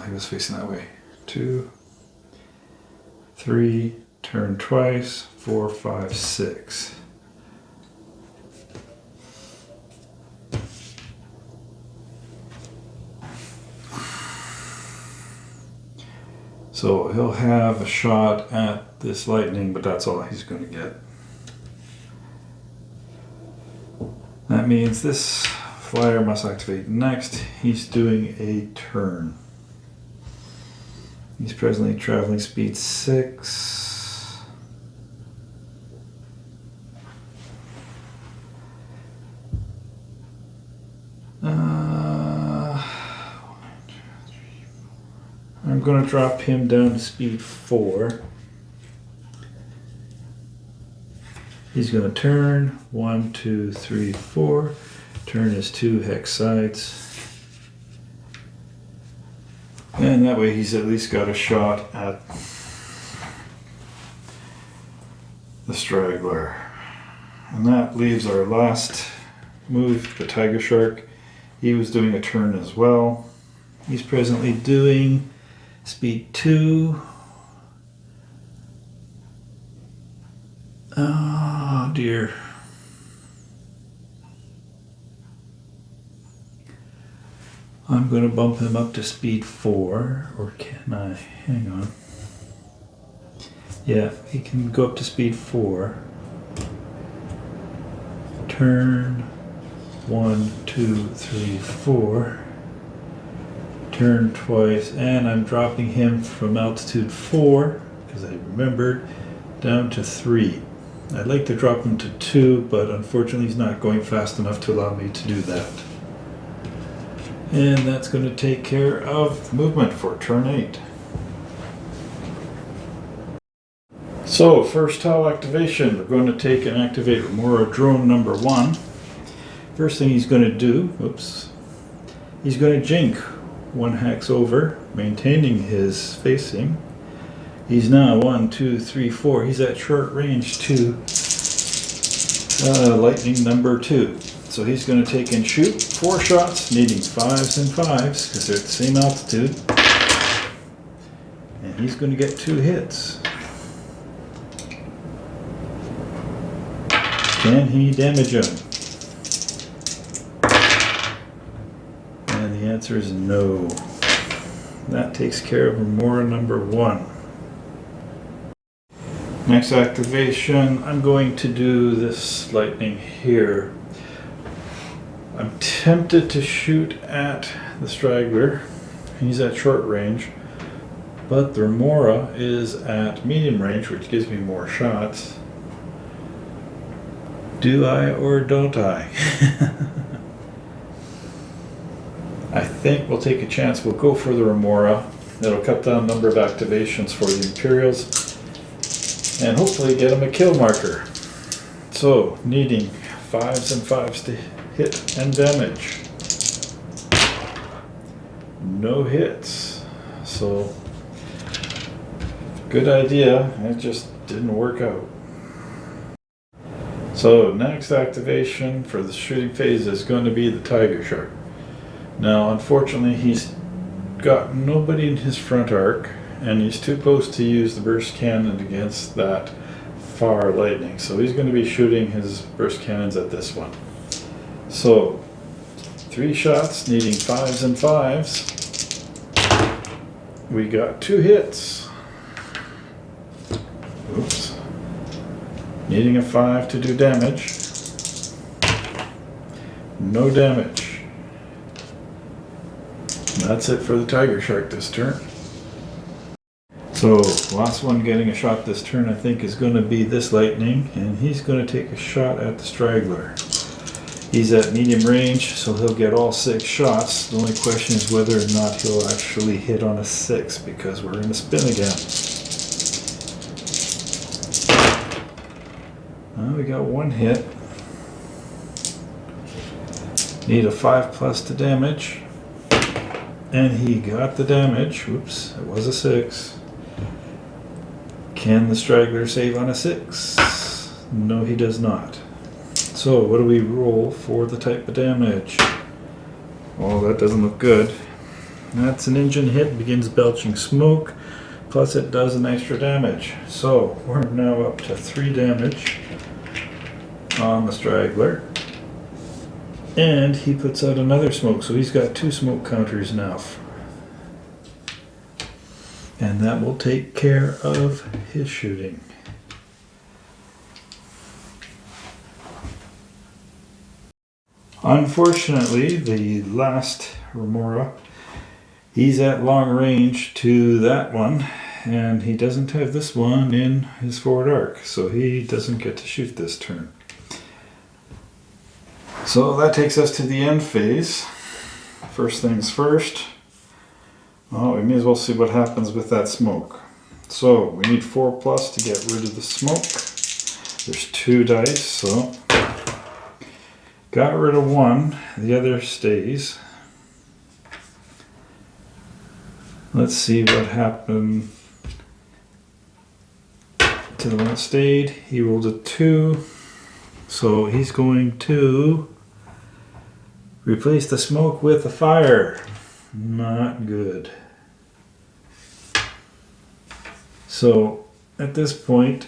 He was facing that way. 2, 3, turn twice, 4, 5, 6. So he'll have a shot at this lightning, but that's all he's going to get. That means this flyer must activate next. He's doing a turn. He's presently traveling speed 6. I'm going to drop him down to speed 4. He's going to turn 1, 2, 3, 4. Turn his 2 hex sides. And that way he's at least got a shot at the Straggler. And that leaves our last move, the Tiger Shark. He was doing a turn as well. He's presently doing speed 2. Oh dear. I'm going to bump him up to speed 4, or can I? Hang on. Yeah, he can go up to speed 4. Turn 1, 2, 3, 4. Turn twice, and I'm dropping him from altitude 4, because I remembered, down to 3. I'd like to drop him to 2, but unfortunately he's not going fast enough to allow me to do that. And that's going to take care of movement for turn 8. So, first tile activation. We're going to take and activate Remora drone number 1. First thing he's going to do, he's going to jink 1 hex over, maintaining his facing. He's now 1, 2, 3, 4. He's at short range to lightning number 2. So he's going to take and shoot 4 shots, needing 5s and 5s because they're at the same altitude. And he's going to get 2 hits. Can he damage him? And the answer is no. That takes care of Remora number 1. Next activation, I'm going to do this lightning here. I'm tempted to shoot at the Straggler. He's at short range, but the Remora is at medium range, which gives me more shots. Do I or don't I? I think we'll take a chance. We'll go for the Remora. It'll cut down the number of activations for the Imperials and hopefully get him a kill marker. So, needing 5s and 5s to hit and damage. No hits. So, good idea. It just didn't work out. So, next activation for the shooting phase is going to be the Tiger Shark. Now, unfortunately, he's got nobody in his front arc, and he's too close to use the burst cannon against that far lightning. So he's going to be shooting his burst cannons at this one. So, 3 shots, needing 5s and 5s. We got 2 hits. Oops. Needing a 5 to do damage. No damage. That's it for the Tiger Shark this turn. So, last one getting a shot this turn I think is going to be this lightning, and he's going to take a shot at the Straggler. He's at medium range, so he'll get all 6 shots. The only question is whether or not he'll actually hit on a 6, because we're in a spin again. We got 1 hit. Need a 5+ to damage. And he got the damage. Oops, it was a 6. Can the Straggler save on a 6? No, he does not. So, what do we roll for the type of damage? Oh, that doesn't look good. That's an engine hit, begins belching smoke, plus it does an extra damage. So we're now up to 3 damage on the Straggler. And he puts out another smoke, so he's got 2 smoke counters now. And that will take care of his shooting. Unfortunately, the last Remora, he's at long range to that one, and he doesn't have this one in his forward arc, so he doesn't get to shoot this turn. So that takes us to the end phase. First things first. Well, we may as well see what happens with that smoke. So we need 4+ to get rid of the smoke. There's 2 dice, so got rid of 1, the other stays. Let's see what happened to the one that stayed. He rolled a 2, so he's going to replace the smoke with a fire. Not good. So at this point,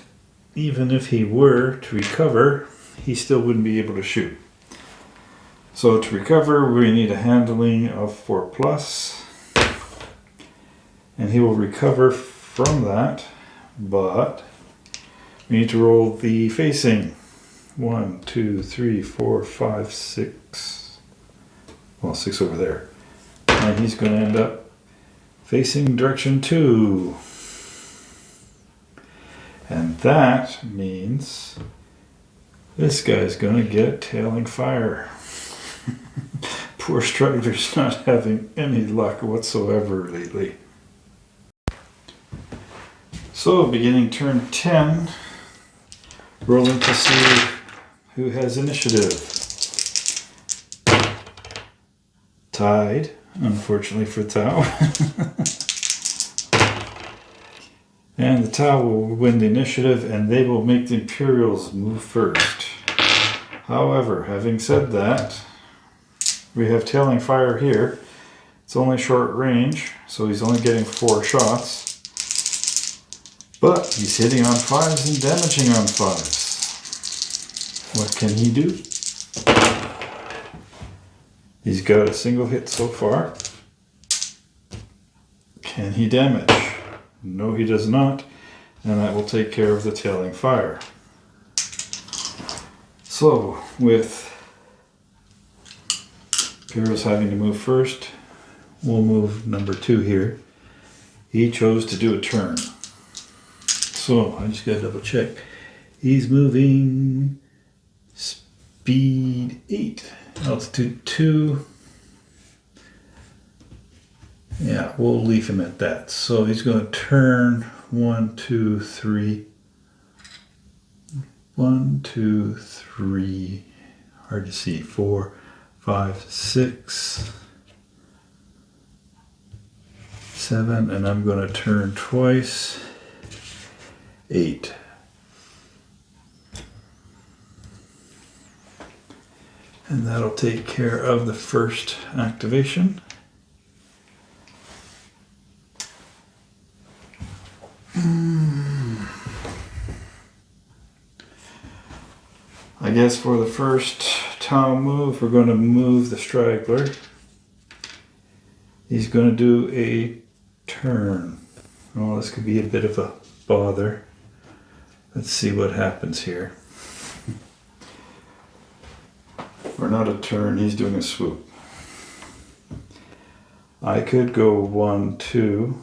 even if he were to recover, he still wouldn't be able to shoot. So to recover, we need a handling of 4+, and he will recover from that, but we need to roll the facing. 1, 2, 3, 4, 5, 6. Well, 6 over there. And he's going to end up facing direction 2. And that means this guy's going to get tailing fire. Poor Straggler's not having any luck whatsoever lately. So, beginning turn 10, rolling to see who has initiative. Tied, unfortunately for Tau. And the Tau will win the initiative, and they will make the Imperials move first. However, having said that, we have tailing fire here. It's only short range, so he's only getting 4 shots. But he's hitting on 5s and damaging on 5s. What can he do? He's got a single hit so far. Can he damage? No, he does not, and that will take care of the tailing fire. So, with Taros having to move first, we'll move number 2 here. He chose to do a turn. So, I just gotta double check. He's moving speed 8, altitude 2. Yeah, we'll leave him at that. So he's going to turn 1, 2, 3. 1, 2, 3. Hard to see. 4, 5, 6, 7. And I'm going to turn twice. 8. And that'll take care of the first activation. I guess for the first Tau move, we're going to move the Straggler. He's going to do a turn. Oh, this could be a bit of a bother. Let's see what happens here. Or not a turn, he's doing a swoop. I could go 1, 2.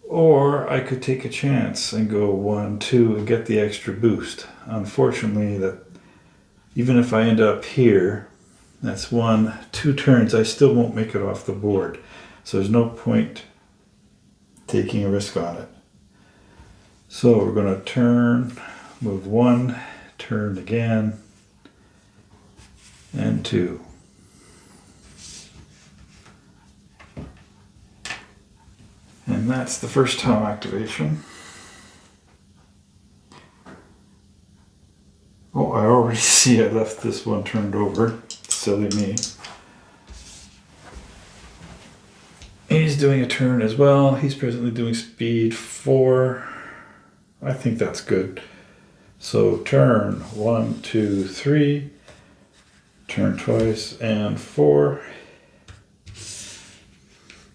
Or I could take a chance and go 1, 2 and get the extra boost. Unfortunately, that even if I end up here, that's 1, 2 turns, I still won't make it off the board. So there's no point taking a risk on it. So we're going to turn, move 1, turn again, and 2. And that's the first Tau activation. Oh, I already see I left this one turned over. silly me. He's doing a turn as well. He's presently doing speed 4. I think that's good. So turn 1, 2, 3. Turn twice and 4.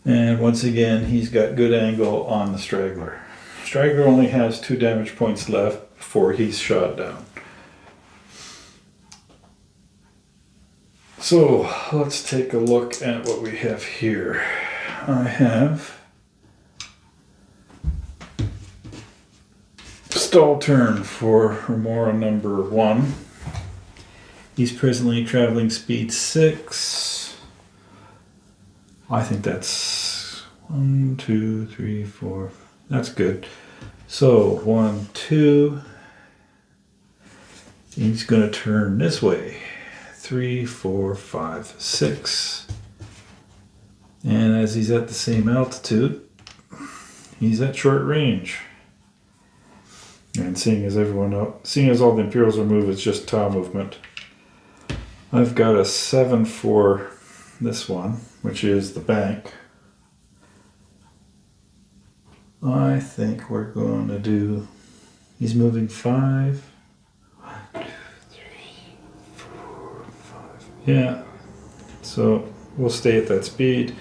And once again, he's got good angle on the Straggler. Straggler only has 2 damage points left before he's shot down. So let's take a look at what we have here. I have stall turn for Remora number 1. He's presently traveling speed 6. I think that's 1, 2, 3, 4. That's good. So 1, 2. He's going to turn this way. 3, 4, 5, 6. And as he's at the same altitude, he's at short range. And seeing as all the Imperials are moved, it's just Tau movement. I've got a 7 for this one, which is the bank. I think we're going to do, he's moving 5. 1, 2, 3, 4, 5. Yeah, so we'll stay at that speed.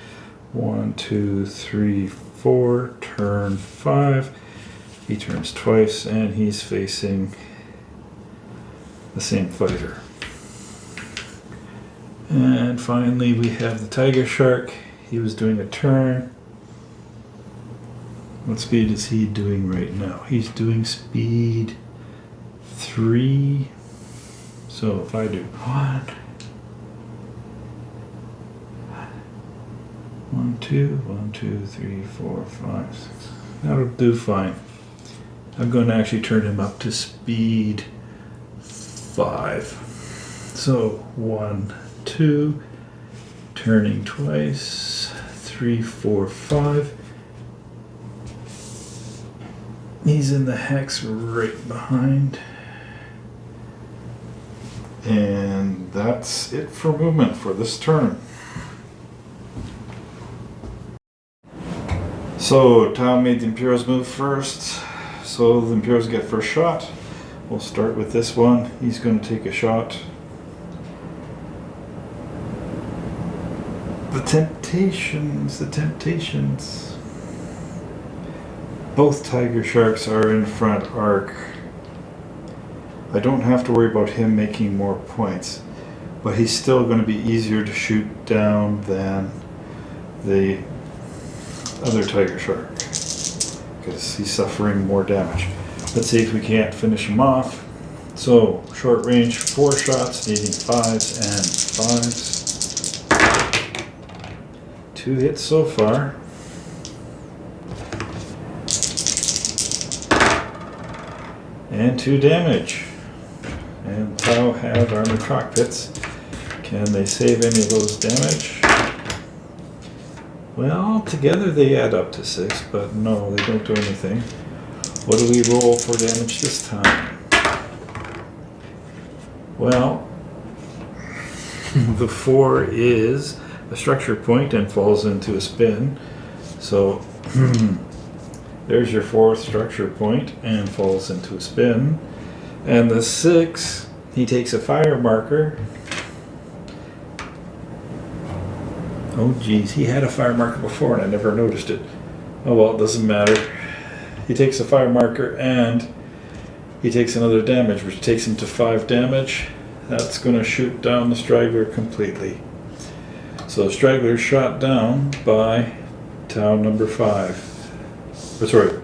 1, 2, 3, 4, turn 5. He turns twice and he's facing the same fighter. And finally we have the Tiger Shark. He was doing a turn. What speed is he doing right now? He's doing speed 3. So if I do 1, 2, 1, 2, 3, 4, 5, 6. That'll do fine. I'm going to actually turn him up to speed 5. So 1, 2, turning twice, 3, 4, 5. He's in the hex right behind. And that's it for movement for this turn. So Tau made the Imperials move first. So the Imperials get first shot. We'll start with this one. He's going to take a shot. The temptations. Both Tiger Sharks are in front arc. I don't have to worry about him making more points, but he's still going to be easier to shoot down than the other Tiger Shark because he's suffering more damage. Let's see if we can't finish him off. So short range, 4 shots, needing 5s and 5s. 2 hits so far. And 2 damage. And Tau have armored cockpits. Can they save any of those damage? Well, together they add up to 6, but no, they don't do anything. What do we roll for damage this time? Well, the 4 is a structure point and falls into a spin. So there's your 4th structure point and falls into a spin. And the 6, he takes a fire marker. Oh geez, he had a fire marker before and I never noticed it. Oh well, it doesn't matter. He takes a fire marker and he takes another damage, which takes him to 5 damage. That's going to shoot down the Straggler completely. So the Straggler is shot down by Tau number 5. Sorry,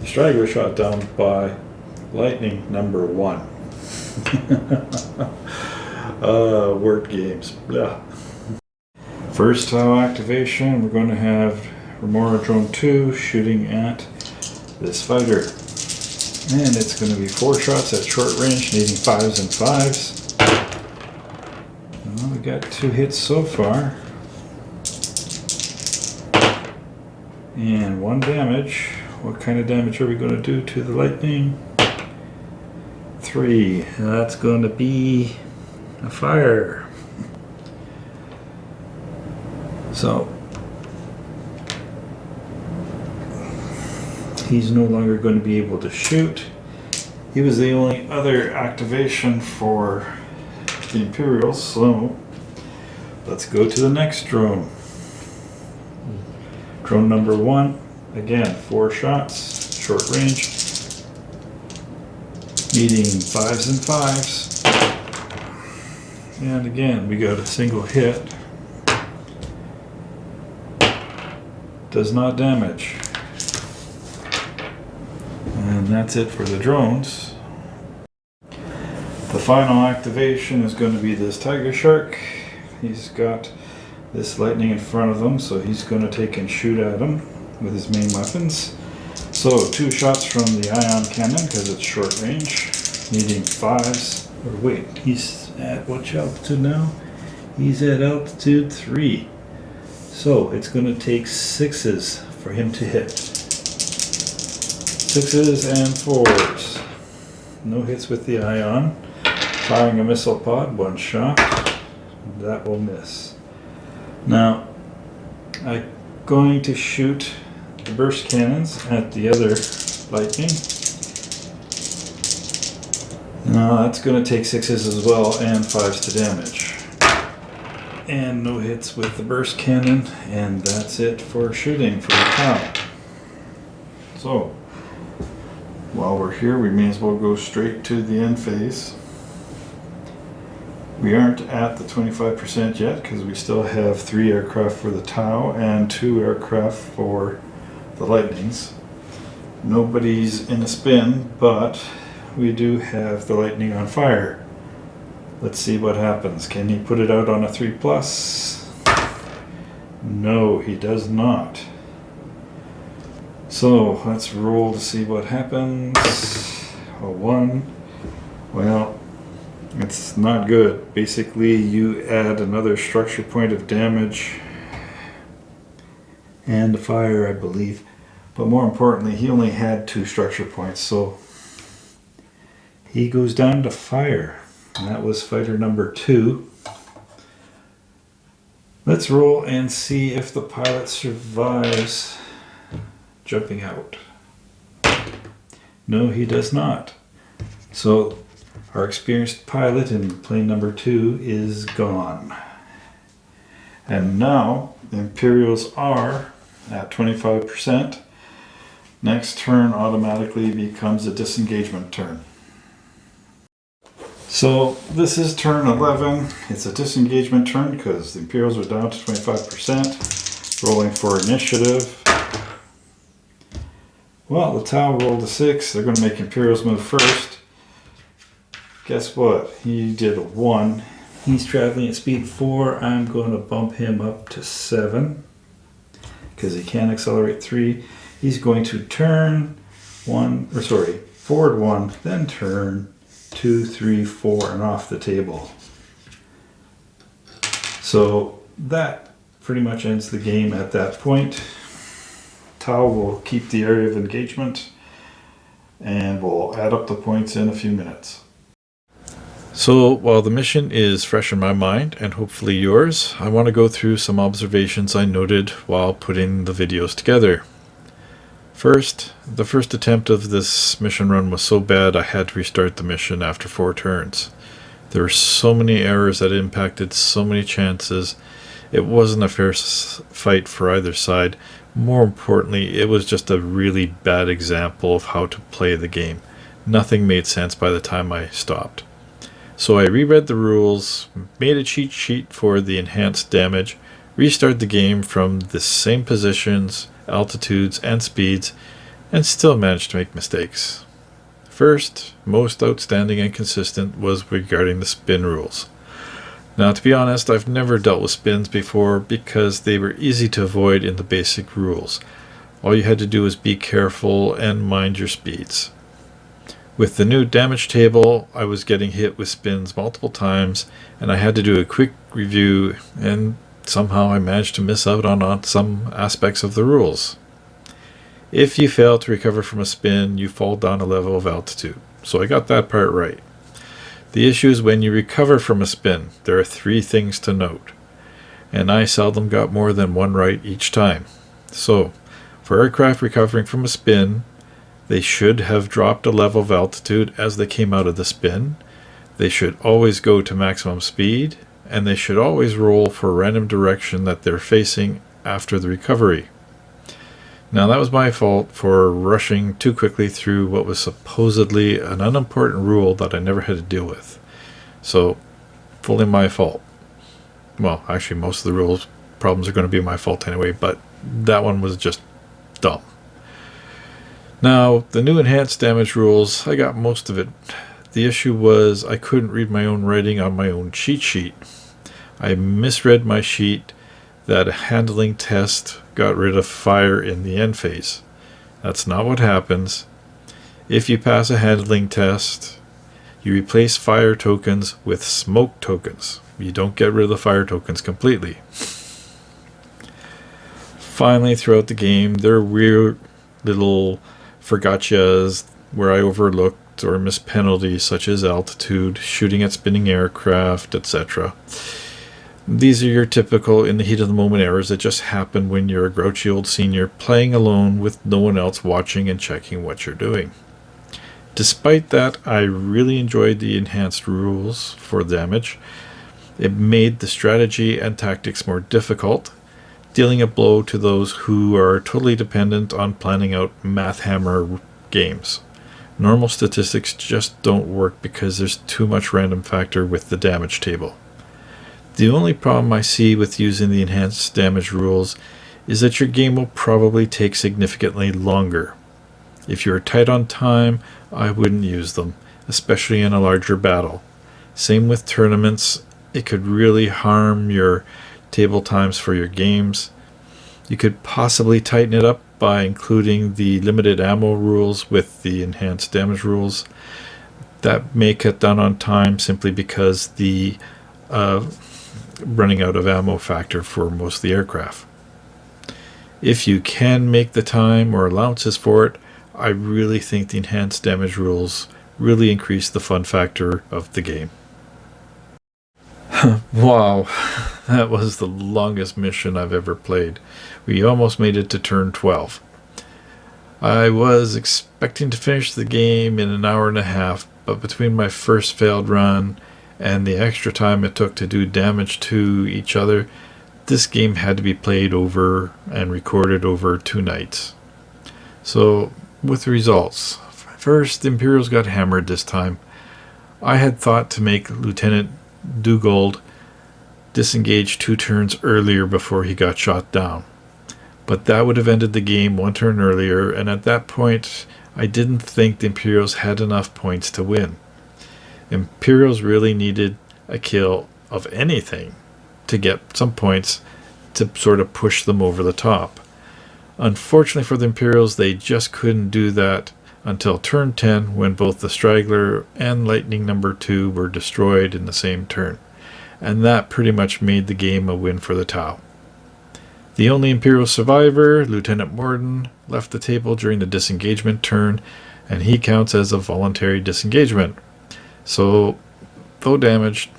the Straggler shot down by Lightning number 1. Word games. Blah. First Tau activation, we're going to have Remora Drone 2 shooting at this fighter. And it's going to be 4 shots at short range, needing 5s and 5s. Well, we got 2 hits so far. And 1 damage. What kind of damage are we going to do to the Lightning? 3. That's going to be a fire. So he's no longer going to be able to shoot. He was the only other activation for the Imperials, so let's go to the next drone. Drone number 1, again, 4 shots, short range, needing 5s and 5s. And again, we got a single hit. Does not damage. And that's it for the drones. The final activation is going to be this Tiger Shark. He's got this lightning in front of him, so he's going to take and shoot at him with his main weapons. So 2 shots from the ion cannon because it's short range, needing 5s. Or wait, he's at which altitude now? He's at altitude 3. So it's going to take 6s for him to hit. 6s and 4s. No hits with the ion. Firing a missile pod, 1 shot. That will miss. Now, I'm going to shoot the burst cannons at the other lightning. Now that's going to take 6s as well and 5s to damage. And no hits with the burst cannon, and that's it for shooting for the Tau. So, while we're here, we may as well go straight to the end phase. We aren't at the 25% yet because we still have 3 aircraft for the Tau and 2 aircraft for the Lightnings. Nobody's in a spin, but we do have the Lightning on fire. Let's see what happens. Can he put it out on a 3+? No, he does not. So let's roll to see what happens. A 1. Well, it's not good. Basically, you add another structure point of damage and a fire, I believe. But more importantly, he only had 2 structure points, so he goes down to fire. And that was fighter number 2. Let's roll and see if the pilot survives jumping out. No, he does not. So our experienced pilot in plane number 2 is gone. And now the Imperials are at 25%. Next turn automatically becomes a disengagement turn. So this is turn 11. It's a disengagement turn because the Imperials are down to 25%. Rolling for initiative. Well, the Tau rolled a 6. They're going to make Imperials move first. Guess what? He did a 1. He's traveling at speed 4. I'm going to bump him up to 7 because he can accelerate 3. He's going to turn forward 1, then turn 2, 3, 4, and off the table. So that pretty much ends the game at that point. Tau will keep the area of engagement and we'll add up the points in a few minutes. So while the mission is fresh in my mind and hopefully yours, I want to go through some observations I noted while putting the videos together. First, the first attempt of this mission run was so bad I had to restart the mission after 4 turns. There were so many errors that impacted so many chances. It wasn't a fair fight for either side. More importantly, it was just a really bad example of how to play the game. Nothing made sense by the time I stopped. So I reread the rules, made a cheat sheet for the enhanced damage, restarted the game from the same positions, altitudes, and speeds, and still managed to make mistakes. First, most outstanding and consistent was regarding the spin rules. Now, to be honest, I've never dealt with spins before because they were easy to avoid in the basic rules. All you had to do was be careful and mind your speeds. With the new damage table, I was getting hit with spins multiple times, and I had to do a quick review, and somehow I managed to miss out on some aspects of the rules. If you fail to recover from a spin, you fall down a level of altitude. So I got that part right. The issue is when you recover from a spin, there are 3 things to note. and I seldom got more than one right each time. So, for aircraft recovering from a spin, they should have dropped a level of altitude as they came out of the spin. They should always go to maximum speed, and they should always roll for a random direction that they're facing after the recovery. Now, that was my fault for rushing too quickly through what was supposedly an unimportant rule that I never had to deal with. So, fully my fault. Well, actually, most of the rules problems are going to be my fault anyway, but that one was just dumb. Now, the new enhanced damage rules, I got most of it. The issue was I couldn't read my own writing on my own cheat sheet. I misread my sheet that a handling test got rid of fire in the end phase. That's not what happens. If you pass a handling test, you replace fire tokens with smoke tokens. You don't get rid of the fire tokens completely. Finally, throughout the game, there are weird little forgotchas where I overlooked or missed penalties such as altitude, shooting at spinning aircraft, etc. These are your typical in the heat of the moment errors that just happen when you're a grouchy old senior playing alone with no one else watching and checking what you're doing. Despite that, I really enjoyed the enhanced rules for damage. It made the strategy and tactics more difficult, dealing a blow to those who are totally dependent on planning out math hammer games. Normal statistics just don't work because there's too much random factor with the damage table. The only problem I see with using the enhanced damage rules is that your game will probably take significantly longer. If you're tight on time, I wouldn't use them, especially in a larger battle. Same with tournaments, it could really harm your table times for your games. You could possibly tighten it up by including the limited ammo rules with the enhanced damage rules. That may cut down on time simply because the running out of ammo factor for most of the aircraft. If you can make the time or allowances for it, I really think the enhanced damage rules really increase the fun factor of the game. Wow, that was the longest mission I've ever played. We almost made it to turn 12. I was expecting to finish the game in an hour and a half, but between my first failed run and the extra time it took to do damage to each other, this game had to be played over and recorded over 2 nights. So, with the results. First, the Imperials got hammered this time. I had thought to make Lieutenant Dugald disengage 2 turns earlier before he got shot down. But that would have ended the game 1 turn earlier, and at that point, I didn't think the Imperials had enough points to win. Imperials really needed a kill of anything to get some points to sort of push them over the top. Unfortunately for the Imperials, they just couldn't do that until turn 10 when both the Straggler and Lightning number 2 were destroyed in the same turn. And that pretty much made the game a win for the Tau. The only Imperial survivor, Lieutenant Morden, left the table during the disengagement turn, and he counts as a voluntary disengagement. So, though damaged,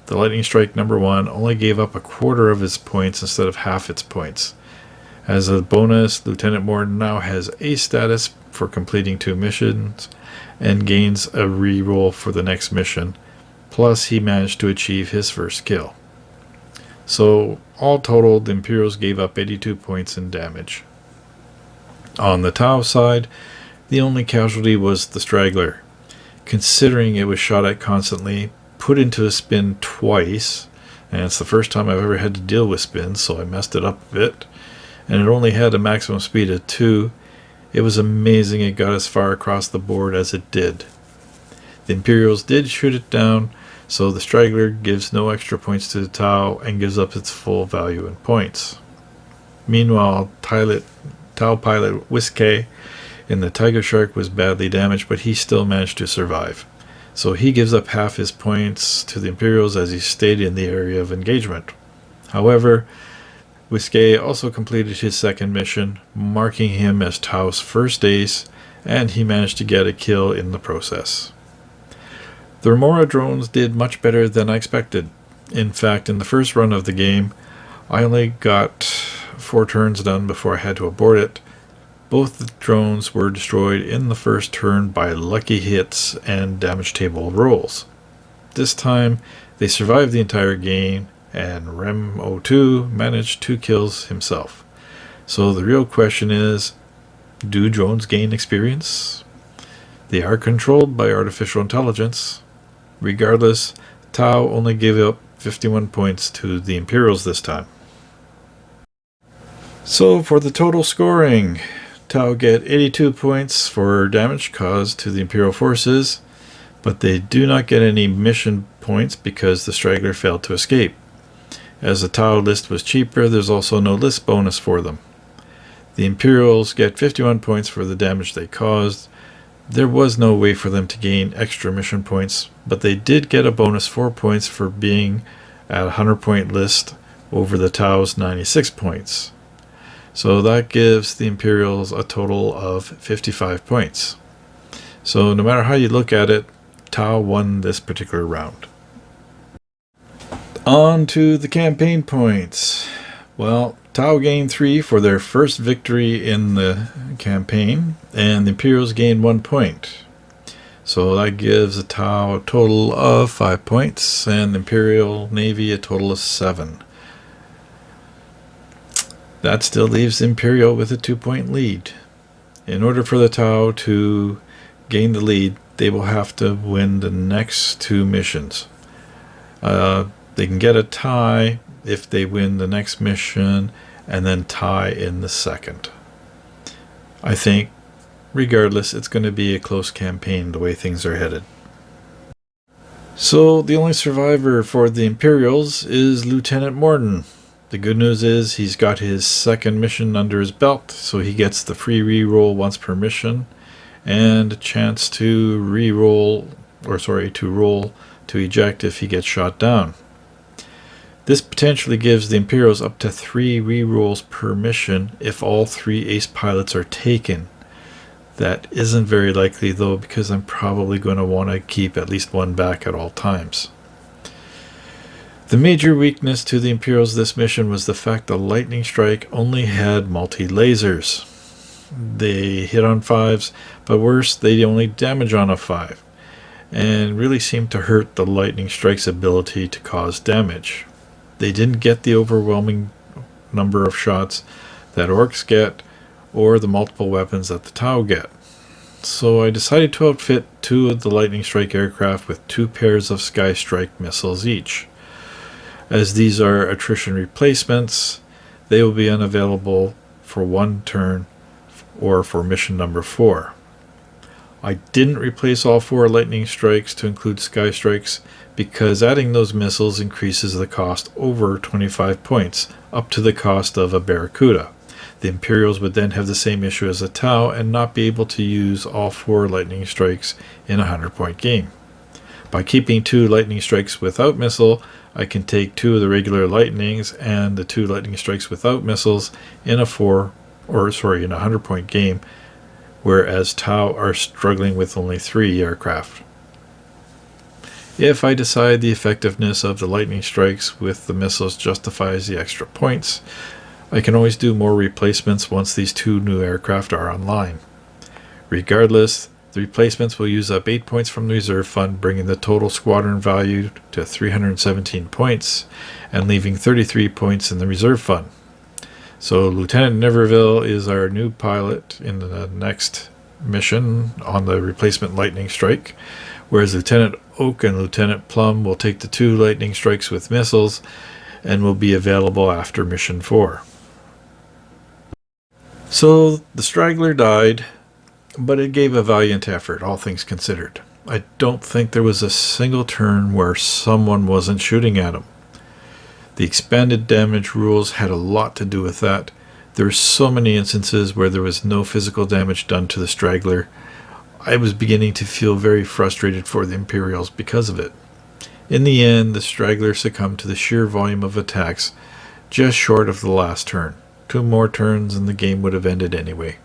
the Lightning Strike number 1 only gave up a quarter of its points instead of half its points. As a bonus, Lieutenant Morden now has A status for completing 2 missions and gains a reroll for the next mission. Plus, he managed to achieve his first kill. So, all totaled, the Imperials gave up 82 points in damage. On the Tau side, the only casualty was the Straggler. Considering it was shot at constantly, put into a spin twice, and it's the first time I've ever had to deal with spins, so I messed it up a bit, and it only had a maximum speed of 2, it was amazing it got as far across the board as it did. The Imperials did shoot it down, so the Straggler gives no extra points to the Tau and gives up its full value in points. Meanwhile, Tau pilot Whiskey in the Tiger Shark was badly damaged, but he still managed to survive. So he gives up half his points to the Imperials as he stayed in the area of engagement. However, Whiskey also completed his second mission, marking him as Tau's first ace, and he managed to get a kill in the process. The Remora drones did much better than I expected. In fact, in the first run of the game, I only got 4 turns done before I had to abort it. Both the drones were destroyed in the first turn by lucky hits and damage table rolls. This time, they survived the entire game, and Rem 02 managed 2 kills himself. So the real question is, do drones gain experience? They are controlled by artificial intelligence. Regardless, Tau only gave up 51 points to the Imperials this time. So for the total scoring, Tau get 82 points for damage caused to the Imperial forces, but they do not get any mission points because the Straggler failed to escape. As the Tau list was cheaper, there's also no list bonus for them. The Imperials get 51 points for the damage they caused. There was no way for them to gain extra mission points, but they did get a bonus 4 points for being at a 100-point list over the Tau's 96 points. So that gives the Imperials a total of 55 points. So no matter how you look at it, Tau won this particular round. On to the campaign points. Well, Tau gained 3 for their first victory in the campaign, and the Imperials gained 1 point. So that gives the Tau a total of 5 points, and the Imperial Navy a total of 7. That still leaves the Imperial with a 2-point lead. In order for the Tau to gain the lead, they will have to win the next 2 missions. They can get a tie if they win the next mission and then tie in the second. I think, regardless, it's going to be a close campaign the way things are headed. So the only survivor for the Imperials is Lieutenant Morden. The good news is he's got his second mission under his belt, so he gets the free reroll once per mission and a chance to roll to eject if he gets shot down. This potentially gives the Imperials up to 3 rerolls per mission if all 3 ace pilots are taken. That isn't very likely though, because I'm probably going to want to keep at least 1 back at all times. The major weakness to the Imperials this mission was the fact the lightning strike only had multi-lasers. They hit on 5s, but worse, they only damage on a 5, and really seemed to hurt the lightning strike's ability to cause damage. They didn't get the overwhelming number of shots that orcs get, or the multiple weapons that the Tau get. So I decided to outfit 2 of the lightning strike aircraft with 2 pairs of Sky Strike missiles each. As these are attrition replacements, they will be unavailable for 1 turn or for mission number 4. I didn't replace all 4 lightning strikes to include Sky Strikes because adding those missiles increases the cost over 25 points, up to the cost of a Barracuda. The Imperials would then have the same issue as a Tau and not be able to use all 4 lightning strikes in a 100-point game. By keeping 2 lightning strikes without missile, I can take 2 of the regular lightnings and the 2 lightning strikes without missiles in a 100-point game, whereas Tau are struggling with only 3 aircraft. If I decide the effectiveness of the lightning strikes with the missiles justifies the extra points, I can always do more replacements once these 2 new aircraft are online. Regardless, the replacements will use up 8 points from the reserve fund, bringing the total squadron value to 317 points and leaving 33 points in the reserve fund. So Lieutenant Neverville is our new pilot in the next mission on the replacement lightning strike, whereas Lieutenant Oak and Lieutenant Plum will take the 2 lightning strikes with missiles and will be available after mission 4. So the Straggler died, but it gave a valiant effort, all things considered. I don't think there was a single turn where someone wasn't shooting at him. The expanded damage rules had a lot to do with that. There were so many instances where there was no physical damage done to the Straggler. I was beginning to feel very frustrated for the Imperials because of it. In the end, the Straggler succumbed to the sheer volume of attacks just short of the last turn. 2 more turns and the game would have ended anyway.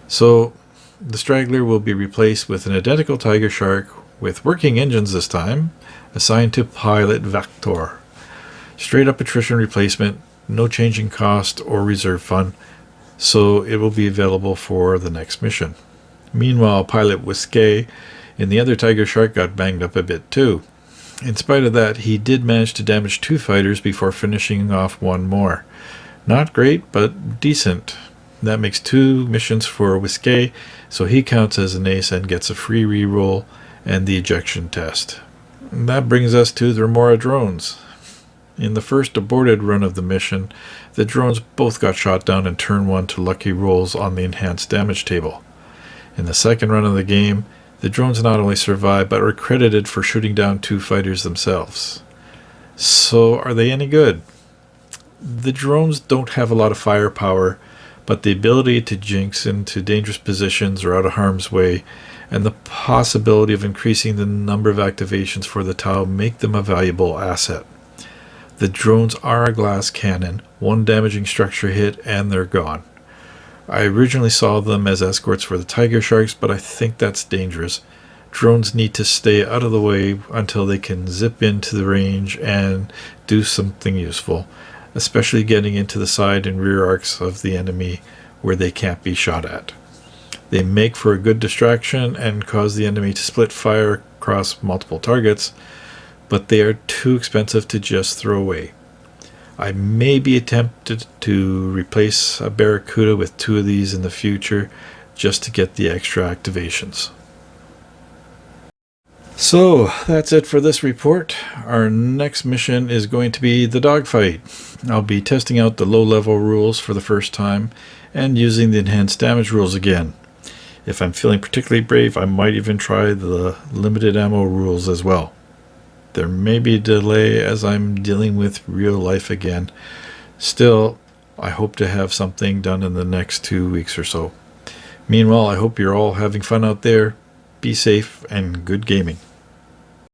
So the Straggler will be replaced with an identical Tiger Shark with working engines this time, assigned to pilot Vector. Straight up attrition replacement, no change in cost or reserve fund, so it will be available for the next mission. Meanwhile, pilot Whiskey in the other Tiger Shark got banged up a bit too. In spite of that, he did manage to damage 2 fighters before finishing off 1 more. Not great, but decent. That makes 2 missions for Whiskey, so he counts as an ace and gets a free reroll and the ejection test. And that brings us to the Remora drones. In the first aborted run of the mission, the drones both got shot down in turn 1 to lucky rolls on the enhanced damage table. In the second run of the game, the drones not only survived but were credited for shooting down 2 fighters themselves. So are they any good? The drones don't have a lot of firepower, but the ability to jinx into dangerous positions or out of harm's way, and the possibility of increasing the number of activations for the Tau make them a valuable asset. The drones are a glass cannon, 1 damaging structure hit and they're gone. I originally saw them as escorts for the Tiger Sharks, but I think that's dangerous. Drones need to stay out of the way until they can zip into the range and do something useful, especially getting into the side and rear arcs of the enemy where they can't be shot at. They make for a good distraction and cause the enemy to split fire across multiple targets, but they are too expensive to just throw away. I may be tempted to replace a Barracuda with 2 of these in the future just to get the extra activations. So that's it for this report. Our next mission is going to be the dogfight. I'll be testing out the low-level rules for the first time and using the enhanced damage rules again. If I'm feeling particularly brave, I might even try the limited ammo rules as well. There may be a delay as I'm dealing with real life again. Still, I hope to have something done in the next 2 weeks or so. Meanwhile, I hope you're all having fun out there. Be safe and good gaming.